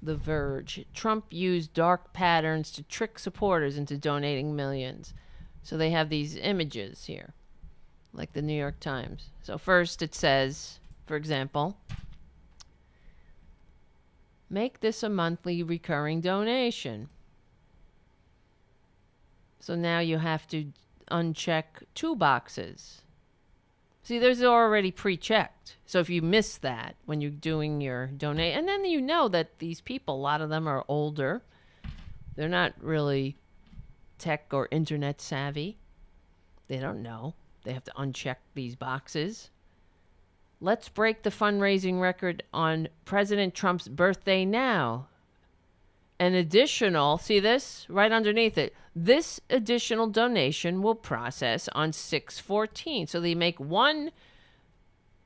The Verge. Trump used dark patterns to trick supporters into donating millions. So they have these images here, like the New York Times. So first it says, for example, make this a monthly recurring donation. So now you have to uncheck 2 boxes. See, there's already pre-checked. So if you miss that when you're doing your donate, and then you know that these people, a lot of them are older. They're not really tech or internet savvy. They don't know. They have to uncheck these boxes. Let's break the fundraising record on President Trump's birthday now. An additional, see this right underneath it, this additional donation will process on 6/14. So they make one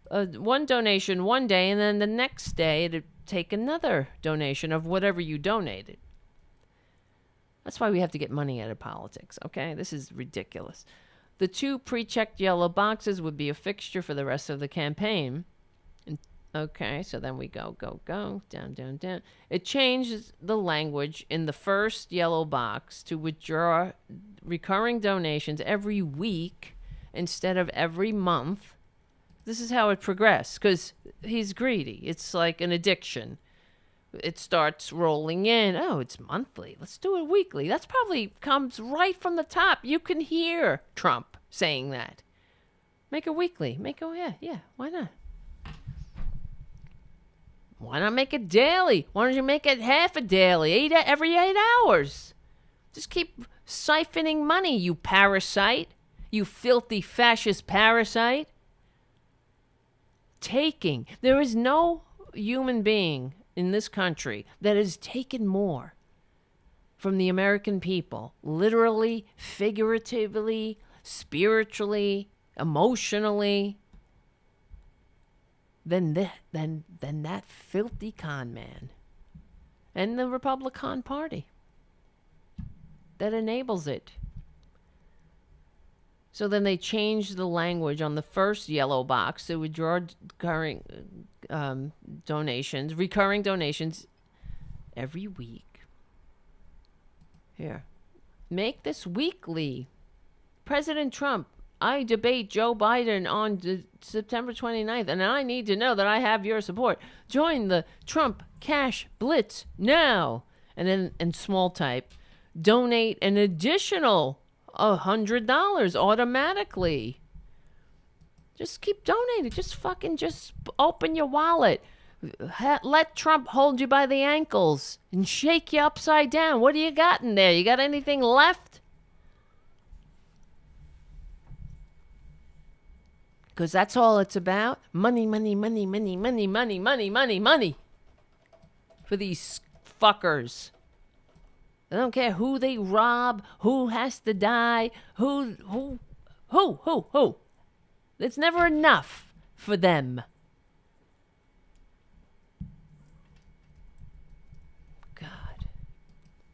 donation one day, and then the next day it'll take another donation of whatever you donated. That's why we have to get money out of politics, okay? This is ridiculous. The 2 pre-checked yellow boxes would be a fixture for the rest of the campaign. Okay, so then we go, down. It changes the language in the first yellow box to withdraw recurring donations every week instead of every month. This is how it progressed, because he's greedy. It's like an addiction. It starts rolling in. Oh, it's monthly. Let's do it weekly. That's probably comes right from the top. You can hear Trump saying that. Make it weekly. Yeah, why not? Why not make it daily? Why don't you make it half a daily, every 8 hours? Just keep siphoning money, you parasite. You filthy fascist parasite. Taking. There is no human being in this country that has taken more from the American people, literally, figuratively, spiritually, emotionally, than that filthy con man and the Republican Party that enables it. So then they changed the language on the first yellow box to withdraw recurring donations every week. Here. Make this weekly. President Trump, I debate Joe Biden on September 29th, and I need to know that I have your support. Join the Trump Cash Blitz now. And then in small type, donate an additional $100 automatically. Just keep donating. Just open your wallet. Let Trump hold you by the ankles and shake you upside down. What do you got in there? You got anything left? Because that's all it's about. Money, money, money, money, money, money, money, money, money. For these fuckers. I don't care who they rob, who has to die, who. It's never enough for them. God.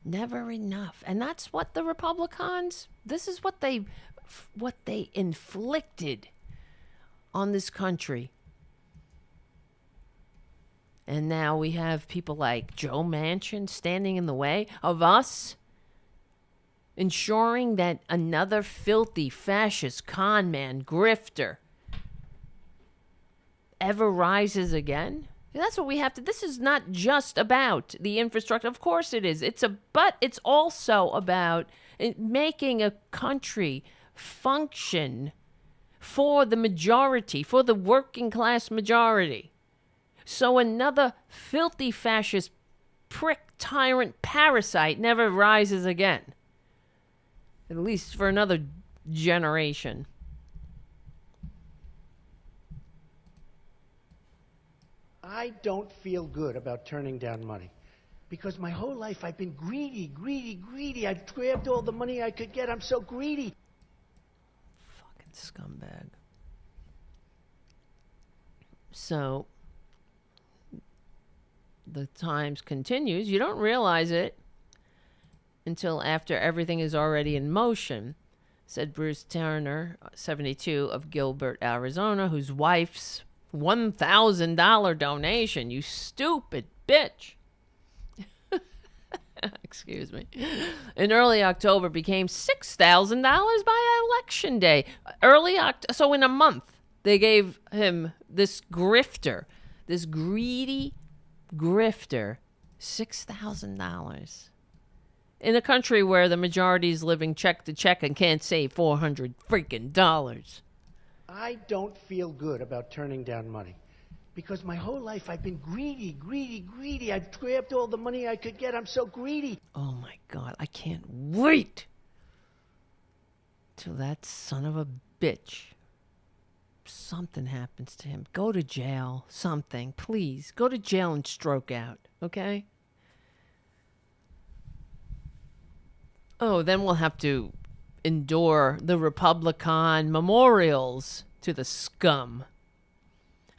Never enough. And that's what the Republicans, this is what they inflicted on this country. And now we have people like Joe Manchin standing in the way of us ensuring that another filthy fascist con man, grifter, ever rises again? That's what we have to. This is not just about the infrastructure. Of course it is. But it's also about making a country function for the majority, for the working class majority. So another filthy fascist prick, tyrant, parasite never rises again. At least for another generation. I don't feel good about turning down money because my whole life I've been greedy. I've grabbed all the money I could get. I'm so greedy. Fucking scumbag. So, the Times continues. You don't realize it until after everything is already in motion, said Bruce Turner, 72, of Gilbert, Arizona, whose wife's $1,000 donation, you stupid bitch, excuse me, in early October became $6,000 by election day. So in a month, they gave him, this grifter, this greedy grifter, $6,000. In a country where the majority is living check to check and can't save $400 freaking dollars. I don't feel good about turning down money because my whole life I've been greedy. I've grabbed all the money I could get. I'm so greedy. Oh my God, I can't wait till that son of a bitch, something happens to him. Go to jail, something, please. Go to jail and stroke out, okay? Oh, then we'll have to endure the Republican memorials to the scum.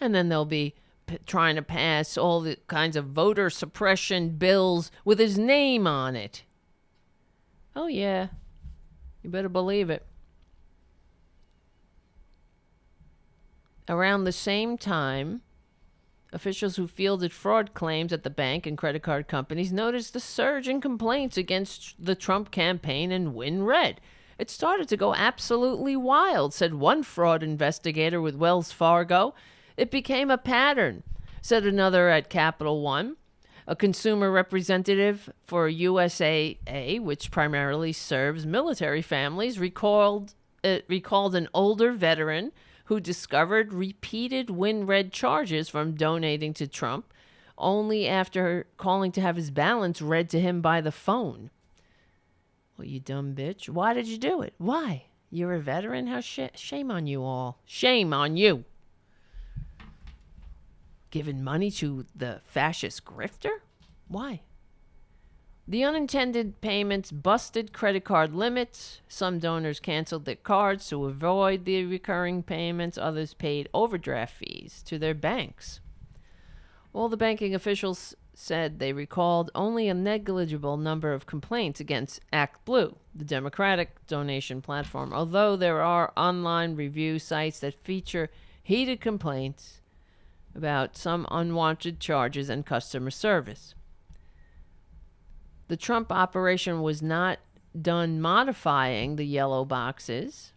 And then they'll be trying to pass all the kinds of voter suppression bills with his name on it. Oh, yeah. You better believe it. Around the same time, officials who fielded fraud claims at the bank and credit card companies noticed a surge in complaints against the Trump campaign and Win Red. It started to go absolutely wild, said one fraud investigator with Wells Fargo. It became a pattern, said another at Capital One. A consumer representative for USAA, which primarily serves military families, recalled an older veteran who discovered repeated Win Red charges from donating to Trump, only after calling to have his balance read to him by the phone. Well, you dumb bitch. Why did you do it? Why? You're a veteran? How shame on you all. Shame on you. Giving money to the fascist grifter? Why? The unintended payments busted credit card limits. Some donors canceled their cards to avoid the recurring payments. Others paid overdraft fees to their banks. All the banking officials said they recalled only a negligible number of complaints against ActBlue, the Democratic donation platform, although there are online review sites that feature heated complaints about some unwanted charges and customer service. The Trump operation was not done modifying the yellow boxes.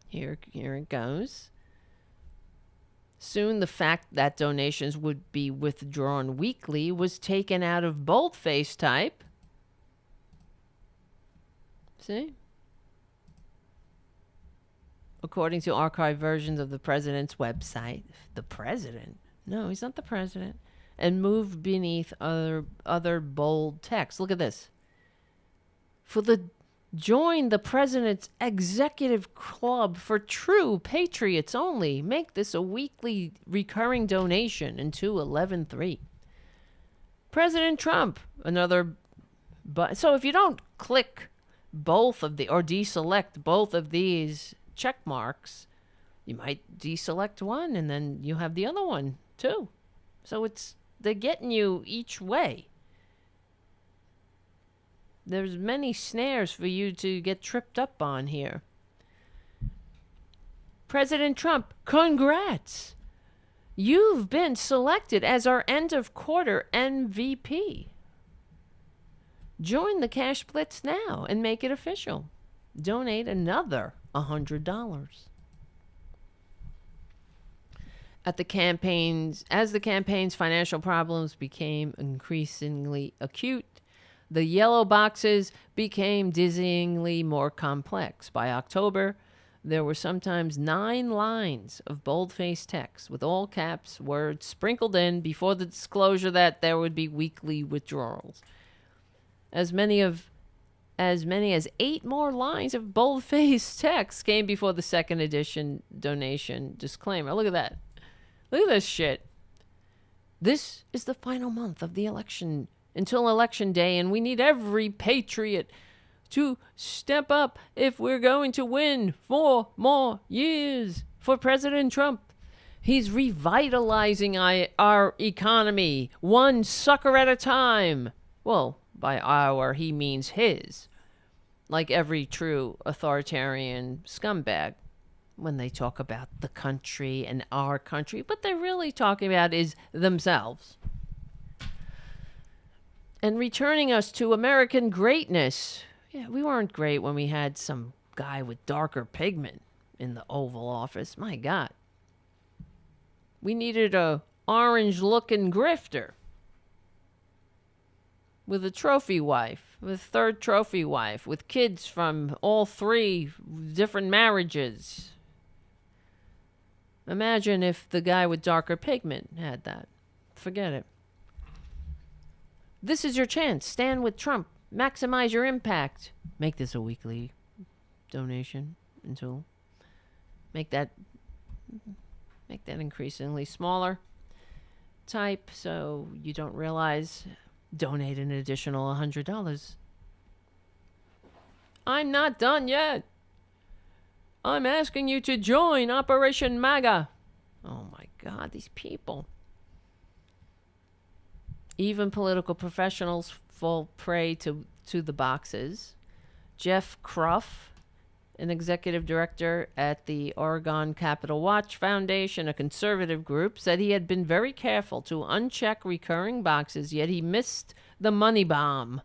Here it goes. Soon the fact that donations would be withdrawn weekly was taken out of boldface type. See? According to archived versions of the president's website. The president? No, he's not the president. And moved beneath other bold text. Look at this. Join the president's executive club for true patriots only. Make this a weekly recurring donation into 11-3. President Trump, so if you don't click both of or deselect both of these check marks, you might deselect one and then you have the other one too. So they're getting you each way. There's many snares for you to get tripped up on here. President Trump, congrats. You've been selected as our end of quarter MVP. Join the Cash Blitz now and make it official. Donate another $100. As the campaign's financial problems became increasingly acute, the yellow boxes became dizzyingly more complex. By October, there were sometimes 9 lines of bold-faced text with all caps words sprinkled in before the disclosure that there would be weekly withdrawals. As many as 8 more lines of bold-faced text came before the second edition donation disclaimer. Look at that. Look at this shit. This is the final month of the election until Election Day, and we need every patriot to step up if we're going to win 4 more years for President Trump. He's revitalizing our economy, one sucker at a time. Well, by our, he means his. Like every true authoritarian scumbag when they talk about the country and our country. What they're really talking about is themselves. And returning us to American greatness. Yeah, we weren't great when we had some guy with darker pigment in the Oval Office. My God. We needed a orange-looking grifter with a trophy wife, with a third trophy wife, with kids from all 3 different marriages. Imagine if the guy with darker pigment had that. Forget it. This is your chance. Stand with Trump. Maximize your impact. Make this a weekly donation until make that increasingly smaller type so you don't realize. Donate an additional $100. I'm not done yet. I'm asking you to join Operation MAGA. Oh my God, these people. Even political professionals fall prey to the boxes. Jeff Kruff, an executive director at the Oregon Capitol Watch Foundation, a conservative group, said he had been very careful to uncheck recurring boxes, yet he missed the money bomb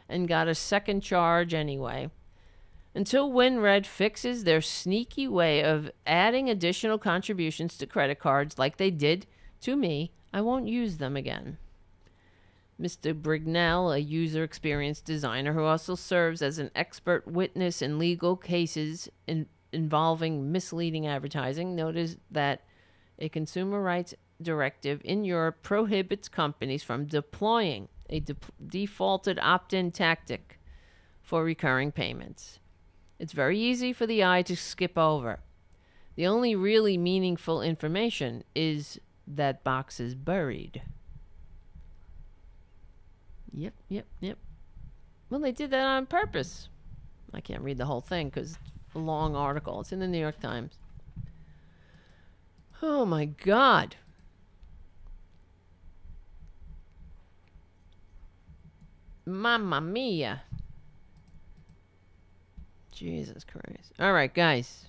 and got a second charge anyway. Until WinRed fixes their sneaky way of adding additional contributions to credit cards like they did to me, I won't use them again. Mr. Brignell, a user experience designer who also serves as an expert witness in legal cases involving misleading advertising, noted that a consumer rights directive in Europe prohibits companies from deploying a defaulted opt-in tactic for recurring payments. It's very easy for the eye to skip over. The only really meaningful information is that box is buried. Yep. Well, they did that on purpose. I can't read the whole thing because it's a long article. It's in the New York Times. Oh, my God. Mamma mia. Jesus Christ. All right, guys.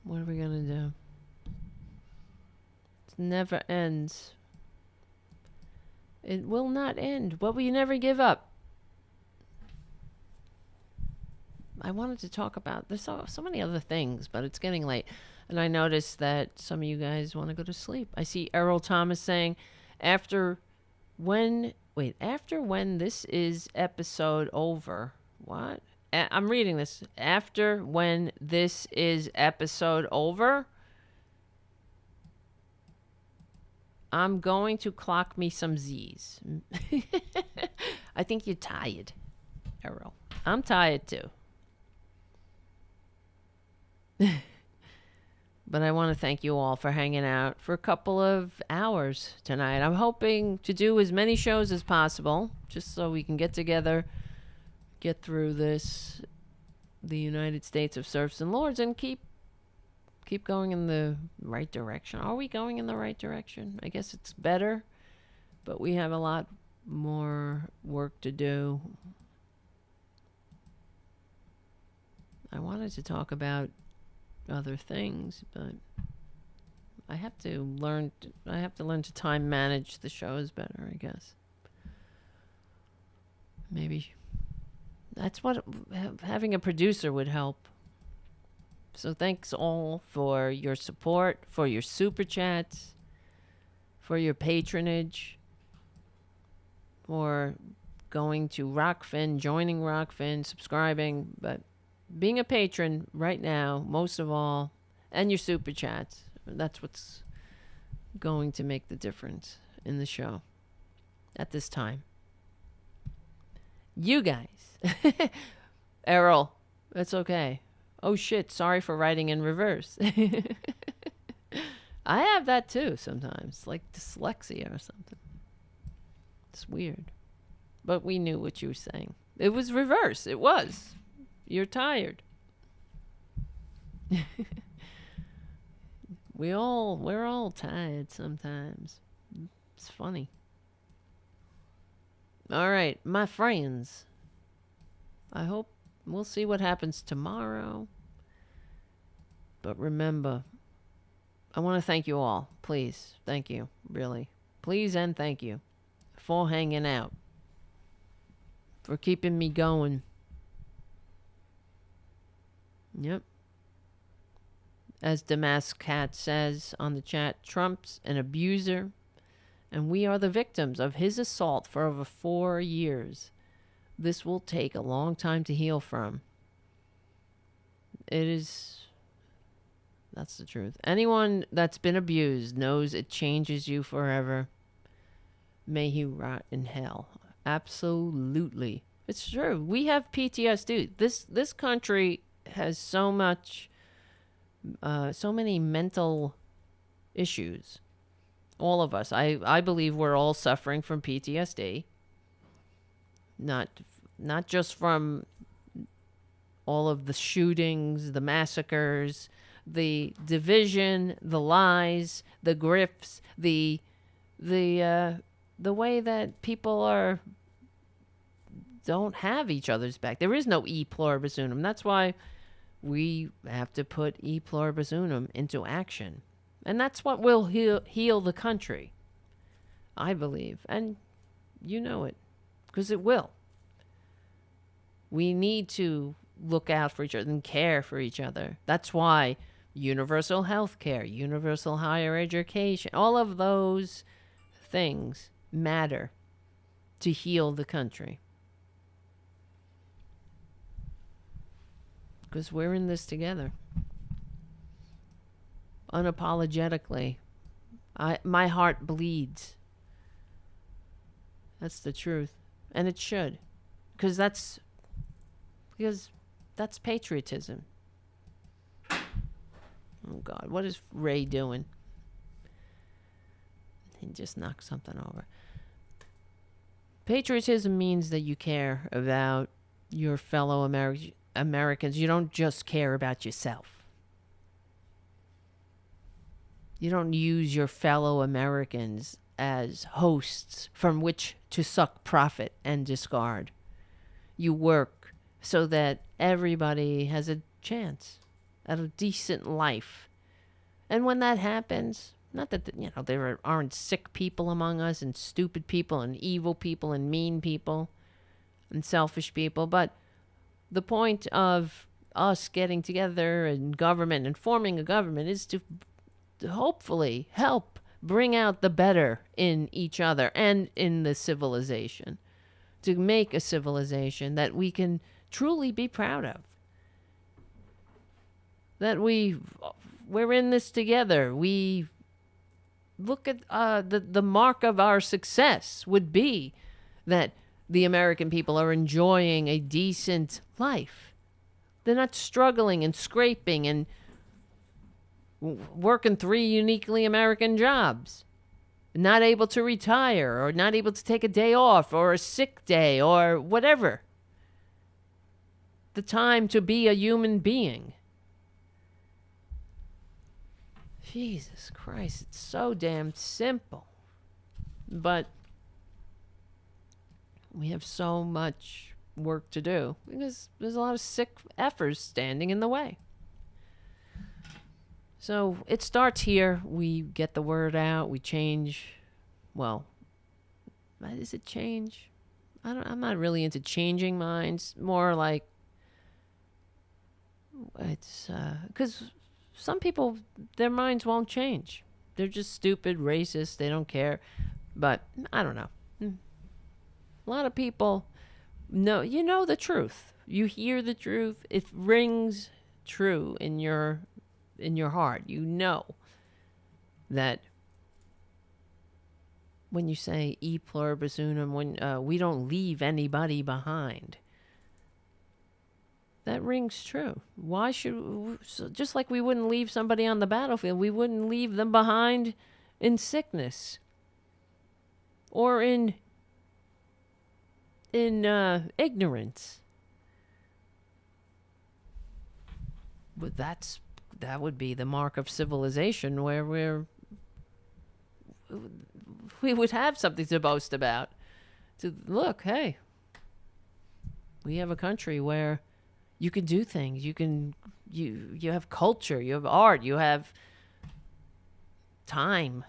What are we going to do? It never ends. It will not end. But we never give up. I wanted to talk about, there's so many other things, but it's getting late. And I noticed that some of you guys want to go to sleep. I see Errol Thomas saying, after when this is episode over. What? I'm reading this. After when this is episode over, I'm going to clock me some Z's. I think you're tired, Errol. I'm tired too. But I want to thank you all for hanging out for a couple of hours tonight. I'm hoping to do as many shows as possible, just so we can get together, get through this, the United States of Serfs and Lords, and keep going in the right direction. Are we going in the right direction? I guess it's better, but we have a lot more work to do. I wanted to talk about other things, but I have to learn to time manage the shows better, I guess. Maybe that's what having a producer would help. So thanks all for your support, for your super chats, for your patronage, for going to ROKFIN, joining ROKFIN, subscribing, but being a patron right now, most of all, and your super chats. That's what's going to make the difference in the show at this time. You guys. Errol, that's okay. Oh shit, sorry for writing in reverse. I have that too sometimes, like dyslexia or something. It's weird. But we knew what you were saying. It was reverse. It was. You're tired. We're all tired sometimes. It's funny. All right, my friends. I hope we'll see what happens tomorrow. But remember, I want to thank you all. Please. Thank you. Really. Please and thank you for hanging out. For keeping me going. Yep. As Damask Cat says on the chat, Trump's an abuser, and we are the victims of his assault for over 4 years. This will take a long time to heal from. That's the truth. Anyone that's been abused knows it changes you forever. May he rot in hell. Absolutely. It's true. We have PTSD. This country has so many mental issues. All of us. I believe we're all suffering from PTSD. Not just from all of the shootings, the massacres, the division, the lies, the grifts, the way that people don't have each other's back. There is no e pluribus unum. That's why we have to put e pluribus unum into action. And that's what will heal the country, I believe. And you know it, because it will. We need to look out for each other and care for each other. That's why universal health care, universal higher education, all of those things matter to heal the country. Because we're in this together. Unapologetically. My heart bleeds. That's the truth. And it should. Because that's patriotism. Oh God, what is Ray doing? He just knocked something over. Patriotism means that you care about your fellow Americans. You don't just care about yourself. You don't use your fellow Americans as hosts from which to suck profit and discard. You work so that everybody has a chance at a decent life. And when that happens, not that, there aren't sick people among us and stupid people and evil people and mean people and selfish people, but the point of us getting together in government and forming a government is to hopefully help bring out the better in each other and in the civilization, to make a civilization that we can truly be proud of. That we're in this together. We look at the mark of our success would be that the American people are enjoying a decent life. They're not struggling and scraping and working 3 uniquely American jobs. Not able to retire or not able to take a day off or a sick day or whatever. The time to be a human being. Jesus Christ, it's so damn simple. But we have so much work to do because there's a lot of sick effers standing in the way. So it starts here. We get the word out. We change. Well, is it change? I'm not really into changing minds. More like it's because some people, their minds won't change. They're just stupid, racist. They don't care. But I don't know. A lot of people know. You know the truth. You hear the truth. It rings true in your heart. You know that when you say e pluribus unum, when we don't leave anybody behind, that rings true. Why should, just like we wouldn't leave somebody on the battlefield, we wouldn't leave them behind in sickness or in ignorance. But that would be the mark of civilization, where we would have something to boast about. To look, hey, we have a country where you can do things. You have culture, you have art, you have time,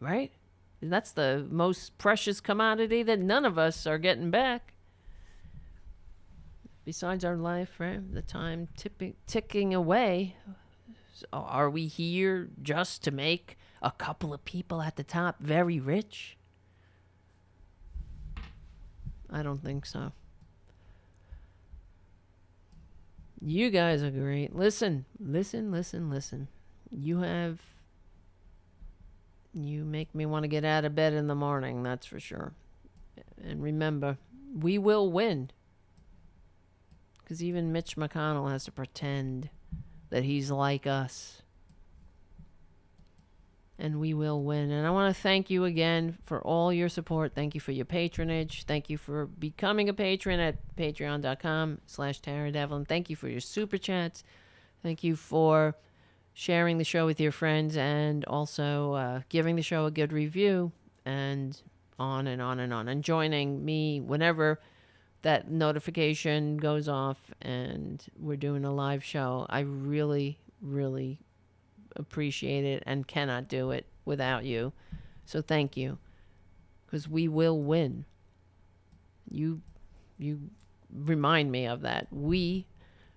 right? And that's the most precious commodity that none of us are getting back. Besides our life, right? The time ticking away. So are we here just to make a couple of people at the top very rich? I don't think so. You guys are great. Listen. You make me want to get out of bed in the morning, that's for sure. And remember, we will win. Because even Mitch McConnell has to pretend that he's like us. And we will win. And I want to thank you again for all your support. Thank you for your patronage. Thank you for becoming a patron at patreon.com/TaraDevlin. Thank you for your super chats. Thank you for sharing the show with your friends, and also giving the show a good review, and on and on and on. And joining me whenever that notification goes off and we're doing a live show. I really, really appreciate it and cannot do it without you. So thank you, because we will win. You remind me of that. We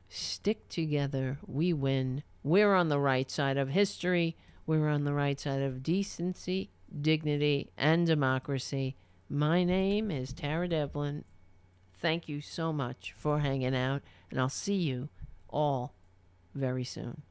stick together. We win. We're on the right side of history. We're on the right side of decency, dignity, and democracy. My name is Tara Devlin. Thank you so much for hanging out, and I'll see you all very soon.